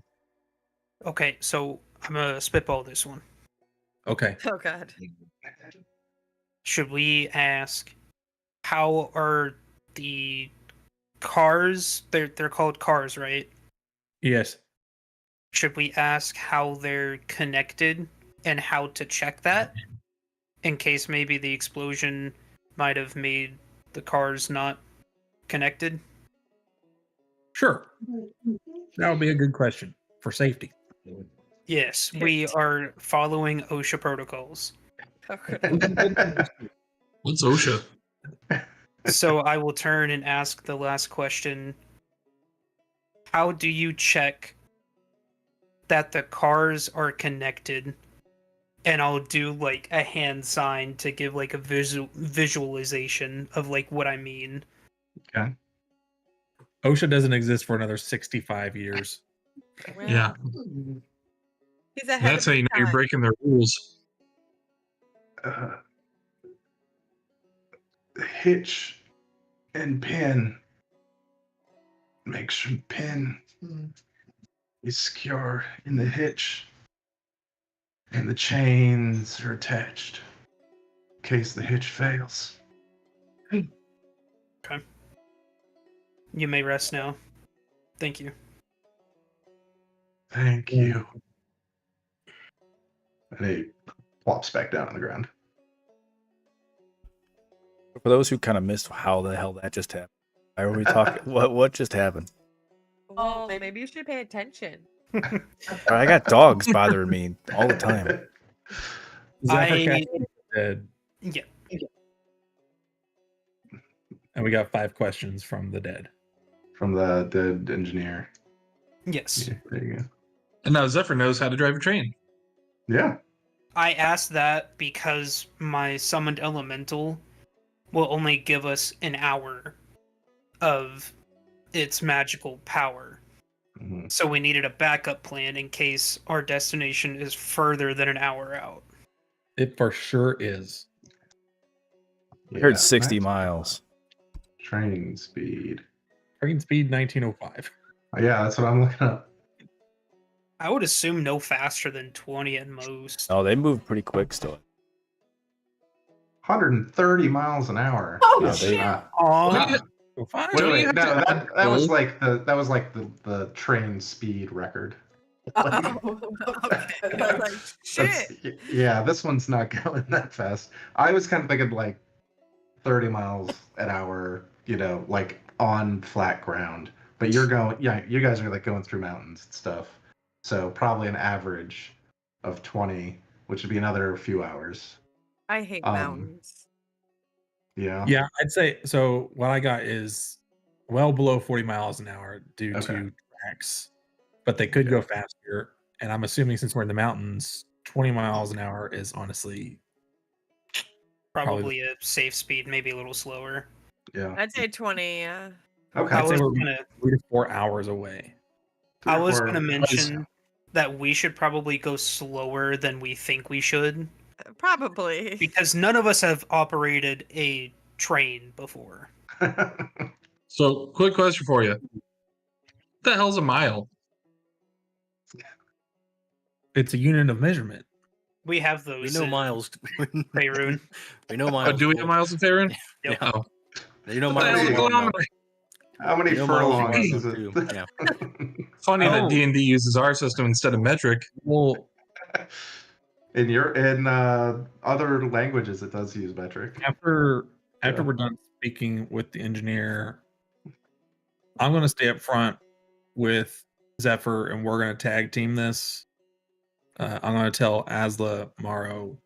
Okay, so I'm gonna spitball this one. Okay. Oh God. Should we ask how are the cars? They're called cars, right? Yes. Should we ask how they're connected and how to check that? In case maybe the explosion might have made the cars not connected? Sure. That would be a good question for safety. Yes, we are following OSHA protocols. Okay. What's OSHA? So I will turn and ask the last question. How do you check that the cars are connected and I'll do like a hand sign to give like a visualization of like what I mean. Okay. OSHA doesn't exist for another 65 years. Well, Yeah, he's ahead that's of how his you know you're time. breaking their rules. Hitch and pin. Make sure pin is secure in the hitch, and the chains are attached in case the hitch fails. You may rest now. Thank you. Thank you. And he plops back down on the ground. For those who kind of missed how the hell that just happened, why were we talking? What just happened? Well, maybe you should pay attention. I got dogs bothering me all the time. Zephyr I- Castle is dead, Yeah. and we got 5 questions from the dead. From the dead engineer. Yes. Yeah, there you go. And now Zephyr knows how to drive a train. Yeah. I asked that because my summoned elemental will only give us an hour of its magical power. Mhm. So we needed a backup plan in case our destination is further than an hour out. It for sure is. I heard Yeah, 60 max miles. train speed. Train speed 1905. Oh, yeah, that's what I'm looking up. I would assume no faster than 20 at most. Oh, they move pretty quick still. 130 miles an hour. Oh, No, they shit. not. Aw, Wait, Don't you wait, have no, to that was go? like the train speed record. Oh, okay. I was like, shit. Yeah, this one's not going that fast. I was kind of thinking like 30 miles an hour, like on flat ground. But you're going, yeah, you guys are like going through mountains and stuff. So probably an average of 20, which would be another few hours. I hate Um, mountains. Yeah. Yeah, I'd say so. What I got is well below 40 miles an hour due Okay. to tracks, but they could go faster. And I'm assuming since we're in the mountains, 20 miles an hour is honestly probably a safe speed, maybe a little slower. Yeah. I'd say 20. Okay. I'd say was we're gonna- 3 to 4 hours away. I was Three or going to four- mention that we should probably go slower than we think we should, Probably. because none of us have operated a train before. So, quick question for you. What the hell's a mile? It's a unit of measurement. We have We those. know in miles. Faerun. We know miles. Do we have miles in Faerun? Yep. Yeah. Oh. You know What the miles. hell's a is long, though. kilometer? How many You know miles furlongs is is long, it? too. Yeah. Funny that Oh. D&D uses our system instead of metric. Well, In other languages, it does use metric. after Yeah. we're done speaking with the engineer, I'm going to stay up front with Zephyr, and we're going to tag team this. I'm going to tell Asla, Morrow,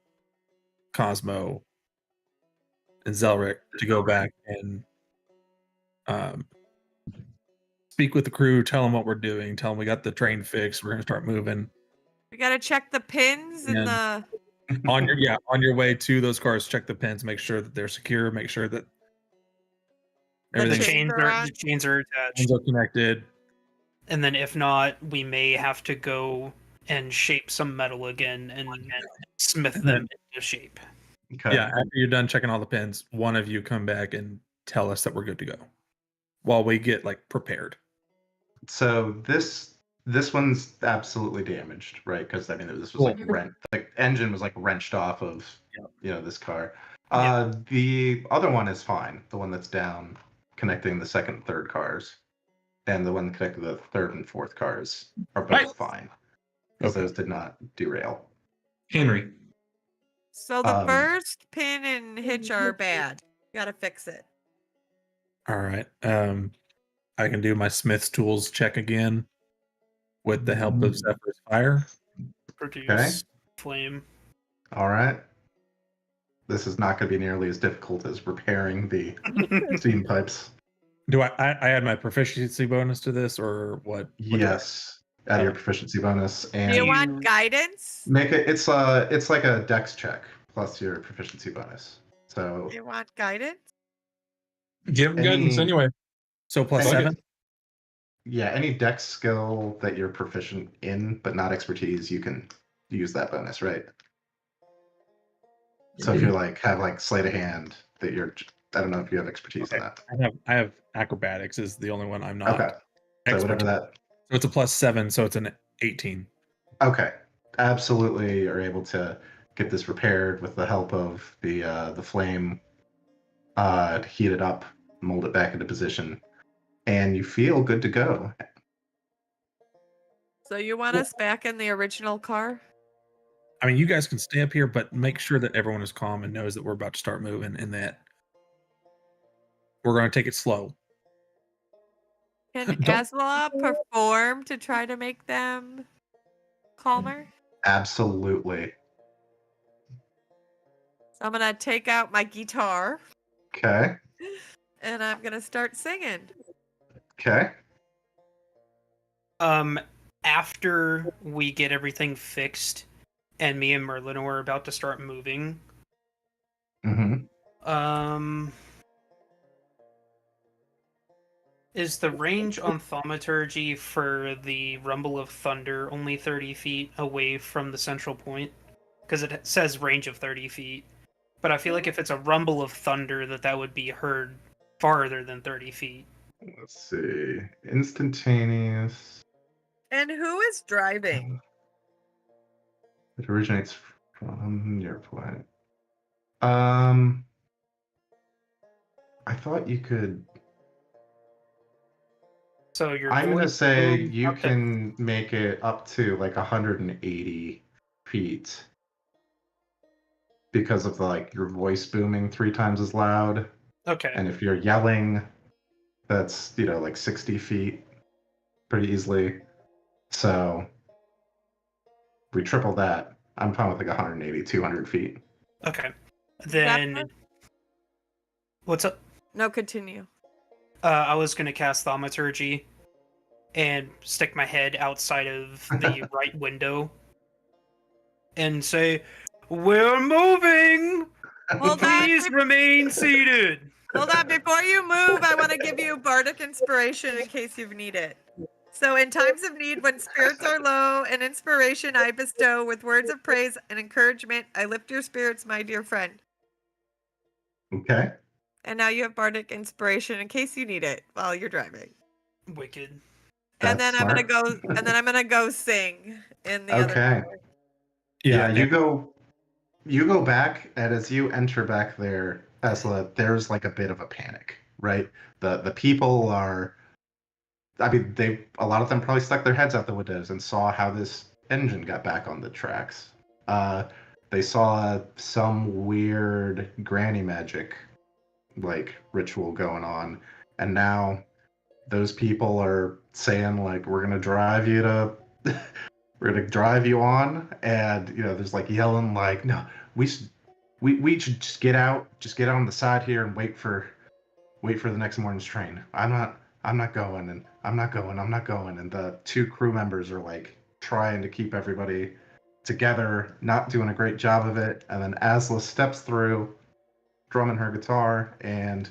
Cosmo, and Zelric to go back and speak with the crew, tell them what we're doing, tell them we got the train fixed, we're going to start moving. We gotta check the pins and Yeah. the. On your way to those cars, check the pins, make sure that they're secure, make sure that The everything's chains are are, on. the chains are attached. connected. And then if not, we may have to go and shape some metal again and smith them into shape. Okay. Yeah, after you're done checking all the pins, one of you come back and tell us that we're good to go while we get like prepared. So this one's absolutely damaged, right? Because I mean, this was like the engine was like wrenched off of this car. The other one is fine. The one that's down, connecting the second and third cars, and the one connecting the third and fourth cars are both Right. fine because those did not derail. Henry. So the Um, first pin and hitch are bad. Gotta fix it. All right. I can do my Smith's tools check again with the help of Zephyr's fire. Produce flame. All right. This is not going to be nearly as difficult as repairing the steam pipes. Do I add my proficiency bonus to this or what? Yes. Add your proficiency bonus Do and you want guidance? make it. It's like a dex check plus your proficiency bonus. So Do you want guidance? Give him guidance Any- anyway. So plus Fuck it. 7. yeah, any dex skill that you're proficient in but not expertise, you can use that bonus, right? So if you're like have like sleight of hand that you're, I don't know if you have expertise in Okay. that. I have acrobatics is the only one I'm not. Okay. So whatever expert. that. So it's a plus 7, so it's an 18. Okay. Absolutely, are able to get this repaired with the help of the flame. Heat it up, mold it back into position, and you feel good to go. So you want us back in the original car? I mean, you guys can stay up here, but make sure that everyone is calm and knows that we're about to start moving and that we're going to take it slow. Can Don't- Asla perform to try to make them calmer? Absolutely. So I'm gonna take out my guitar Okay. and I'm gonna start singing. Okay. After we get everything fixed and me and Merlin are about to start moving, Mm-hmm. is the range on thaumaturgy for the Rumble of Thunder only 30 feet away from the central point? Because it says range of 30 feet. But I feel like if it's a Rumble of Thunder, that would be heard farther than 30 feet. Let's see. Instantaneous. And who is driving? It originates from your point. I thought you could. So your I'm gonna voice say boom you up to- can make it up to like 180 feet because of like your voice booming 3 times as loud, Okay. and if you're yelling, that's like 60 feet pretty easily. So we triple that. I'm fine with like 180, 200 feet. Okay. Then Zephyr? what's up? No, continue. I was gonna cast thaumaturgy and stick my head outside of the right window and say, "We're moving. Hold on, Please remain seated." hold on. Before you move, I want to give you bardic inspiration in case you need it. So, in times of need, when spirits are low, an inspiration I bestow with words of praise and encouragement, I lift your spirits, my dear friend. Okay. And now you have bardic inspiration in case you need it while you're driving. Wicked. And then That's I'm gonna smart. go. And then I'm gonna go sing in the other. Okay. car. Yeah, Nick. you go back, and as you enter back there, Tesla, there's like a bit of a panic, right? The people are, I mean, a lot of them probably stuck their heads out the windows and saw how this engine got back on the tracks. They saw some weird granny magic like ritual going on, and now those people are saying like, we're gonna drive you to we're gonna drive you on, and there's like yelling like, no, we should just get out on the side here and wait for the next morning's train. I'm not going, and I'm not going, and the 2 crew members are like trying to keep everybody together, not doing a great job of it. And then Asla steps through, drumming her guitar, and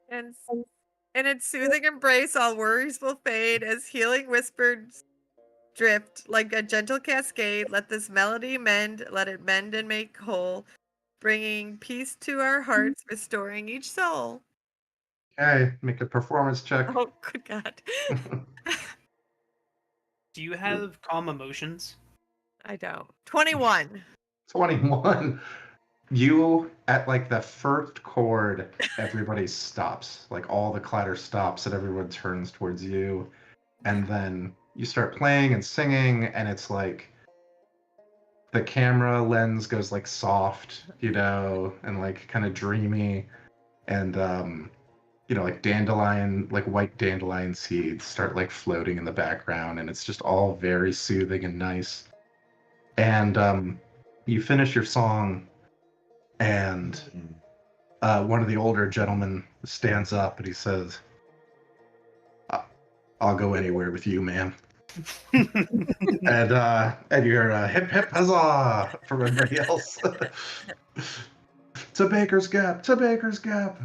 And in its soothing embrace, all worries will fade as healing whispers drift like a gentle cascade. Let this melody mend, let it mend and make whole, bringing peace to our hearts, restoring each soul. okay, make a performance check. Oh, good God. Do you have calm emotions? I don't. 21. 21. You, at like the first chord, everybody stops. Like all the clatter stops and everyone turns towards you. And then you start playing and singing, and it's like the camera lens goes like soft, and like kind of dreamy. And like dandelion, like white dandelion seeds start like floating in the background, and it's just all very soothing and nice. And you finish your song, and one of the older gentlemen stands up and he says, I'll go anywhere with you, man. And you're hip hip huzzah from everybody else. To Baker's Gap, to Baker's Gap.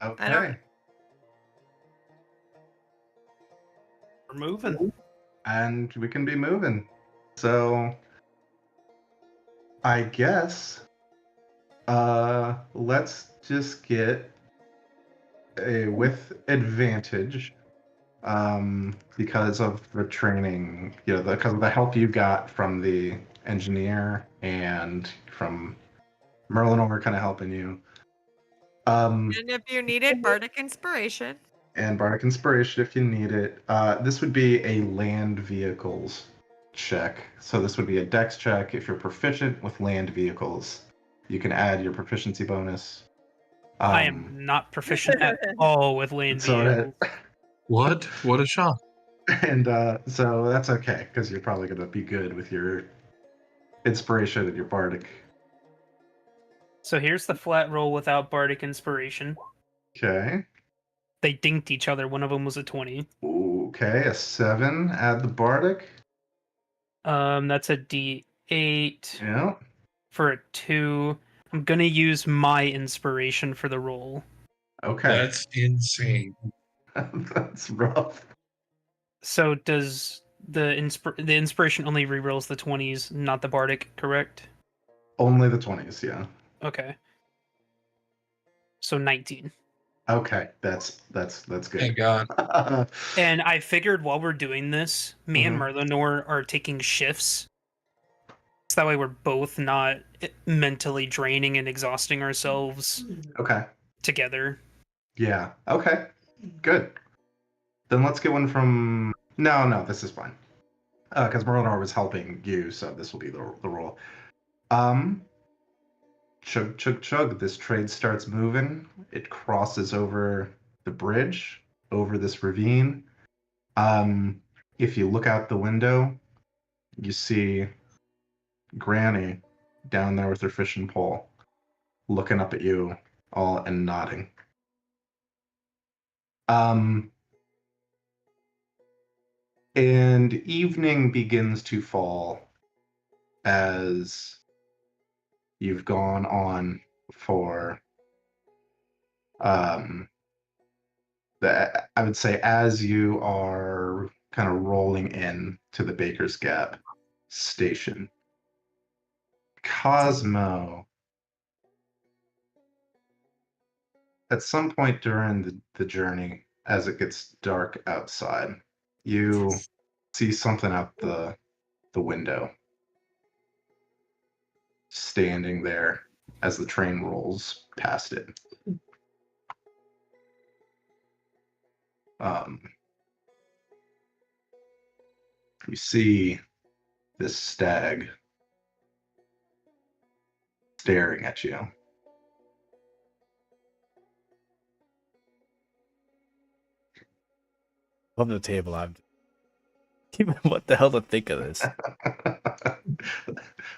Okay. We're moving. And we can be moving. So I guess let's just get a with advantage because of the training, because of the help you got from the engineer and from Merlinor kind of helping you. And if you needed bardic inspiration. And bardic inspiration if you need it. This would be a land vehicles check. So this would be a dex check. If you're proficient with land vehicles, you can add your proficiency bonus. I am not proficient at all with land So vehicles. What? What a shock. And so that's okay, because you're probably going to be good with your inspiration and your bardic. So here's the flat roll without bardic inspiration. Okay. They dinked each other. One of them was a 20. Okay, a 7. Add the bardic. That's a D8 Yeah. for a 2. I'm gonna use my inspiration for the roll. Okay. That's insane. That's rough. So does the inspiration only rerolls the 20s, not the bardic, correct? Only the 20s, yeah. Okay. So 19. Okay, that's good. Thank God. And I figured while we're doing this, me and Merlinor are taking shifts. So that way we're both not mentally draining and exhausting ourselves Okay. together. Yeah. Okay. Good. Then let's get one from. No, this is fine. Because Merlinor was helping you, so this will be the roll. Chug, chug, chug. This trade starts moving. It crosses over the bridge, over this ravine. If you look out the window, you see Granny down there with her fishing pole, looking up at you all and nodding. And evening begins to fall as you've gone on for I would say as you are kind of rolling in to the Baker's Gap station. Cosmo, at some point during the journey, as it gets dark outside, you see something out the window, standing there as the train rolls past it. You see this stag staring at you. Above the table, I'm. What the hell to think of this?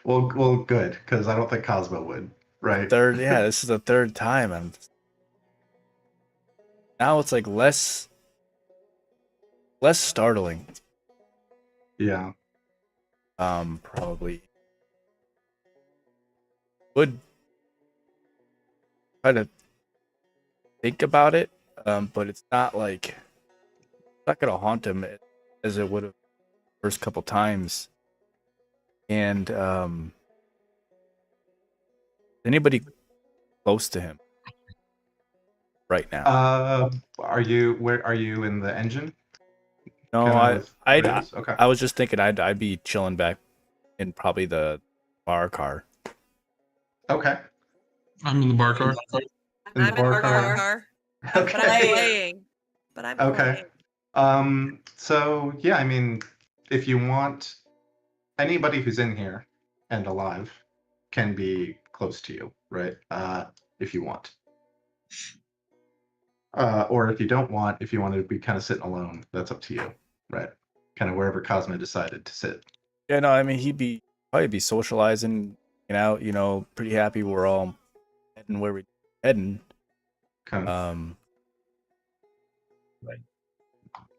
well, good, because I don't think Cosmo would, right? This is the third time. Now it's like less startling. Yeah. Probably would try to think about it, but it's not gonna haunt him as it would have first couple times. And anybody close to him right now? Are you in the engine? No, Okay. I was just thinking I'd be chilling back in probably the bar car. Okay. I'm in the bar car. In the I'm bar in car. car. Okay. But I'm playing. But I'm Okay. playing. So yeah, I mean, if you want, anybody who's in here and alive can be close to you, right? If you want. Or if you don't want, if you want to be kind of sitting alone, that's up to you, right? Kind of wherever Cosmo decided to sit. Yeah, no, I mean he'd probably be socializing, hanging out, pretty happy we're all heading where we're heading. Okay.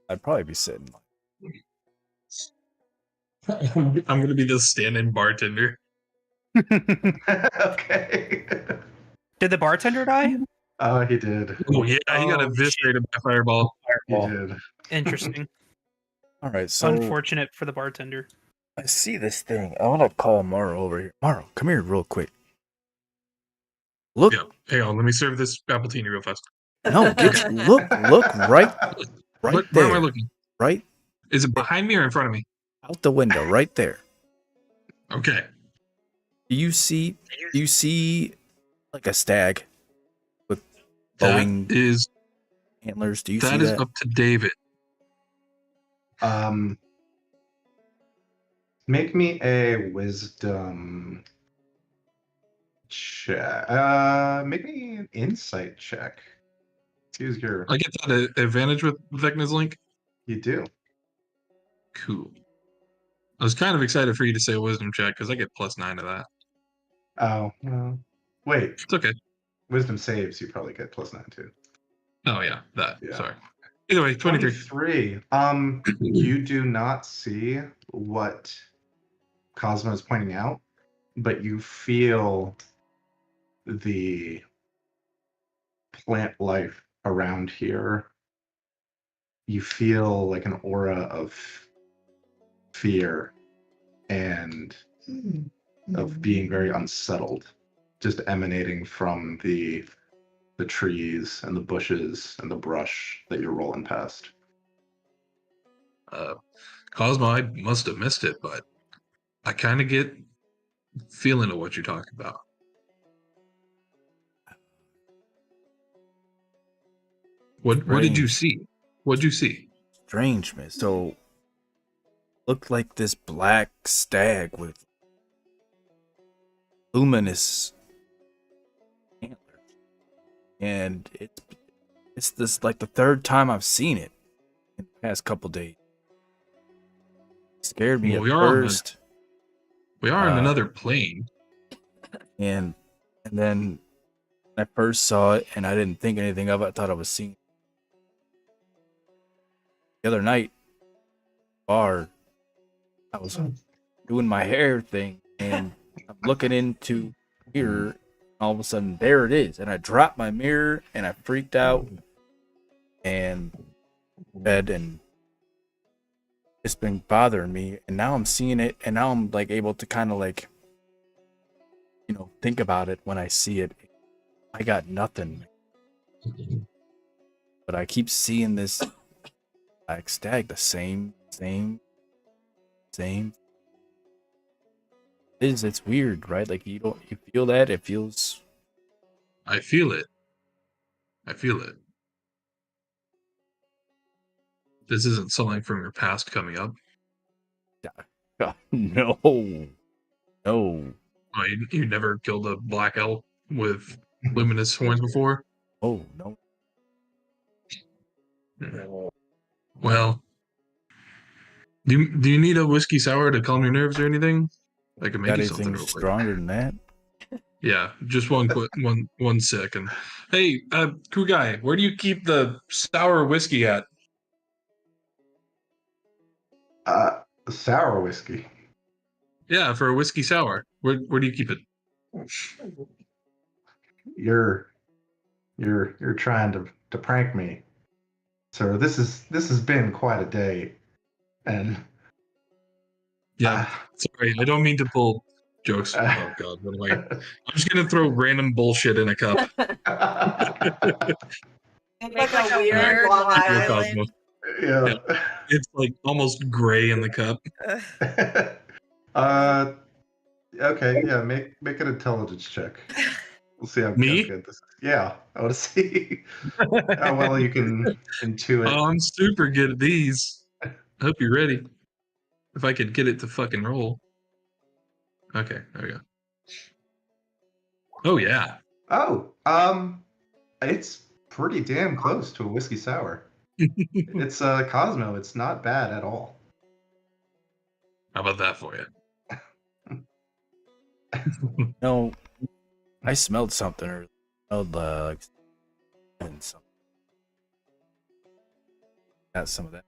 I'd probably be sitting. I'm gonna be the stand-in bartender. Okay. Did the bartender die? Oh, he did. Oh yeah, he got Oh, eviscerated by fireball. He did. Interesting. All right, so Unfortunate for the bartender. I see this thing. I want to call Morrow over here. Morrow, come here real quick. Look, Yeah. Hang on, let me serve this appletini real fast. no, look right Where there, am I looking? right Is it behind me or in front of me? out the window, right there. Okay. Do you see like a stag with That bowing is antlers? Do you see that is that? up to David. Make me a wisdom check. Make me an insight check. Use your. I get that advantage with Vecna's link. You do. Cool. I was kind of excited for you to say wisdom check because I get +9 to that. Oh, well. Wait. It's okay. Wisdom saves, you probably get +9 too. Oh yeah, that. Yeah. Sorry. Either way, 23. You do not see what Cosmo is pointing out, but you feel the plant life around here. You feel like an aura of fear and of being very unsettled, just emanating from the trees and the bushes and the brush that you're rolling past. Cosmo, I must have missed it, but I kind of get feeling of what you're talking about. What did you see? What'd you see? Strange, man. So looked like this black stag with luminous antlers, and it's this like the third time I've seen it in the past couple days. It scared me Well, at we are on the- first, We are on another plane. and then when I first saw it, and I didn't think anything of it. I thought I was seeing it. The other night, bar, I was doing my hair thing, and I'm looking into the mirror, and all of a sudden there it is, and I dropped my mirror, and I freaked out, and bed, and it's been bothering me, and now I'm seeing it, and now I'm like able to kind of like, think about it when I see it. I got nothing, but I keep seeing this black stag, the same. It's weird, right? Like you feel that? It feels. I feel it. This isn't something from your past coming up. No. Oh, you never killed a black elk with luminous horns before? Oh no. Well, do you need a whiskey sour to calm your nerves or anything? I can make Got you something anything real quick. stronger than that? Yeah, just one second. Hey, crew guy, where do you keep the sour whiskey at? Sour whiskey. Yeah, for a whiskey sour. Where do you keep it? You're trying to prank me, sir. This has been quite a day, and Yeah, sorry, I don't mean to pull jokes. Oh god, what am I? I'm just gonna throw random bullshit in a cup. Make like a weird Long Long Cosmo. yeah. It's like almost gray in the cup. Okay, yeah. Make an intelligence check. We'll see how Me? good this is. Yeah, I want to see how well you can intuit. Oh, I'm super good at these. I hope you're ready. If I could get it to fucking roll. Okay, there we go. Oh yeah. Oh, it's pretty damn close to a whiskey sour. It's Cosmo. It's not bad at all. How about that for you? No, I smelled something, or smelled like And some. Got some of that.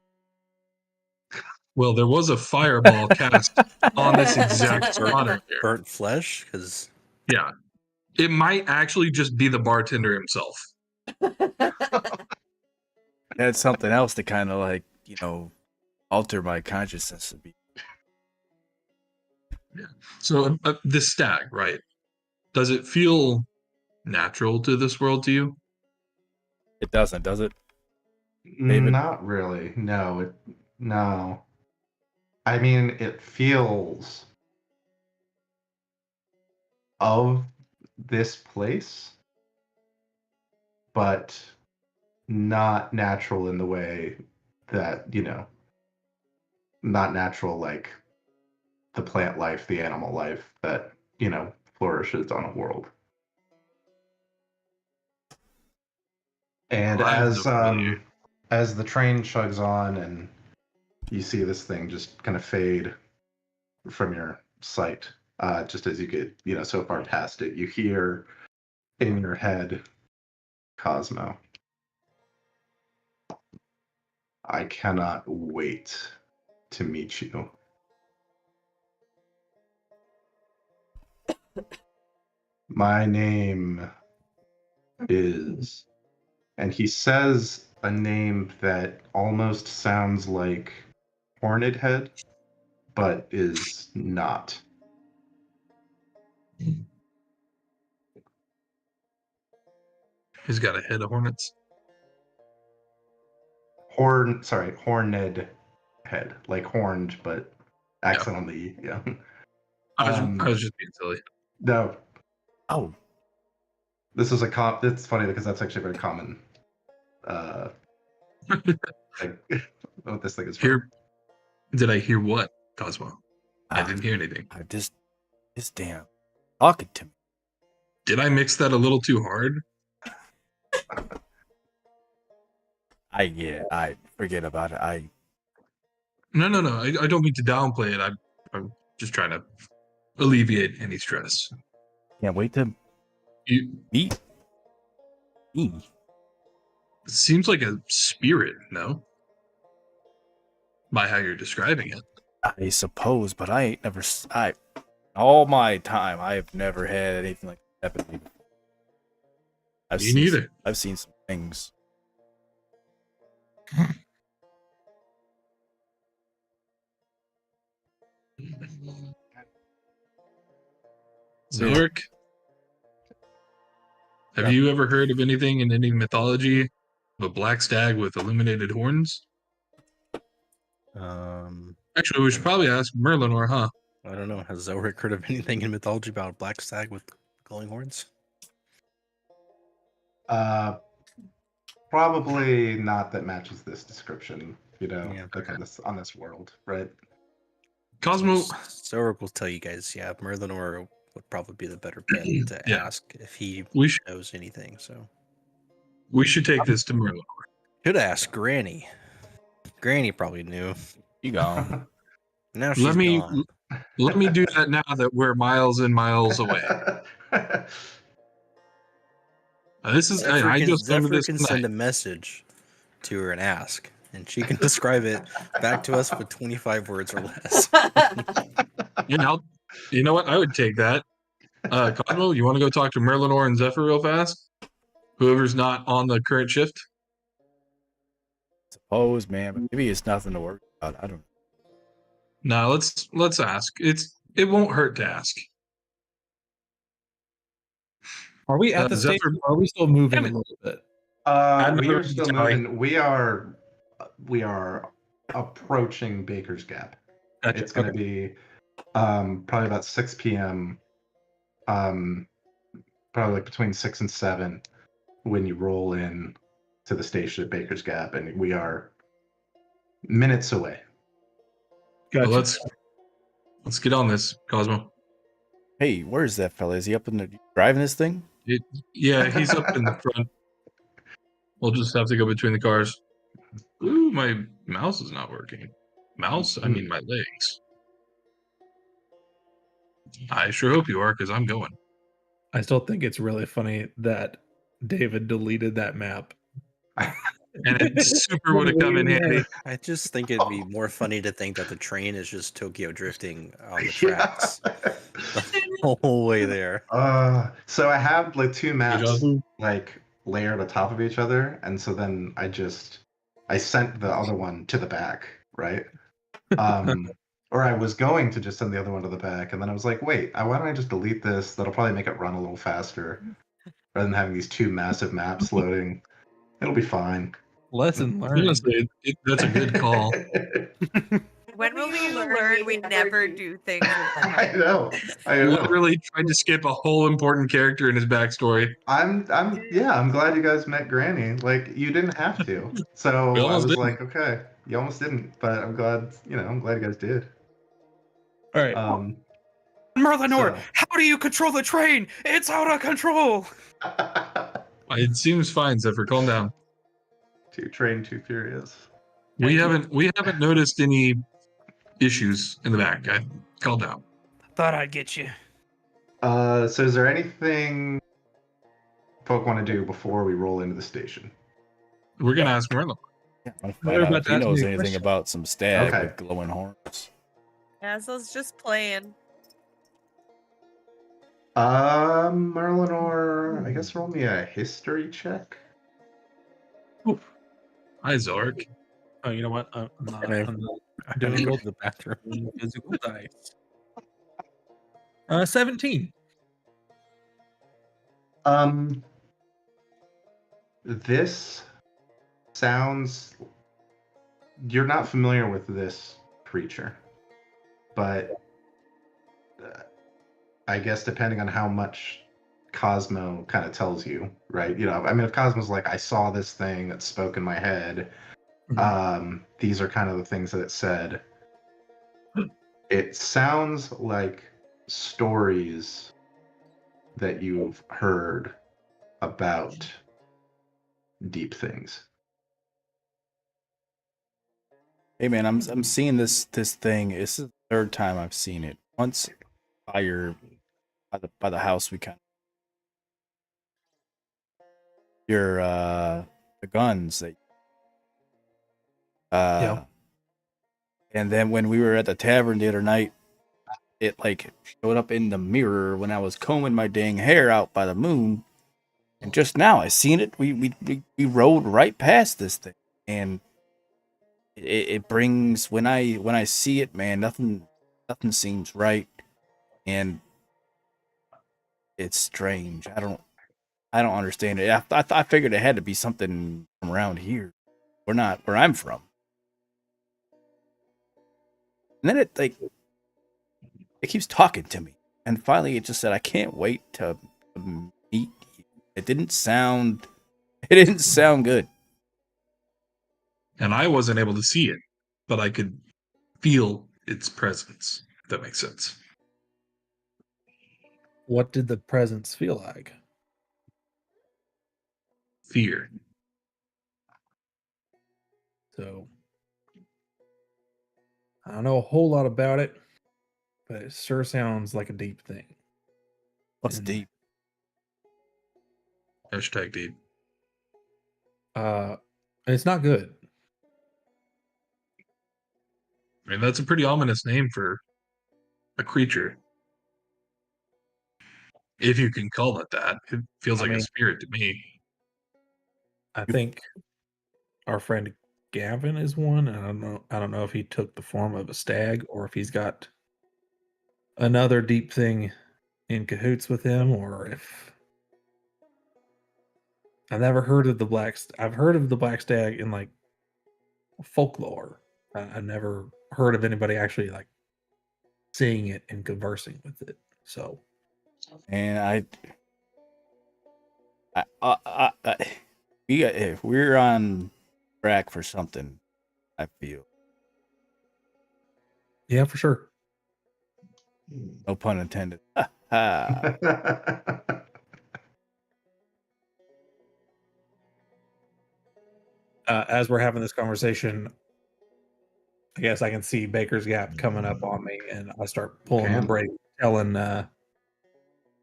Well, there was a fireball cast on this exact Burnt- spot earlier. Burnt flesh, because Yeah. It might actually just be the bartender himself. Had something else to kind of like, alter my consciousness to be. So this stag, right? Does it feel natural to this world to you? It doesn't, does it? David? Not really. No. I mean, it feels of this place, but not natural in the way that, not natural like the plant life, the animal life that, flourishes on a world. And Well, I have no idea. as the train chugs on and you see this thing just kind of fade from your sight, just as you get, so far past it, you hear in your head, Cosmo, I cannot wait to meet you. My name is, and he says a name that almost sounds like Horned Head, but is not. He's got a head of hornets. Horned Head, like horned, but accent on the E. Yeah. I was just being silly. No, Oh, this is it's funny because that's actually a very common thing. What this thing is from. Did I hear what, Cosmo? I didn't hear anything. this damn talking to me. Did I mix that a little too hard? I forget about it. No. I don't mean to downplay it. I'm just trying to alleviate any stress. Can't wait to You meet me. it seems like a spirit, no? By how you're describing it. I suppose, but I ain't never. All my time, I have never had anything like that happen to me. Me neither. I've seen some things. Zilric, have you ever heard of anything in any mythology of a black stag with illuminated horns? Actually, we should probably ask Merlinor, huh? I don't know. Has Zelric heard of anything in mythology about a black stag with glowing horns? Probably not that matches this description. Yeah, like on this world, right? Cosmo, Zelric will tell you guys. Yeah, Merlinor would probably be the better bet to Yeah. ask if he we should knows anything. So take this to Merlinor. should ask Granny. Granny probably knew. You gone? Now she's Let me gone. let me do that now that we're miles and miles away. This is Zephyr I can, just learned Zephyr this can send tonight. a message to her and ask, and she can describe it back to us with 25 words or less. You know what? I would take that. Cosmo, you want to go talk to Merlinor and Zephyr real fast? Whoever's not on the current shift. Suppose, man, but maybe it's nothing to worry about. I don't. No, let's ask. It won't hurt to ask. Are we at the Zephyr- station? Or are we still moving Damn a it. little bit? We Another are still tally. moving. We are approaching Baker's Gap. Gotcha. It's going to Okay. be probably about 6 p.m. Probably like between 6 and 7 when you roll in to the station at Baker's Gap, and we are minutes away. Gotcha. Well, let's get on this, Cosmo. Hey, where's that fella? Is he up in the driving this thing? Yeah, he's up in the front. We'll just have to go between the cars. Ooh, my mouse is not working. Mouse? I mean my legs. I sure hope you are, because I'm going. I still think it's really funny that David deleted that map. And it super would have come in handy. I just think it'd be more funny to think that the train is just Tokyo drifting on the Yeah. tracks the whole way there. So I have like two maps Deja vu. like layered on top of each other, and so then I sent the other one to the back, right? Or I was going to just send the other one to the back, and then I was like, wait, why don't I just delete this? That'll probably make it run a little faster rather than having these two massive maps loading. It'll be fine. Lesson learned. Honestly, that's a good call. When will we learn we never do things with I time? know. Literally tried to skip a whole important character in his backstory. I'm glad you guys met Granny. Like you didn't have to. So We I almost was didn't. like, okay, you almost didn't, but I'm glad you guys did. All right. Merlinor, So- how do you control the train? It's out of control. It seems fine, Zephyr. Calm down. Too trained, too furious. We haven't noticed any issues in the back. Calm down. Thought I'd get you. So is there anything folk want to do before we roll into the station? We're gonna ask Merlin. I'm gonna We're find out about if to he ask knows me a anything question. about some stag Okay. with glowing horns. Azel's just playing. Merlinor, I guess roll me a history check. Hi, Zork. Oh, you know what? I'm not. Can I- I'm not I'm doing gonna go roll to the bathroom. physical dice. 17. This sounds. You're not familiar with this creature, but I guess depending on how much Cosmo kind of tells you, right? I mean, if Cosmo's like, I saw this thing that spoke in my head, these are kind of the things that it said. It sounds like stories that you've heard about deep things. Hey man, I'm seeing this thing. This is the third time I've seen it. Once by the house we kind of the guns that Yeah. And then when we were at the tavern the other night, it like showed up in the mirror when I was combing my dang hair out by the moon. And just now I seen it. We rode right past this thing, and it brings when I see it, man, nothing seems right, and it's strange. I don't understand it. I figured it had to be something from around here. We're not where I'm from. And then it keeps talking to me, and finally it just said, "I can't wait to meet you." It didn't sound good. And I wasn't able to see it, but I could feel its presence. If that makes sense. What did the presence feel like? Fear. So I don't know a whole lot about it, but it sure sounds like a deep thing. What's And, deep? Hashtag deep. And it's not good. I mean, that's a pretty ominous name for a creature. If you can call it that. It feels I like a mean- spirit to me. I think our friend Gavin is one. And I don't know if he took the form of a stag or if he's got another deep thing in cahoots with him, or if I've never heard of the I've heard of the black stag in like folklore. I've never heard of anybody actually like seeing it and conversing with it. So And if we're on track for something, I feel. yeah, for sure. No pun intended. Ha. As we're having this conversation, I guess I can see Baker's Gap coming up on me, and I start pulling the Can. brake,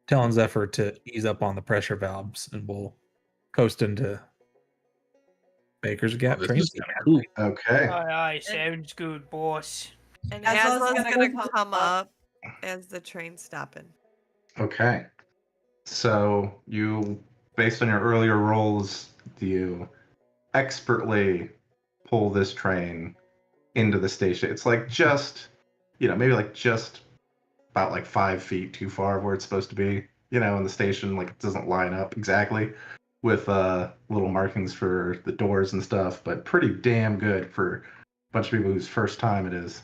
telling Zephyr to ease up on the pressure valves, and we'll coasting to Baker's Gap this train is station. cool. Okay. Aye, sounds good, boss. And Aslan's Aslan's gonna gonna come up as the train's stopping. Okay. So you, based on your earlier rolls, you expertly pull this train into the station. It's like just, maybe like just about like 5 feet too far of where it's supposed to be. In the station, like it doesn't line up exactly with little markings for the doors and stuff, but pretty damn good for a bunch of people whose first time it is.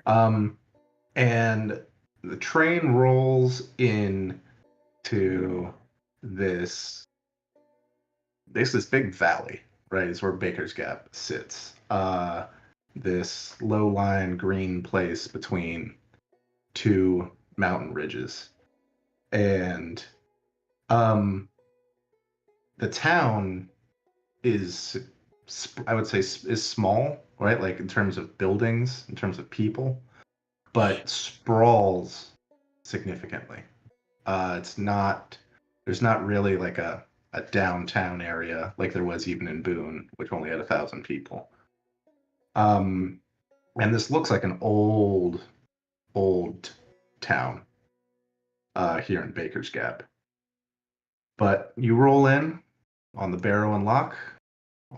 And the train rolls in to this big valley, right? Is where Baker's Gap sits. This low-lying green place between two mountain ridges, and the town is, I would say, is small, right? Like in terms of buildings, in terms of people, but sprawls significantly. It's not. There's not really like a downtown area like there was even in Boone, which only had 1,000 people. And this looks like an old town here in Baker's Gap. But you roll in on the Barrow and Lock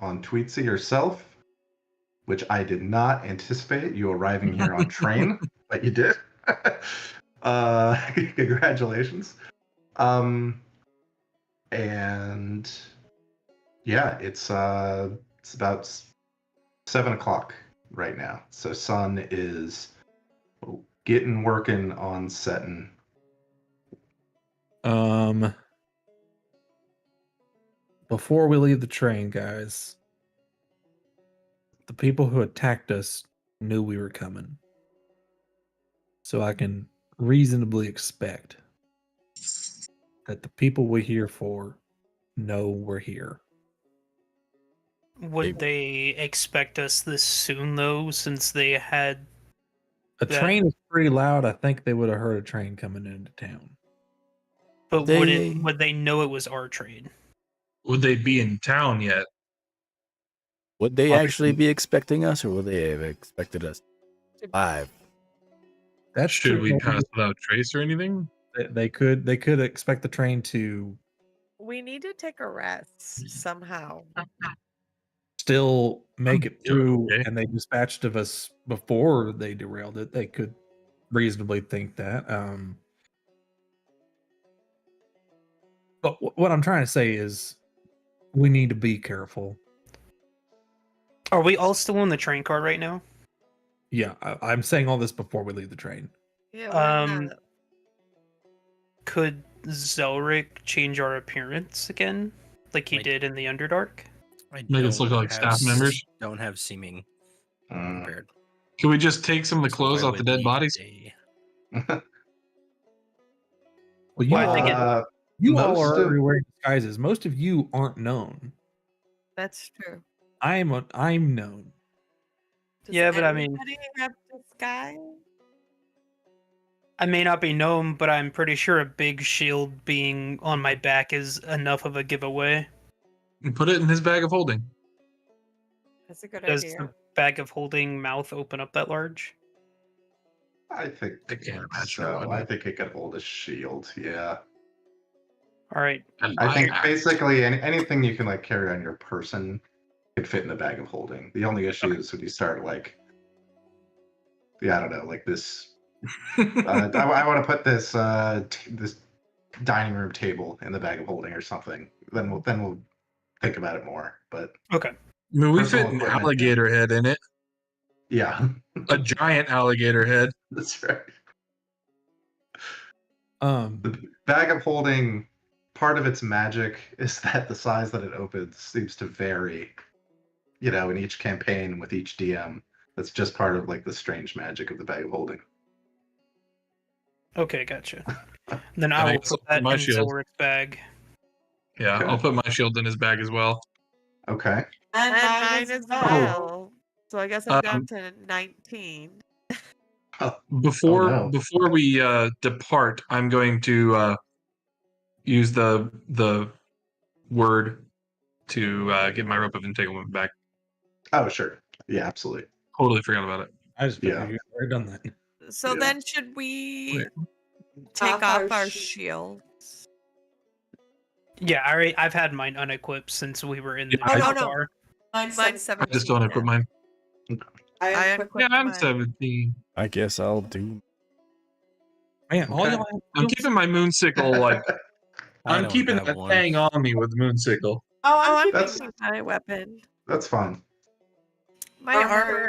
on Tweetsy yourself, which I did not anticipate you arriving here on train, but you did. Congratulations. And yeah, it's about 7 o'clock right now. So sun is getting working on setting. Before we leave the train, guys, the people who attacked us knew we were coming. So I can reasonably expect that the people we're here for know we're here. Would they expect us this soon, though, since they had... A Yeah. train is pretty loud. I think they would have heard a train coming into town. But They- would they know it was our train? Would they be in town yet? Would they Obviously- actually be expecting us, or would they have expected us live? That's Should true. we pass without trace or anything? They could expect the train to We need to take a rest somehow. still make it Yeah, through, okay. and they dispatched of us before they derailed it. They could reasonably think that. But what I'm trying to say is, we need to be careful. Are we all still on the train car right now? Yeah, I'm saying all this before we leave the train. Yeah, we're Um, not. Could Zelric change our appearance again, like he Like- did in the Underdark? I Make us look don't like have staff members? Don't have seeming Mm. prepared. Can we just take some of the So clothes why off the would dead we bodies? stay? Well, you Well, I think all, you all most are of- already wearing disguises. Most of you aren't known. That's true. I'm known. Does Yeah, but I mean- anybody have disguise? I may not be known, but I'm pretty sure a big shield being on my back is enough of a giveaway. And put it in his bag of holding. That's a good Does idea. the bag of holding mouth open up that large? I think I can't imagine so. it would. I think it could hold a shield. Yeah. All right. I think basically anything you can like carry on your person could fit in the bag of holding. The only issue is when you start like, I don't know, like this. I want to put this this dining room table in the bag of holding or something. Then we'll think about it more. But Okay. I mean, we Personal fit an equipment, alligator head in it. yeah, A giant alligator head. that's right. Um, The bag of holding, part of its magic is that the size that it opens seems to vary, in each campaign with each DM. That's just part of like the strange magic of the bag of holding. Okay, gotcha. Then I I will think so, put that my in shield. Zelric's bag. Yeah, Okay. I'll put my shield in his bag as well. Okay. And mine as well. So I guess I'm down to 19. Before no. before we depart, I'm going to use the word to get my rope of entanglement back. Oh, sure. Yeah, absolutely. Totally forgot about it. I just figured Yeah. you already done that. So Yeah. then should we Wait. take off our shields? Yeah, I've had mine unequipped since we were in the Yeah, Oh, no. bar. Mine's I 17. just don't equip mine. I Yeah, unequipped I'm mine. 17. I guess I'll do. Man, all Okay. y'all have I'm keeping my moonsicle like I I'm don't keeping have that one. thing on me with the moonsicle. Oh, I'm That's- keeping my weapon. That's fine. My armor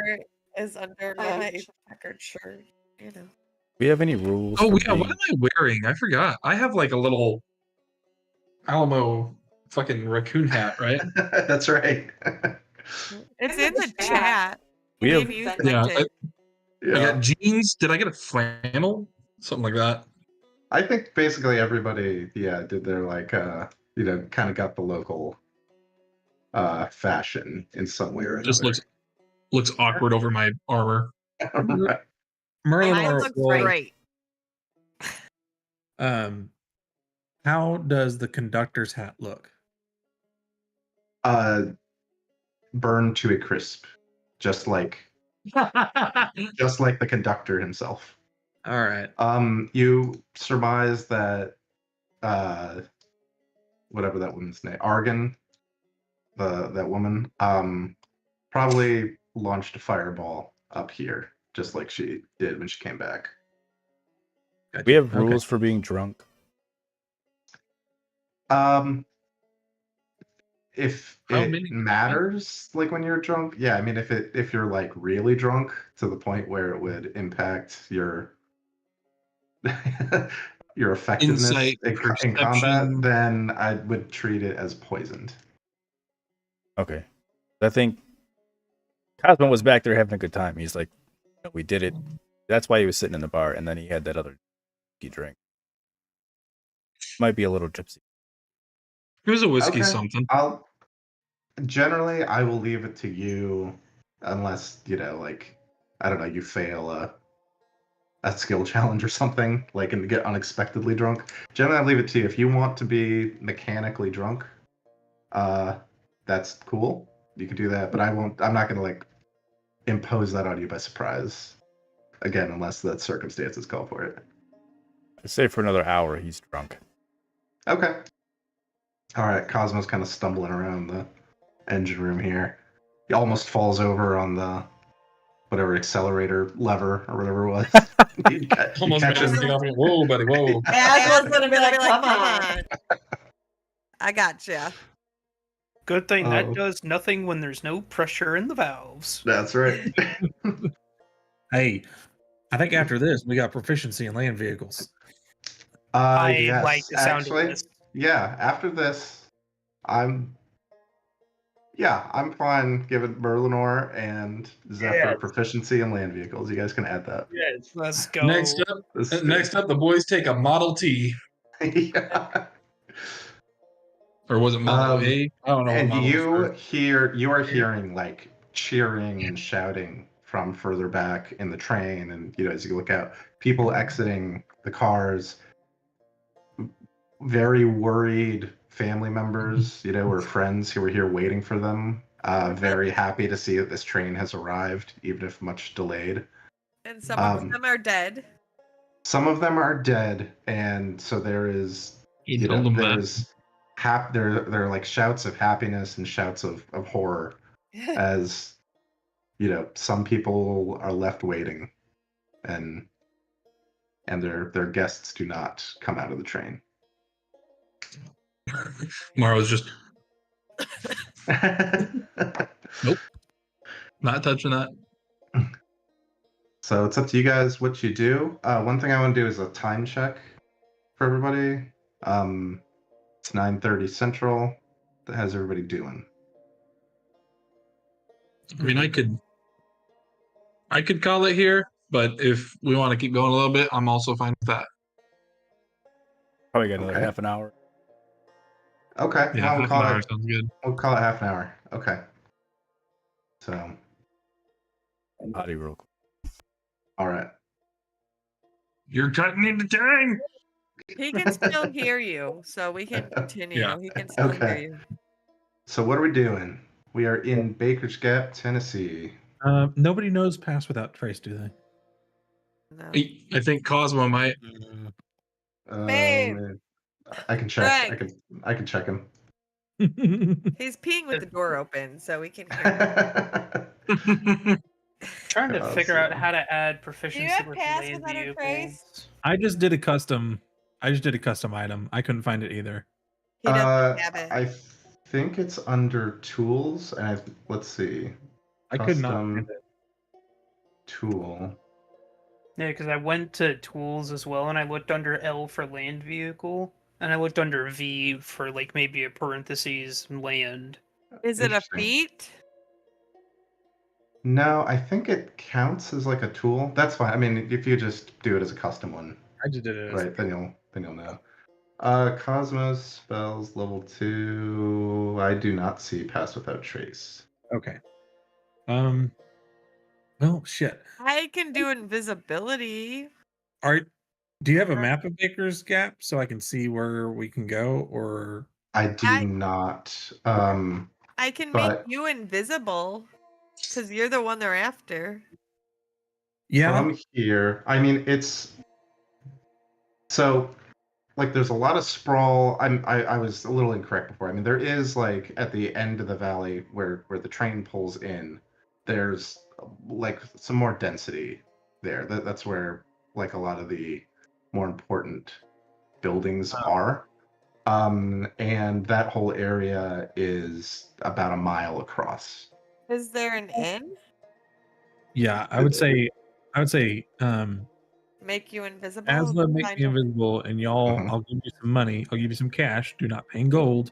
is under my checkered shirt. You know. We have any rules? Oh for yeah, what being- am I wearing? I forgot. I have like a little Alamo fucking raccoon hat, right? That's right. It's in the chat. We have- Maybe you sent Yeah, it. I got jeans. Did I get a flannel? Something like that. I think basically everybody, did their like, kind of got the local fashion in some way or Just another. looks awkward over my armor. Right. Merlin Mine or looks well, great. how does the conductor's hat look? Burned to a crisp, just like the conductor himself. All right. You surmise that whatever that woman's name, Argon, that woman, probably launched a fireball up here, just like she did when she came back. We have Okay. rules for being drunk. If How it many? matters, like when you're drunk, yeah. I mean, if you're like really drunk to the point where it would impact your your effectiveness Insight, in combat, perception. then I would treat it as poisoned. Okay. I think Cosmo was back there having a good time. He's like, we did it. That's why he was sitting in the bar, and then he had that other drink. Might be a little gypsy. It was a whiskey Okay. something. I will leave it to you, unless like I don't know, you fail a skill challenge or something, like and get unexpectedly drunk. Generally, I leave it to you. If you want to be mechanically drunk, that's cool. You can do that, but I won't. I'm not gonna like impose that on you by surprise. Again, unless the circumstances call for it. I'd say for another hour, he's drunk. Okay. All right. Cosmo's kind of stumbling around the engine room here. He almost falls over on the whatever accelerator lever or whatever it was. He Almost catches- made me off. Whoa, buddy, whoa. I was gonna be like, come on. I got you. Good thing Oh. that does nothing when there's no pressure in the valves. That's right. Hey, I think after this we got proficiency in land vehicles. I Yes. like the sound Actually, of this. yeah. After this, I'm fine giving Merlinor and Zephyr Yes. proficiency in land vehicles. You guys can add that. Yes, let's go. Next up, This is the boys take a Model T, yeah. or was it Model Um, A? I don't know. what And models you are hearing like cheering and shouting from further back in the train, and as you look out, people exiting the cars, very worried family members, or friends who were here waiting for them. Very happy to see that this train has arrived, even if much delayed. And some of Um, them are dead. Some of them are dead, and so there is, He told them that. there's there are like shouts of happiness and shouts of horror as some people are left waiting, and their guests do not come out of the train. Morrow's just not touching that. So it's up to you guys what you do. One thing I want to do is a time check for everybody. It's 9:30 Central. How's everybody doing? I mean, I could call it here, but if we want to keep going a little bit, I'm also fine with that. Probably got another Okay. half an hour. Okay. Yeah, well, half an hour sounds good. we'll call it half an hour. Okay. So, Body real quick. all right. You're cutting into time. He can still hear you, so we can continue. Yeah. He can still hear Okay. you. So what are we doing? We are in Baker's Gap, Tennessee. Nobody knows Pass Without Trace, do they? No. I think Cosmo might. Mm, Babe. I can check. Greg. I can check him. He's peeing with the door open, so we can hear. Trying to figure out Awesome. how to add Do you proficiency have with pass land without a trace? vehicles. I just did a custom item. I couldn't find it either. He doesn't have it. I think it's under tools, and let's see. I could not Custom find it. tool. Yeah, because I went to tools as well, and I looked under L for land vehicle, and I looked under V for like maybe a parentheses land. Is it a Interesting. feat? No, I think it counts as like a tool. That's fine. I mean, if you just do it as a custom one, I just did it. right? Then you'll know. Cosmos spells level 2. I do not see Pass Without Trace. Okay. Well, shit. I can do invisibility. Do you have a map of Baker's Gap so I can see where we can go, or I do not. I can make But- you invisible because you're the one they're after. yeah? From here, I mean, it's so like there's a lot of sprawl. I was a little incorrect before. I mean, there is like at the end of the valley where the train pulls in, there's like some more density there. That's where like a lot of the more important buildings are. And that whole area is about a mile across. Is there an inn? Yeah, I would say Make you invisible? Asla make Find me a- invisible, and y'all, Mhm. I'll give you some money. I'll give you some cash. Do not pay in gold.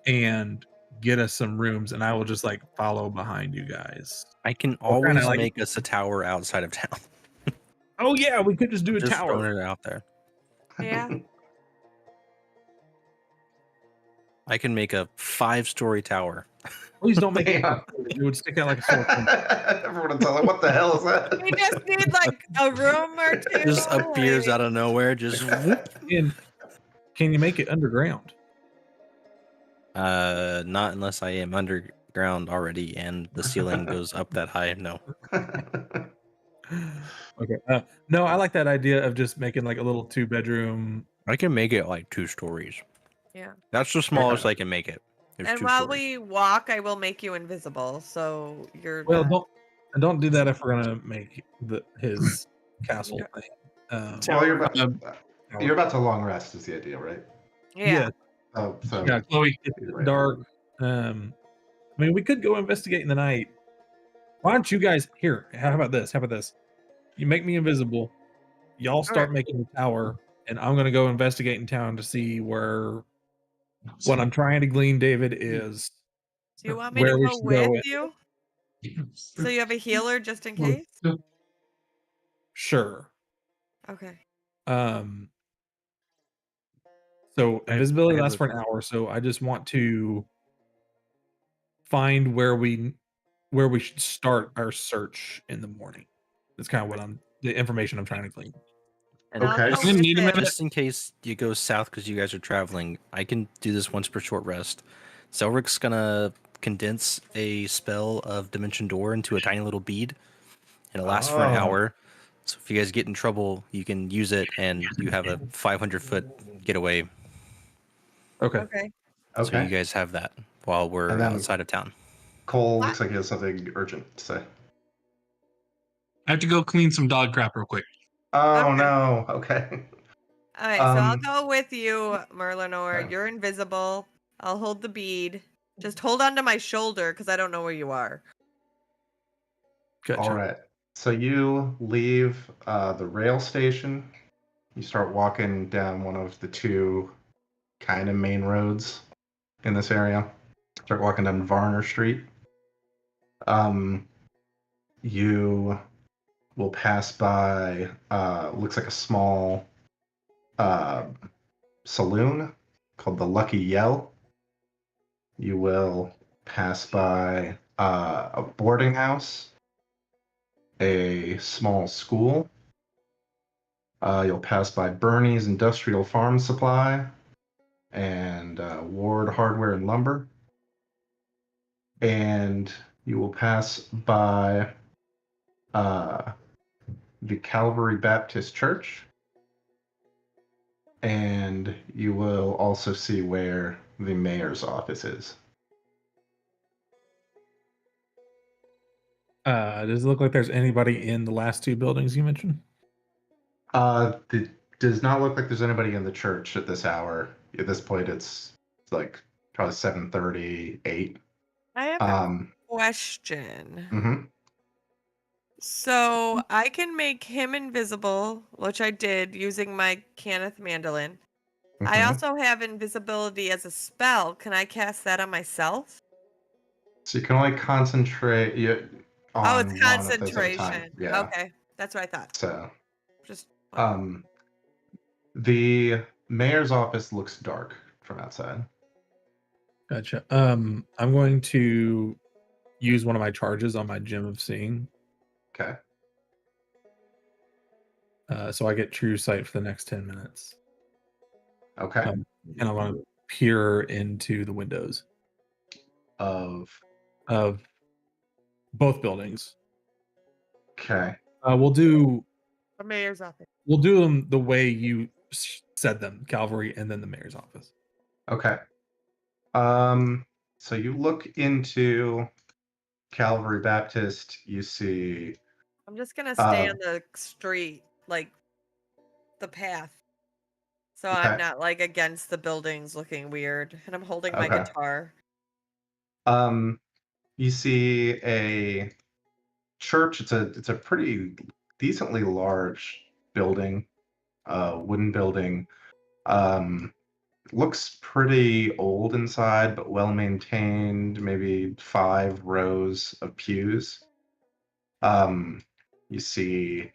And get us some rooms, and I will just like follow behind you guys. I can kinda always like- make us a tower outside of town. Oh yeah, we could just do a Just tower. throwing it out there. Yeah. I can make a 5-story tower. Please don't make Yeah. it. It would stick out like a sore thumb. Everyone tell them what the hell is that? We just need like a room or two. Just appears out of nowhere. Just whoop. And can you make it underground? Not unless I am underground already and the ceiling goes up that high. No. Okay. No, I like that idea of just making like a little 2-bedroom. I can make it like 2 stories. Yeah. That's the smallest I can make it. There's And 2 while stories. we walk, I will make you invisible, so you're Well, not- don't do that if we're gonna make his castle thing. Well, you're about to long rest is the idea, right? yeah. Oh, so Yeah, Chloe, it's Right. dark. I mean, we could go investigate in the night. Why don't you guys here? How about this? How about this? You make me invisible. Y'all start making the tower, and I'm gonna go investigate in town to see where what I'm trying to glean, David, is Do you want me where to we go should go with in. you? So you have a healer just in case? Sure. Okay. So invisibility I have lasts a- for an hour, so I just want to find where we should start our search in the morning. That's kind of what the information I'm trying to glean. And I'll Okay. go I'm gonna with need a him. minute. just in case you go south because you guys are traveling, I can do this once per short rest. Zelric's gonna condense a spell of Dimension Door into a tiny little bead, and it lasts for an Oh. hour. So if you guys get in trouble, you can use it, and you have a 500-foot getaway. Okay. Okay. So you okay. guys have that while we're And then- outside of town. Cole What? looks like he has something urgent to say. I have to go clean some dog crap real quick. Oh Okay. no. Okay. All right, so I'll Um, go with you, Merlinor. okay. You're invisible. I'll hold the bead. Just hold on to my shoulder because I don't know where you are. Gotcha. All right. So you leave the rail station. You start walking down one of the 2 kind of main roads in this area. Start walking down Varner Street. You will pass by looks like a small saloon called the Lucky Yell. You will pass by a boarding house, a small school, You'll pass by Bernie's Industrial Farm Supply and Ward Hardware and Lumber. And you will pass by the Calvary Baptist Church. And you will also see where the mayor's office is. Does it look like there's anybody in the last two buildings you mentioned? It does not look like there's anybody in the church at this hour. At this point, it's like probably 7:30, 8. I have a question. Mhm. So I can make him invisible, which I did using my Kenneth mandolin. I Mhm. also have invisibility as a spell. Can I cast that on myself? So you can only concentrate on Oh, it's one of those at a time. concentration. Yeah. Okay, that's what I thought. So, Just the mayor's office looks dark from outside. Gotcha. I'm going to use one of my charges on my Gem of Seeing. Okay. So I get true sight for the next 10 minutes. Okay. And I want to peer into the windows Of both buildings. okay. We'll do the mayor's office. them the way you said them, Calvary, and then the mayor's office. Okay. So you look into Calvary Baptist. You see. I'm just gonna stay on the street, like the path. So I'm Okay. not like against the buildings looking weird. And I'm holding my Okay. guitar. You see a church. It's a pretty decently large building, wooden building. Looks pretty old inside, but well maintained. Maybe 5 rows of pews. You see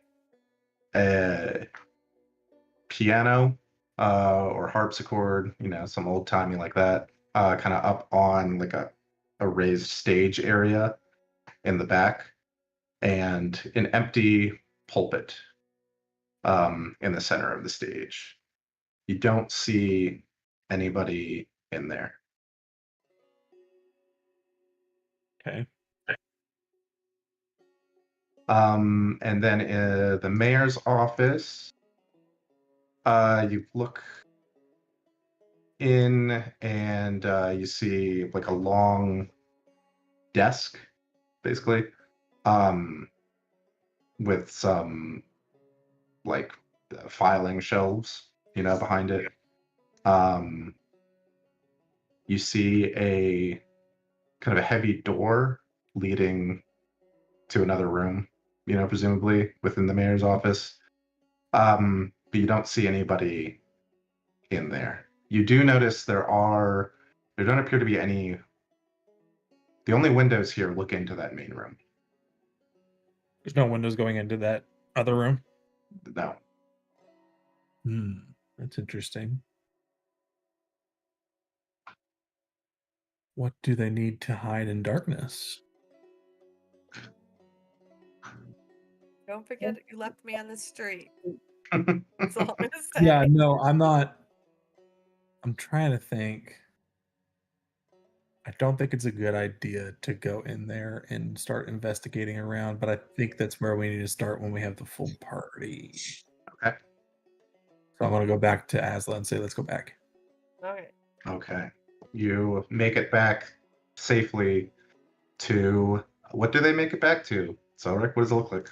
a piano or harpsichord, some old timey like that, kind of up on like a raised stage area in the back, and an empty pulpit in the center of the stage. You don't see anybody in there. Okay. And then the mayor's office, you look in and you see like a long desk, basically, with some like filing shelves, behind it. You see a kind of a heavy door leading to another room, presumably within the mayor's office. But you don't see anybody in there. You do notice there don't appear to be any. The only windows here look into that main room. There's no windows going into that other room? No. That's interesting. What do they need to hide in darkness? Don't forget you left me on the street. That's all I'm gonna say. Yeah, no, I'm not. I'm trying to think. I don't think it's a good idea to go in there and start investigating around, but I think that's where we need to start when we have the full party. Okay. So I'm going to go back to Asla and say, let's go back. Okay. Okay. You make it back safely to. What do they make it back to? So, Rick, what does it look like?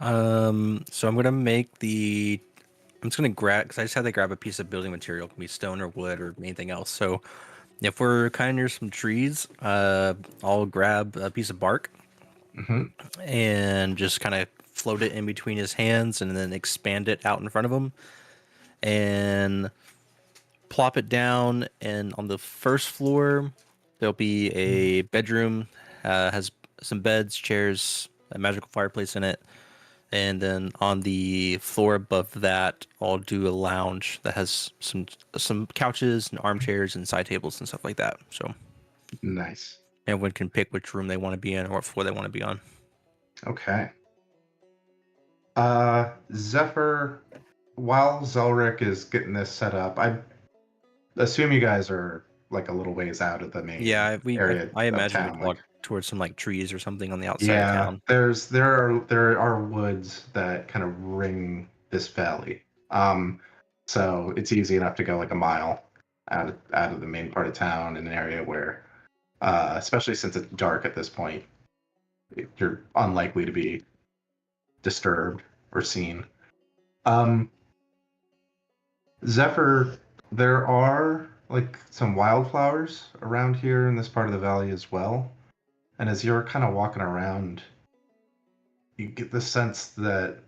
So I'm gonna make the. I'm just gonna grab because I just had to grab a piece of building material, it can be stone or wood or anything else. So if we're kind of near some trees, I'll grab a piece of bark and just kind of float it in between his hands and then expand it out in front of him and plop it down. And on the first floor, there'll be a bedroom, has some beds, chairs, a magical fireplace in it. And then on the floor above that, I'll do a lounge that has some couches and armchairs and side tables and stuff like that. So nice. Everyone can pick which room they want to be in or what floor they want to be on. Okay. Zephyr, while Zelric is getting this set up, I assume you guys are like a little ways out of the main Yeah, area I of imagine town. we'd walk towards some like trees or something on the outside of Yeah, town. there are woods that kind of ring this valley. So it's easy enough to go like a mile out of the main part of town in an area where, especially since it's dark at this point, you're unlikely to be disturbed or seen. Um, Zephyr, there are like some wildflowers around here in this part of the valley as well. And as you're kind of walking around, you get the sense that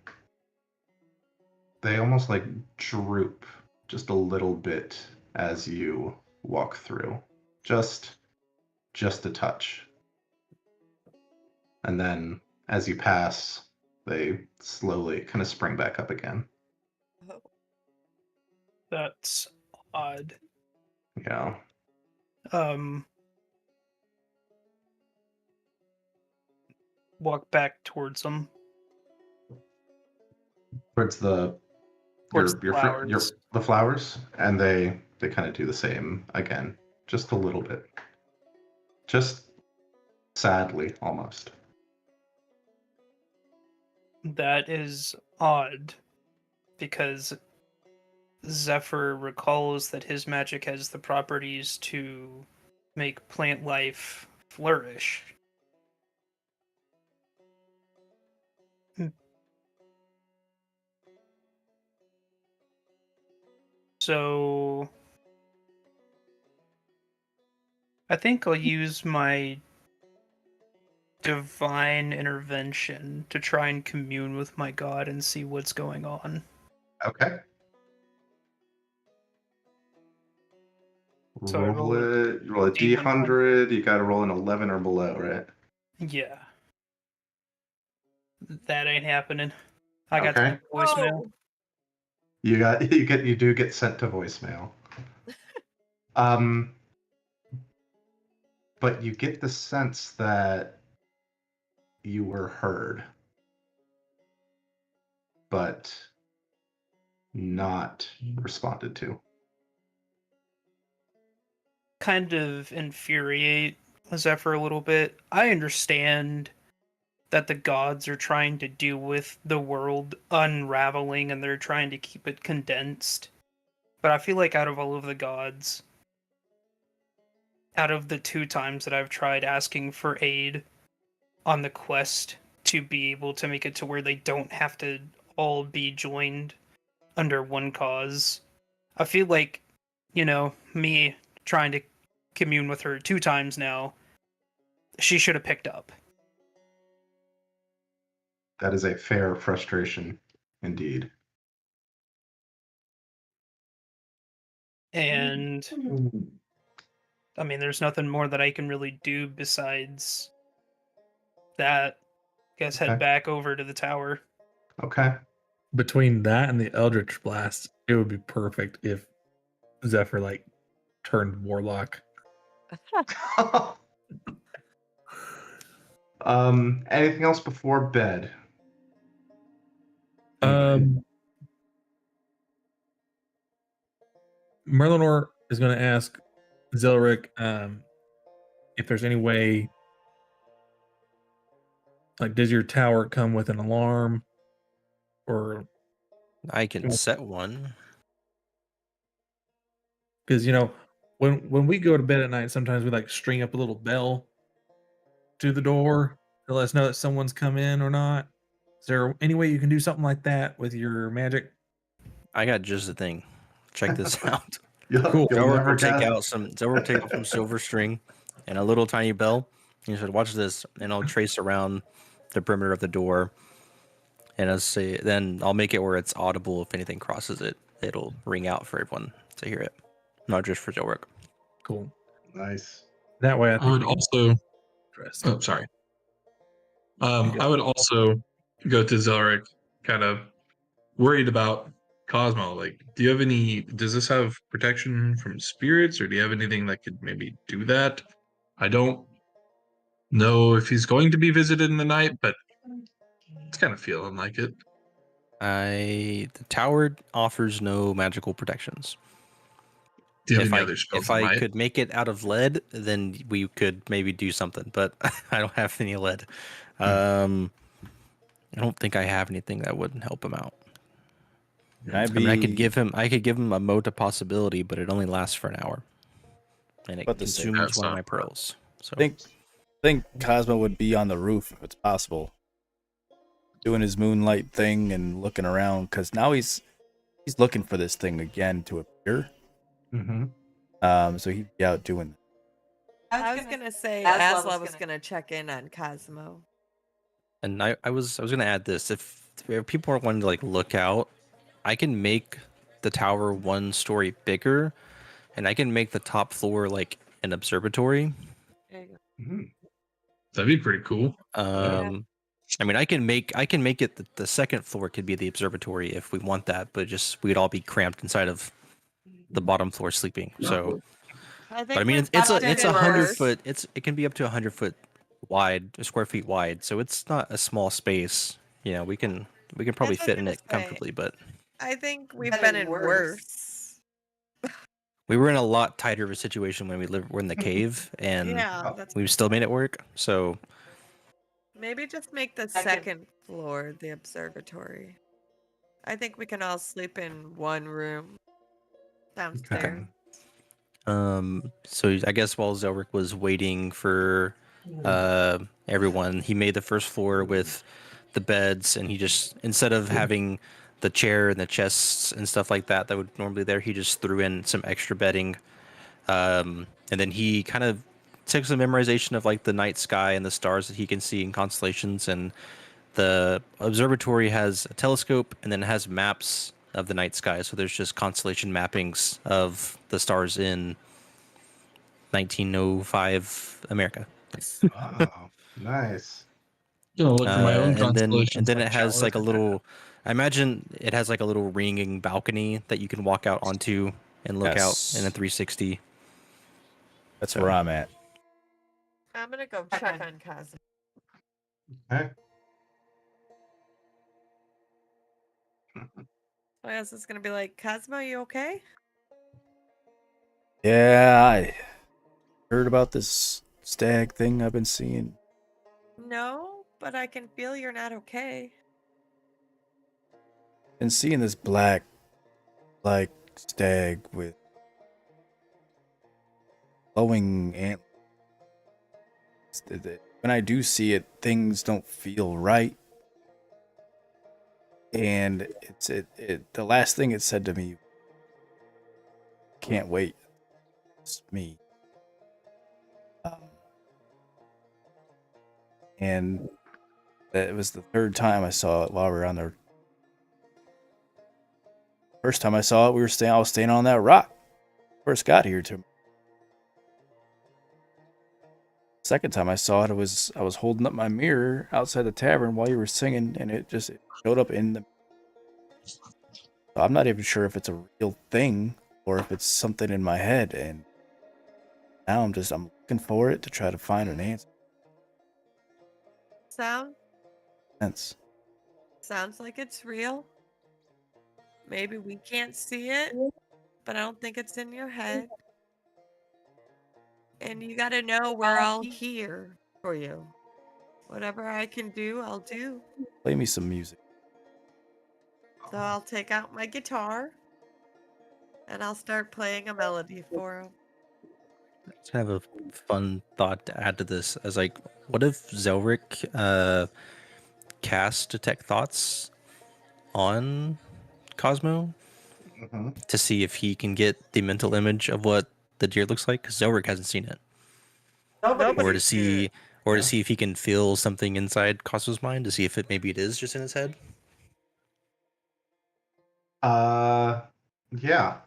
they almost like droop just a little bit as you walk through. Just a touch. And then as you pass, they slowly kind of spring back up again. That's odd. Yeah. Walk back towards them. Towards the Towards your the flowers. the flowers, and they kind of do the same again, just a little bit. Just sadly almost. That is odd, because Zephyr recalls that his magic has the properties to make plant life flourish. So I think I'll use my divine intervention to try and commune with my god and see what's going on. Okay. So I roll a D100. D100. You got to roll an 11 or below, right? Yeah. That ain't happening. I got Okay. the voicemail. You do get sent to voicemail. But you get the sense that you were heard, but not responded to. Kind of infuriate Zephyr a little bit. I understand that the gods are trying to deal with the world unraveling and they're trying to keep it condensed. But I feel like out of all of the gods, out of the 2 times that I've tried asking for aid on the quest to be able to make it to where they don't have to all be joined under one cause, I feel like, me trying to commune with her 2 times now, she should have picked up. That is a fair frustration, indeed. And I mean, there's nothing more that I can really do besides that. Guess head Okay. back over to the tower. Okay. Between that and the Eldritch Blast, it would be perfect if Zephyr like turned Warlock. Anything else before bed? Merlinor is going to ask Zelric if there's any way, like, does your tower come with an alarm, or I can set one. because when we go to bed at night, sometimes we like string up a little bell to the door to let us know that someone's come in or not. Is there any way you can do something like that with your magic? I got just the thing. Check this out. Cool. Zelric will take out some silver string and a little tiny bell. You said, "Watch this," and I'll trace around the perimeter of the door. And then I'll make it where it's audible. If anything crosses it, it'll ring out for everyone to hear it, not just for Zelric. Cool. Nice. That way, I would also. address. Oh, sorry. I would also go to Zelric, kind of worried about Cosmo. Like, does this have protection from spirits, or do you have anything that could maybe do that? I don't know if he's going to be visited in the night, but it's kind of feeling like it. The tower offers no magical protections. Do you have If any I other spells if that I might? could make it out of lead, then we could maybe do something. But I don't have any lead. I don't think I have anything that wouldn't help him out. Can I I mean, I could be give him a Mota possibility, but it only lasts for an hour, and it About to say, consumes that's one of not my pearls. So I think Cosmo would be on the roof if it's possible, doing his moonlight thing and looking around, because now he's looking for this thing again to appear. Mm-hmm. So he'd be out doing. I was gonna say Asla was gonna check in on Cosmo. And I was gonna add this: if people are wanting to like look out, I can make the tower one story bigger, and I can make the top floor like an observatory. There you go. Mm-hmm. That'd be pretty cool. I mean, I can make it the second floor could be the observatory if we want that, but just we'd all be cramped inside of the bottom floor sleeping. So, but I mean, it's a 100 foot. It can be up to 100 foot wide, square feet wide. So it's not a small space. You know, we can probably That's what fit I in was it gonna say. comfortably, but I think we've been in worse. we were in a lot tighter of a situation when we're in the cave, and Yeah, that's we still made it work. So maybe just make the second floor the observatory. I think we can all sleep in one room downstairs. So I guess while Zelric was waiting for everyone, he made the first floor with the beds, and he just, instead of having the chair and the chests and stuff like that would normally there, he just threw in some extra bedding. And then he kind of took some memorization of like the night sky and the stars that he can see in constellations, and the observatory has a telescope and then it has maps of the night sky. So there's just constellation mappings of the stars in 1905 America. Oh, nice. Gonna look for my own and then constellations. it has like a little. I imagine it has like a little ringing balcony that you can walk out onto and look out Yes. in a 360. That's So- where I'm at. I'm gonna go check on Cosmo. Okay. Toyas is gonna be like, Cosmo, you okay? Yeah, I heard about this stag thing I've been seeing. No, but I can feel you're not okay. Been seeing this black stag with glowing antlers. When I do see it, things don't feel right. And the last thing it said to me, can't wait. It's me. And it was the third time I saw it while we were on there. First time I saw it, I was staying on that rock. First got here to. Second time I saw it, I was holding up my mirror outside the tavern while you were singing, and it showed up in the. So I'm not even sure if it's a real thing or if it's something in my head, and now I'm looking for it to try to find an answer. Sounds like it's real. Maybe we can't see it, but I don't think it's in your head. And you gotta know we're all here for you. Whatever I can do, I'll do. Play me some music. So I'll take out my guitar and I'll start playing a melody for him. Just have a fun thought to add to this. As like, what if Zelric cast detect thoughts on Cosmo Mm-hmm. to see if he can get the mental image of what the deer looks like? Because Zelric hasn't seen it. Or to see if he can feel something inside Cosmo's mind, to see if maybe it is just in his head. Yeah.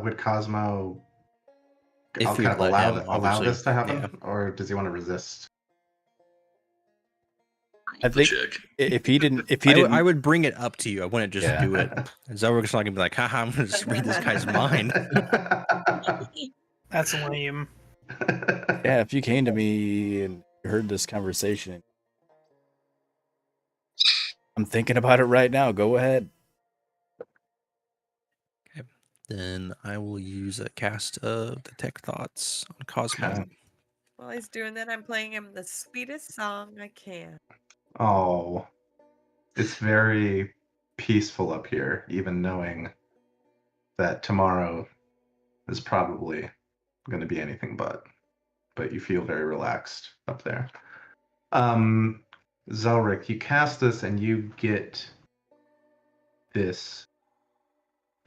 Would Cosmo? If I'll we kind of let him, allow obviously, this to happen, yeah. or does he want to resist? I think Chick. if he didn't, I would bring it up to you. I wouldn't just Yeah. do it. Zelric's not gonna be like, haha, I'm gonna just read this guy's mind. That's lame. Yeah, if you came to me and you heard this conversation, I'm thinking about it right now. Go ahead. Then I will use a cast of Detect Thoughts on Cosmo. Okay. While he's doing that, I'm playing him the sweetest song I can. Oh, it's very peaceful up here, even knowing that tomorrow is probably going to be anything but. But you feel very relaxed up there. Zelric, you cast this and you get this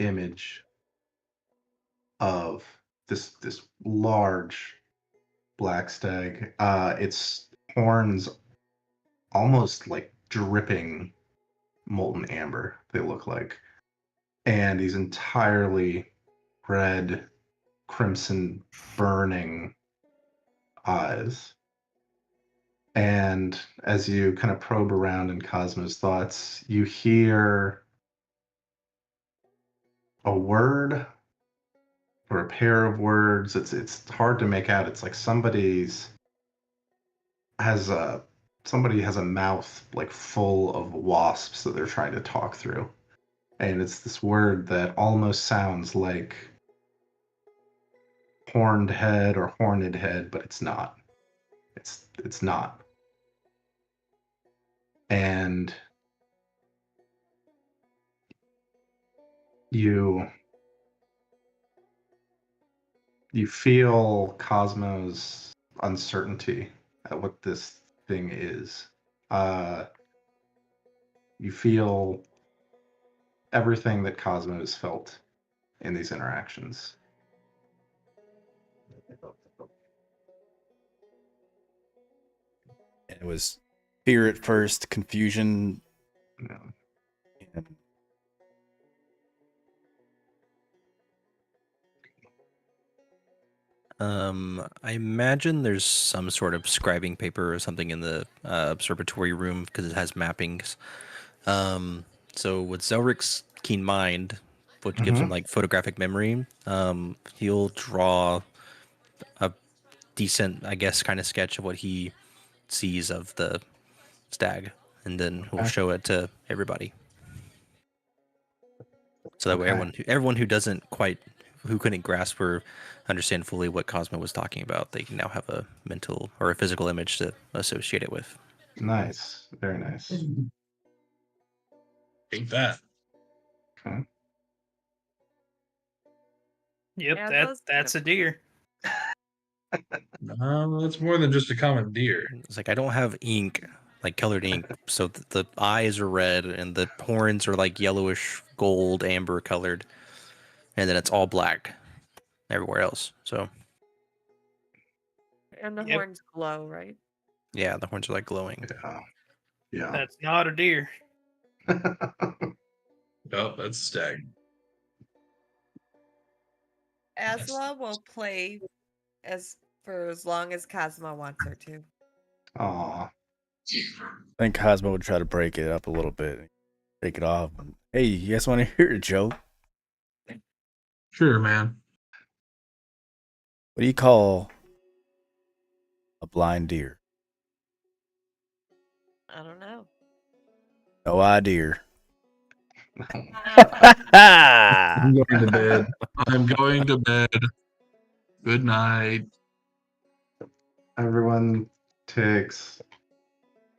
image of this large black stag. Its horns almost like dripping molten amber, they look like. And these entirely red, crimson, burning eyes. And as you kind of probe around in Cosmo's thoughts, you hear a word or a pair of words. It's hard to make out. It's like somebody has a mouth like full of wasps that they're trying to talk through. And it's this word that almost sounds like horned head or horned head, but it's not. It's not. And you feel Cosmo's uncertainty at what this thing is. You feel everything that Cosmo has felt in these interactions. It was fear at first, confusion, You know, and I imagine there's some sort of scribing paper or something in the observatory room because it has mappings. So with Zelric's keen mind, which gives him like photographic memory, he'll draw a decent, I guess, kind of sketch of what he sees of the stag, and then he'll Okay. show it to everybody. So that way, Okay. everyone who couldn't grasp or understand fully what Cosmo was talking about, they can now have a mental or a physical image to associate it with. Nice. Very nice. Take that. Okay. Yep, Add that those to that's the- a deer. No, that's more than just a common deer. It's like I don't have ink, like colored ink, so the eyes are red and the horns are like yellowish gold amber colored, and then it's all black everywhere else. So And the Yep. horns glow, right? yeah, the horns are like glowing. Yeah. Yeah. That's not a deer. Oh, that's a stag. Asla will play for as long as Cosmo wants her to. Aw. I think Cosmo would try to break it up a little bit, break it off. Hey, you guys want to hear a joke? Sure, man. What do you call a blind deer? I don't know. No idea. I'm going to bed. I'm going to bed. Good night. Everyone takes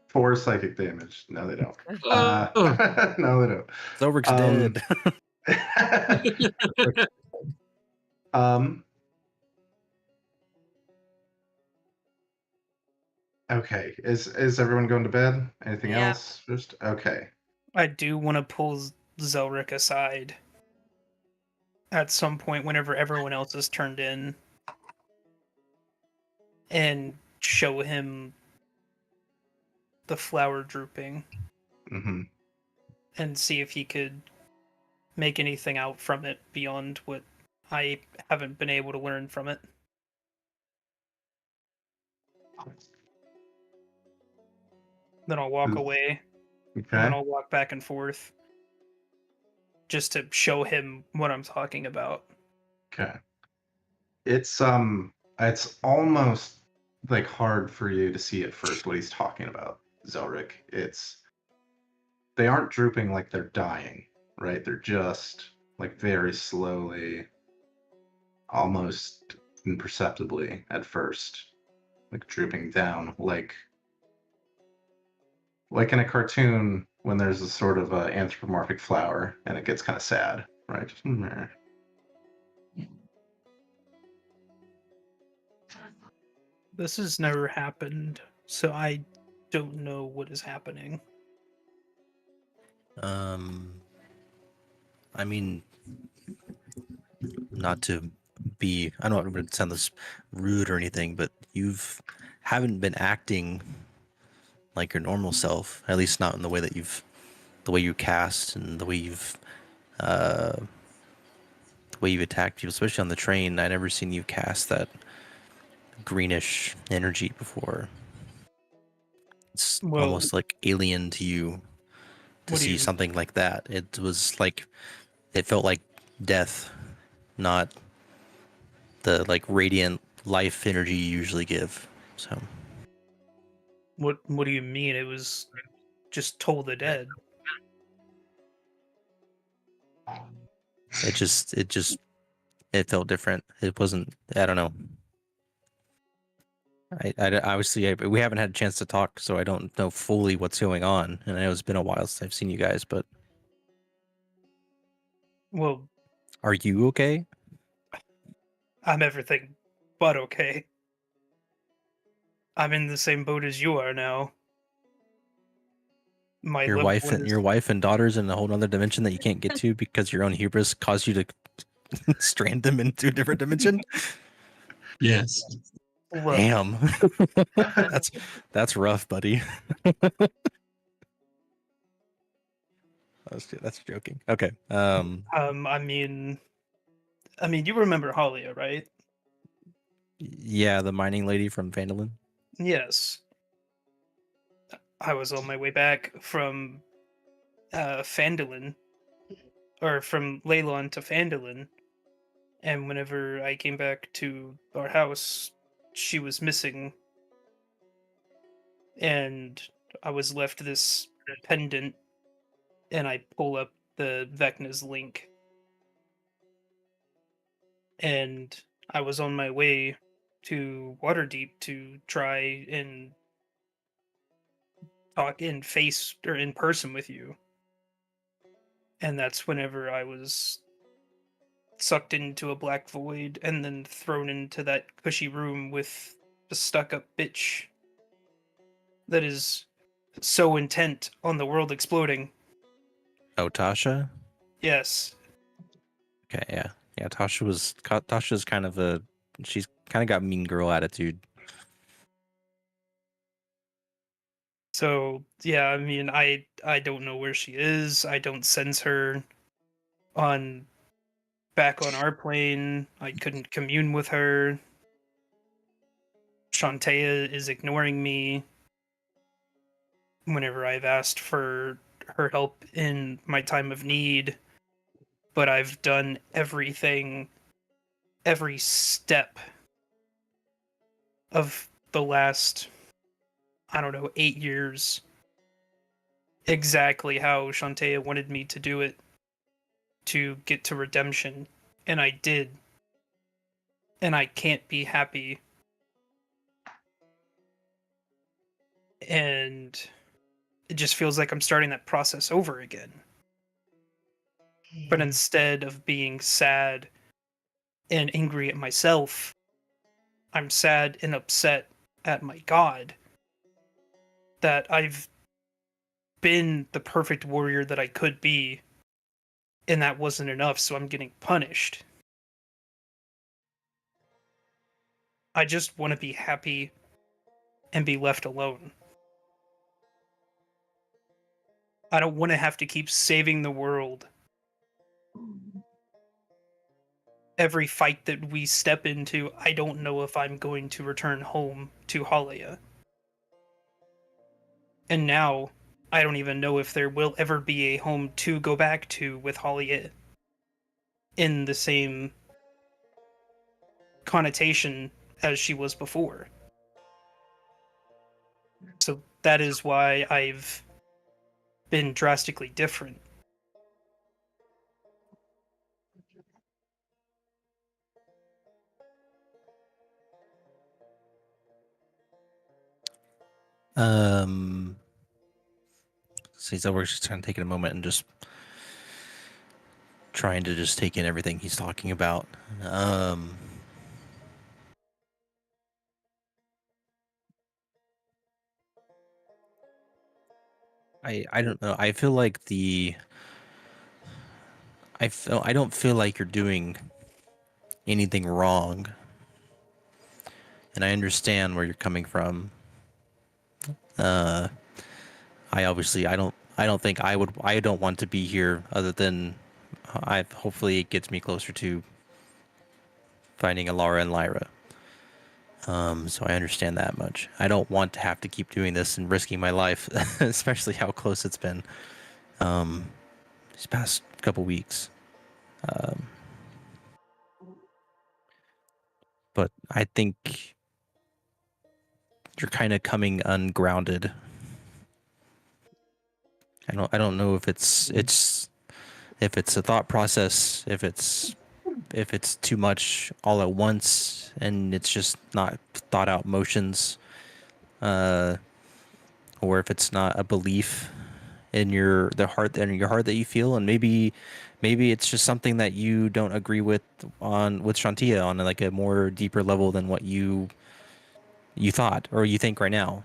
4 psychic damage. No, they don't. Oh. No, they don't. Zelric's dead. Okay. Is everyone going to bed? Anything Yeah. else? Just okay. I do want to pull Zelric aside at some point whenever everyone else is turned in and show him the flower drooping Mm-hmm. and see if he could make anything out from it beyond what I haven't been able to learn from it. Then I'll walk away, and then Okay. I'll walk back and forth just to show him what I'm talking about. Okay. It's almost like hard for you to see at first what he's talking about, Zelric. they aren't drooping like they're dying, right? They're just like very slowly, almost imperceptibly at first, like drooping down, like in a cartoon when there's a sort of anthropomorphic flower and it gets kind of sad, right? Just, meh. This has never happened, so I don't know what is happening. I mean, not to be, I don't want to sound this rude or anything, but haven't been acting like your normal self, at least not in the way that the way you cast and uh, the way you've attacked people, especially on the train. I never seen you cast that greenish energy before. It's Well, almost like alien to you to what do see you something like that. It was like, it felt like death, not the like radiant life energy you usually give. So what do you mean? It was just Toll the Dead. it felt different. It wasn't, I don't know. I obviously, we haven't had a chance to talk, so I don't know fully what's going on. And I know it's been a while since I've seen you guys, but Well, are you okay? I'm everything but okay. I'm in the same boat as you are now. My Your loved wife one and is- your wife and daughters in a whole other dimension that you can't get to because your own hubris caused you to strand them into a different dimension. Yes. Look, Damn, that's rough, buddy. That's joking. Okay. I mean, you remember Halia, right? Yeah, the mining lady from Vandalin. Yes. I was on my way back from Phandalin, or from Leylon to Phandalin, and whenever I came back to our house, she was missing, and I was left this pendant, and I pull up the Vecna's link, and I was on my way to Waterdeep to try and talk in face or in person with you. And that's whenever I was sucked into a black void and then thrown into that cushy room with a stuck up bitch that is so intent on the world exploding. Oh, Tasha. Yes. Okay, yeah. Tasha's kind of she's kind of got mean girl attitude. So yeah, I mean, I don't know where she is. I don't sense her on back on our plane. I couldn't commune with her. Shantae is ignoring me whenever I've asked for her help in my time of need, but I've done everything, every step of the last, I don't know, 8 years, exactly how Shantae wanted me to do it to get to redemption, and I did. And I can't be happy. And it just feels like I'm starting that process over again. But instead of being sad and angry at myself, I'm sad and upset at my God that I've been the perfect warrior that I could be, and that wasn't enough, so I'm getting punished. I just want to be happy and be left alone. I don't want to have to keep saving the world. Every fight that we step into, I don't know if I'm going to return home to Halia. And now, I don't even know if there will ever be a home to go back to with Halia in the same connotation as she was before. So that is why I've been drastically different. So we're just kind of taking a moment and just trying to just take in everything he's talking about. I don't know. I feel like I don't feel like you're doing anything wrong, and I understand where you're coming from. Uh, I don't think I don't want to be here other than I hopefully it gets me closer to finding Alara and Lyra. So I understand that much. I don't want to have to keep doing this and risking my life, especially how close it's been these past couple weeks. But I think you're kind of coming ungrounded. I don't know if if it's a thought process, if it's too much all at once and it's just not thought out motions, or if it's not a belief in your heart that you feel, and maybe it's just something that you don't agree with Shantia on like a more deeper level than what you thought or you think right now.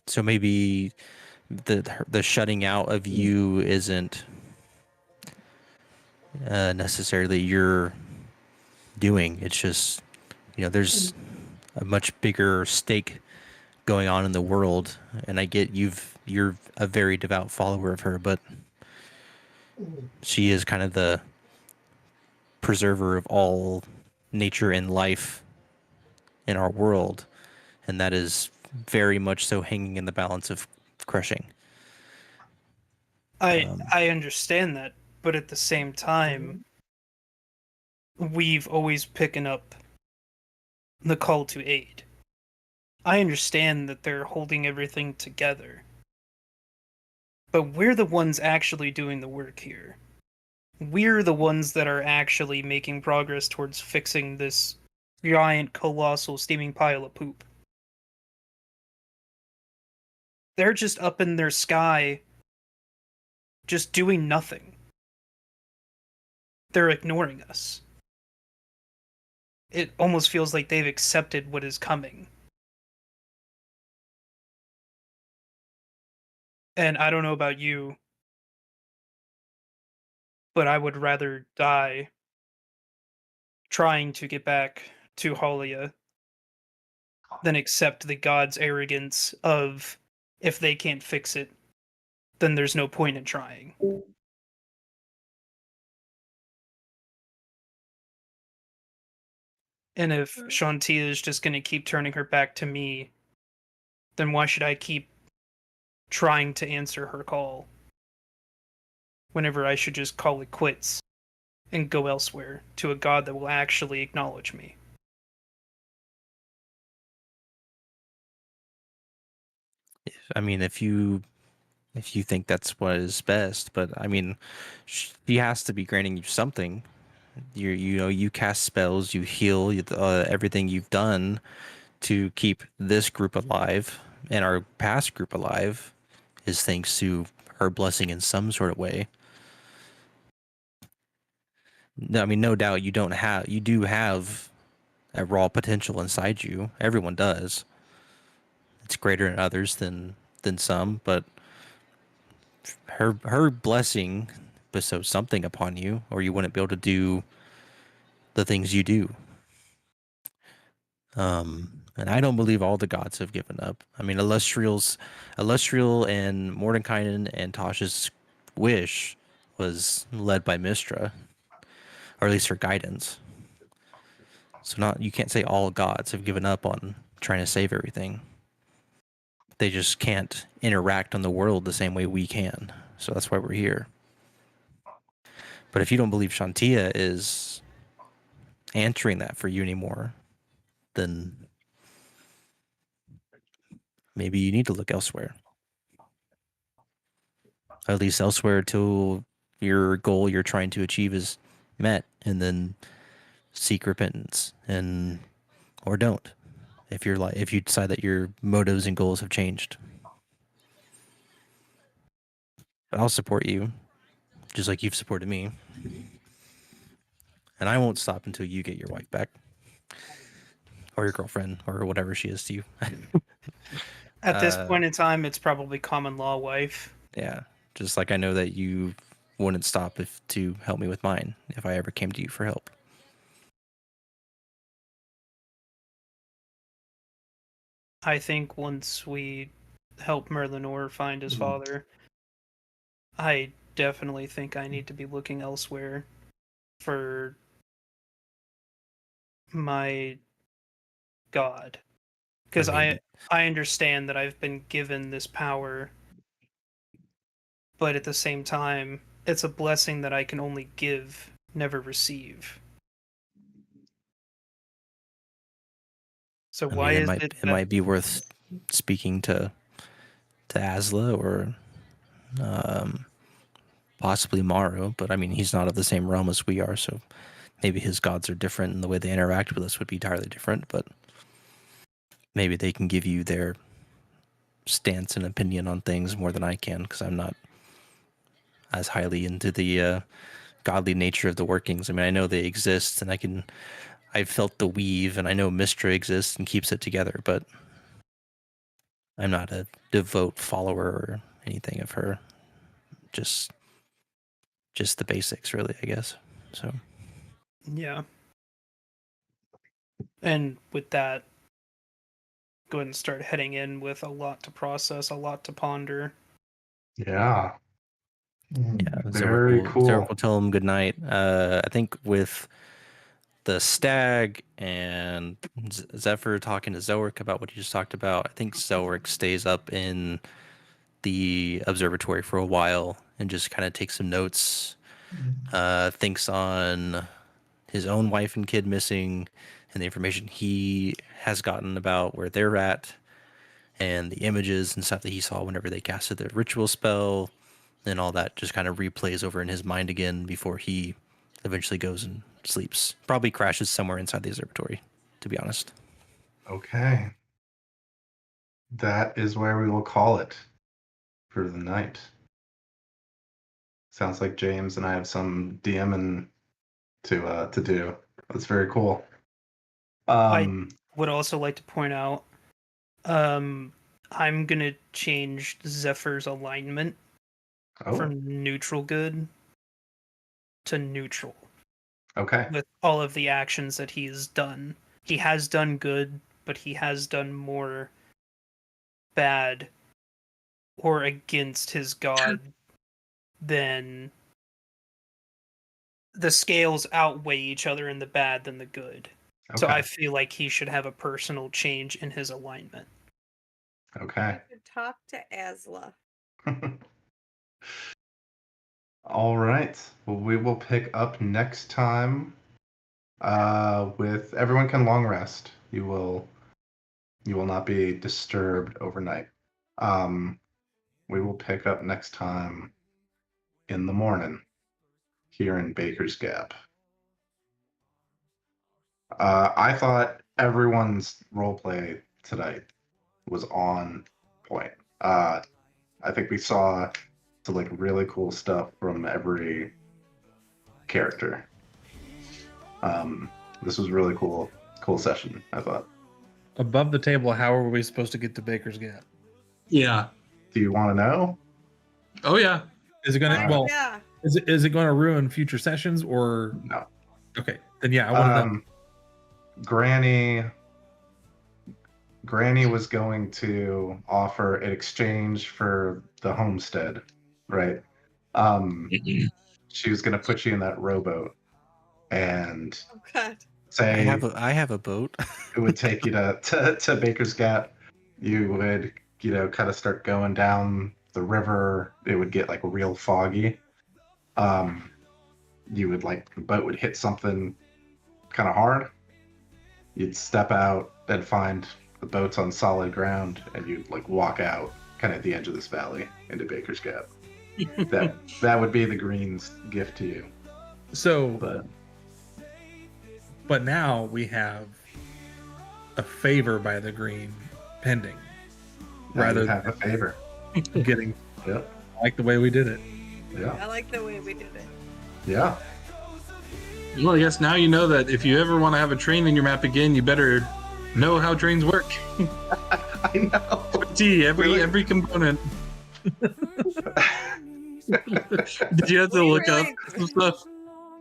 So maybe the shutting out of you isn't necessarily your doing. It's just there's a much bigger stake going on in the world, and I get you're a very devout follower of her, but she is kind of the preserver of all nature and life in our world, and that is very much so hanging in the balance of crushing. I understand that, but at the same time, we've always picking up the call to aid. I understand that they're holding everything together, but we're the ones actually doing the work here. We're the ones that are actually making progress towards fixing this giant, colossal, steaming pile of poop. They're just up in their sky, just doing nothing. They're ignoring us. It almost feels like they've accepted what is coming. And I don't know about you, but I would rather die trying to get back to Halia than accept the gods' arrogance of if they can't fix it, then there's no point in trying. And if Shantia is just going to keep turning her back to me, then why should I keep trying to answer her call whenever I should just call it quits and go elsewhere to a god that will actually acknowledge me? I mean, if you think that's what is best, but I mean, she has to be granting you something. You cast spells, you heal, everything you've done to keep this group alive and our past group alive is thanks to her blessing in some sort of way. No, I mean, no doubt you do have a raw potential inside you. Everyone does. It's greater in others than some, but her blessing bestows something upon you, or you wouldn't be able to do the things you do. And I don't believe all the gods have given up. I mean, Illustrial and Mordenkainen and Tasha's wish was led by Mistra, or at least her guidance. So not you can't say all gods have given up on trying to save everything. They just can't interact on the world the same way we can. So that's why we're here. But if you don't believe Shantia is answering that for you anymore, then maybe you need to look elsewhere. At least elsewhere till your goal you're trying to achieve is met, and then seek repentance, and or don't. If you decide that your motives and goals have changed. But I'll support you, just like you've supported me. And I won't stop until you get your wife back. Or your girlfriend, or whatever she is to you. At this point in time, it's probably common law wife. Yeah. Just like I know that you wouldn't stop to help me with mine if I ever came to you for help. I think once we help Merlinor find his father, I definitely think I need to be looking elsewhere for my god. Because I understand that I've been given this power, but at the same time, it's a blessing that I can only give, never receive. So why is it it might be worth speaking to Asla or possibly Maru, but I mean he's not of the same realm as we are, so maybe his gods are different and the way they interact with us would be entirely different, but maybe they can give you their stance and opinion on things more than I can, because I'm not as highly into the godly nature of the workings. I mean, I know they exist, and I've felt the weave, and I know Mistra exists and keeps it together, but I'm not a devout follower or anything of her. Just the basics, really, I guess. So Yeah. And with that, go ahead and start heading in with a lot to process, a lot to ponder. Yeah. yeah, Very cool. Zarek will tell him good night. I think with the stag and Zephyr talking to Zorik about what he just talked about, I think Zorik stays up in the observatory for a while and just kind of takes some notes, thinks on his own wife and kid missing and the information he has gotten about where they're at and the images and stuff that he saw whenever they casted the ritual spell, and all that just kind of replays over in his mind again before he eventually goes and sleeps. Probably crashes somewhere inside the observatory, to be honest. Okay. That is where we will call it for the night. Sounds like James and I have some DMing to do. That's very cool. I would also like to point out, I'm gonna change Zephyr's alignment from neutral good to neutral. Okay. With all of the actions that he's done. He has done good, but he has done more bad or against his god than the scales outweigh each other in the bad than the good. So I feel like he should have a personal change in his alignment. Okay. Talk to Asla. All right. Well, we will pick up next time with everyone can long rest. You will not be disturbed overnight. We will pick up next time in the morning here in Baker's Gap. I thought everyone's roleplay tonight was on point. I think we saw some like really cool stuff from every character. This was really cool session, I thought. Above the table, how are we supposed to get to Baker's Gap? Yeah. Do you want to know? Oh yeah. Is it gonna Yeah. is it going to ruin future sessions or No. Okay, then yeah, I want to know. Granny was going to offer an exchange for the homestead, right? She was going to put you in that rowboat and say I have a boat. it would take you to Baker's Gap. You would, kind of start going down the river. It would get like real foggy. You would the boat would hit something kind of hard. You'd step out and find the boat's on solid ground, and you like walk out kind of at the edge of this valley into Baker's Gap. that would be the Green's gift to you. So, but now we have a favor by the Green pending, Now rather you have a favor. than getting. Yep. I like the way we did it. Yeah. I like the way we did it. Yeah. Well, I guess now you know that if you ever want to have a train in your map again, you better know how trains work. I know. Every component. Did you have to look up some stuff?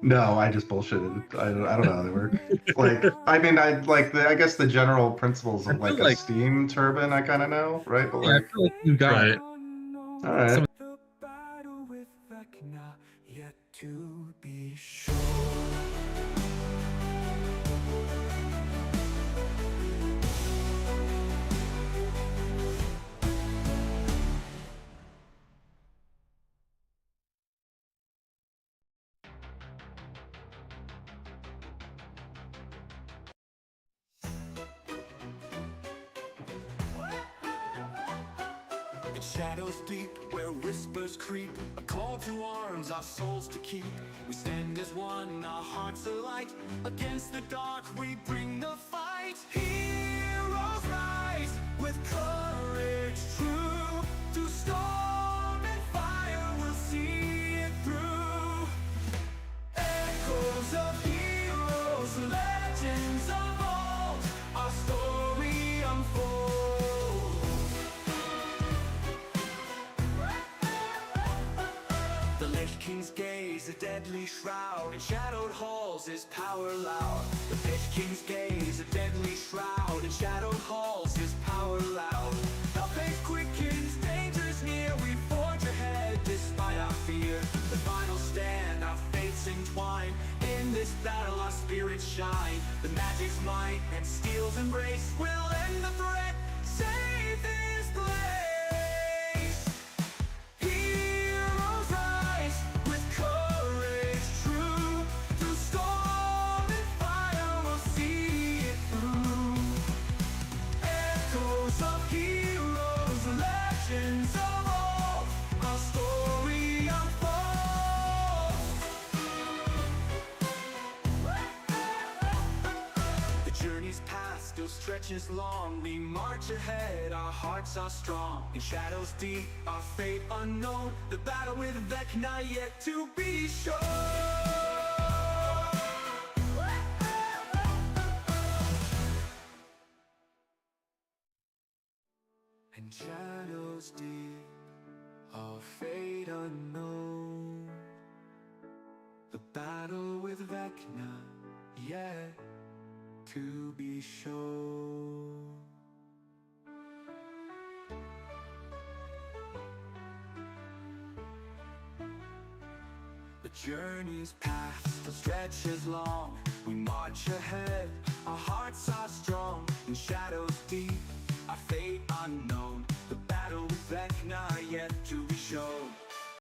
No, I just bullshitted. I don't know how they work. Like, I mean, I guess the general principles of like a steam turbine, I kind of know, right? But Yeah, I like, feel like you got it. all right. Some- The battle with Vecna yet to be sure. In shadows deep, where whispers creep, a call to arms, our souls to keep. We stand as one, our hearts alight. Against the dark, we bring the fight. Heroes rise with courage true. Through storm and fire, we'll see it through. Echoes of heroes, legends of old, our story unfolds. The Lich King's gaze, a deadly shroud. In shadowed halls, his power loud. The Lich King's gaze, a deadly shroud. In shadowed halls, his power loud. The faith quickens, dangers near. We forge ahead despite our fear. The final stand, our fates entwine. In this battle, our spirits shine. The magic's might and steel's embrace will end the threat. Save this place. Heroes rise with courage true. Through storm and fire, we'll see it through. Echoes of heroes, legends of old, our story unfolds. The journey's past still stretches long. We march ahead, our hearts are strong. In shadows deep, our fate unknown. The battle with Vecna yet to be shown. And shadows deep, our fate unknown. The battle with Vecna yet to be shown. The journey's path still stretches long. We march ahead, our hearts are strong. In shadows deep, our fate unknown. The battle with Vecna yet to be shown.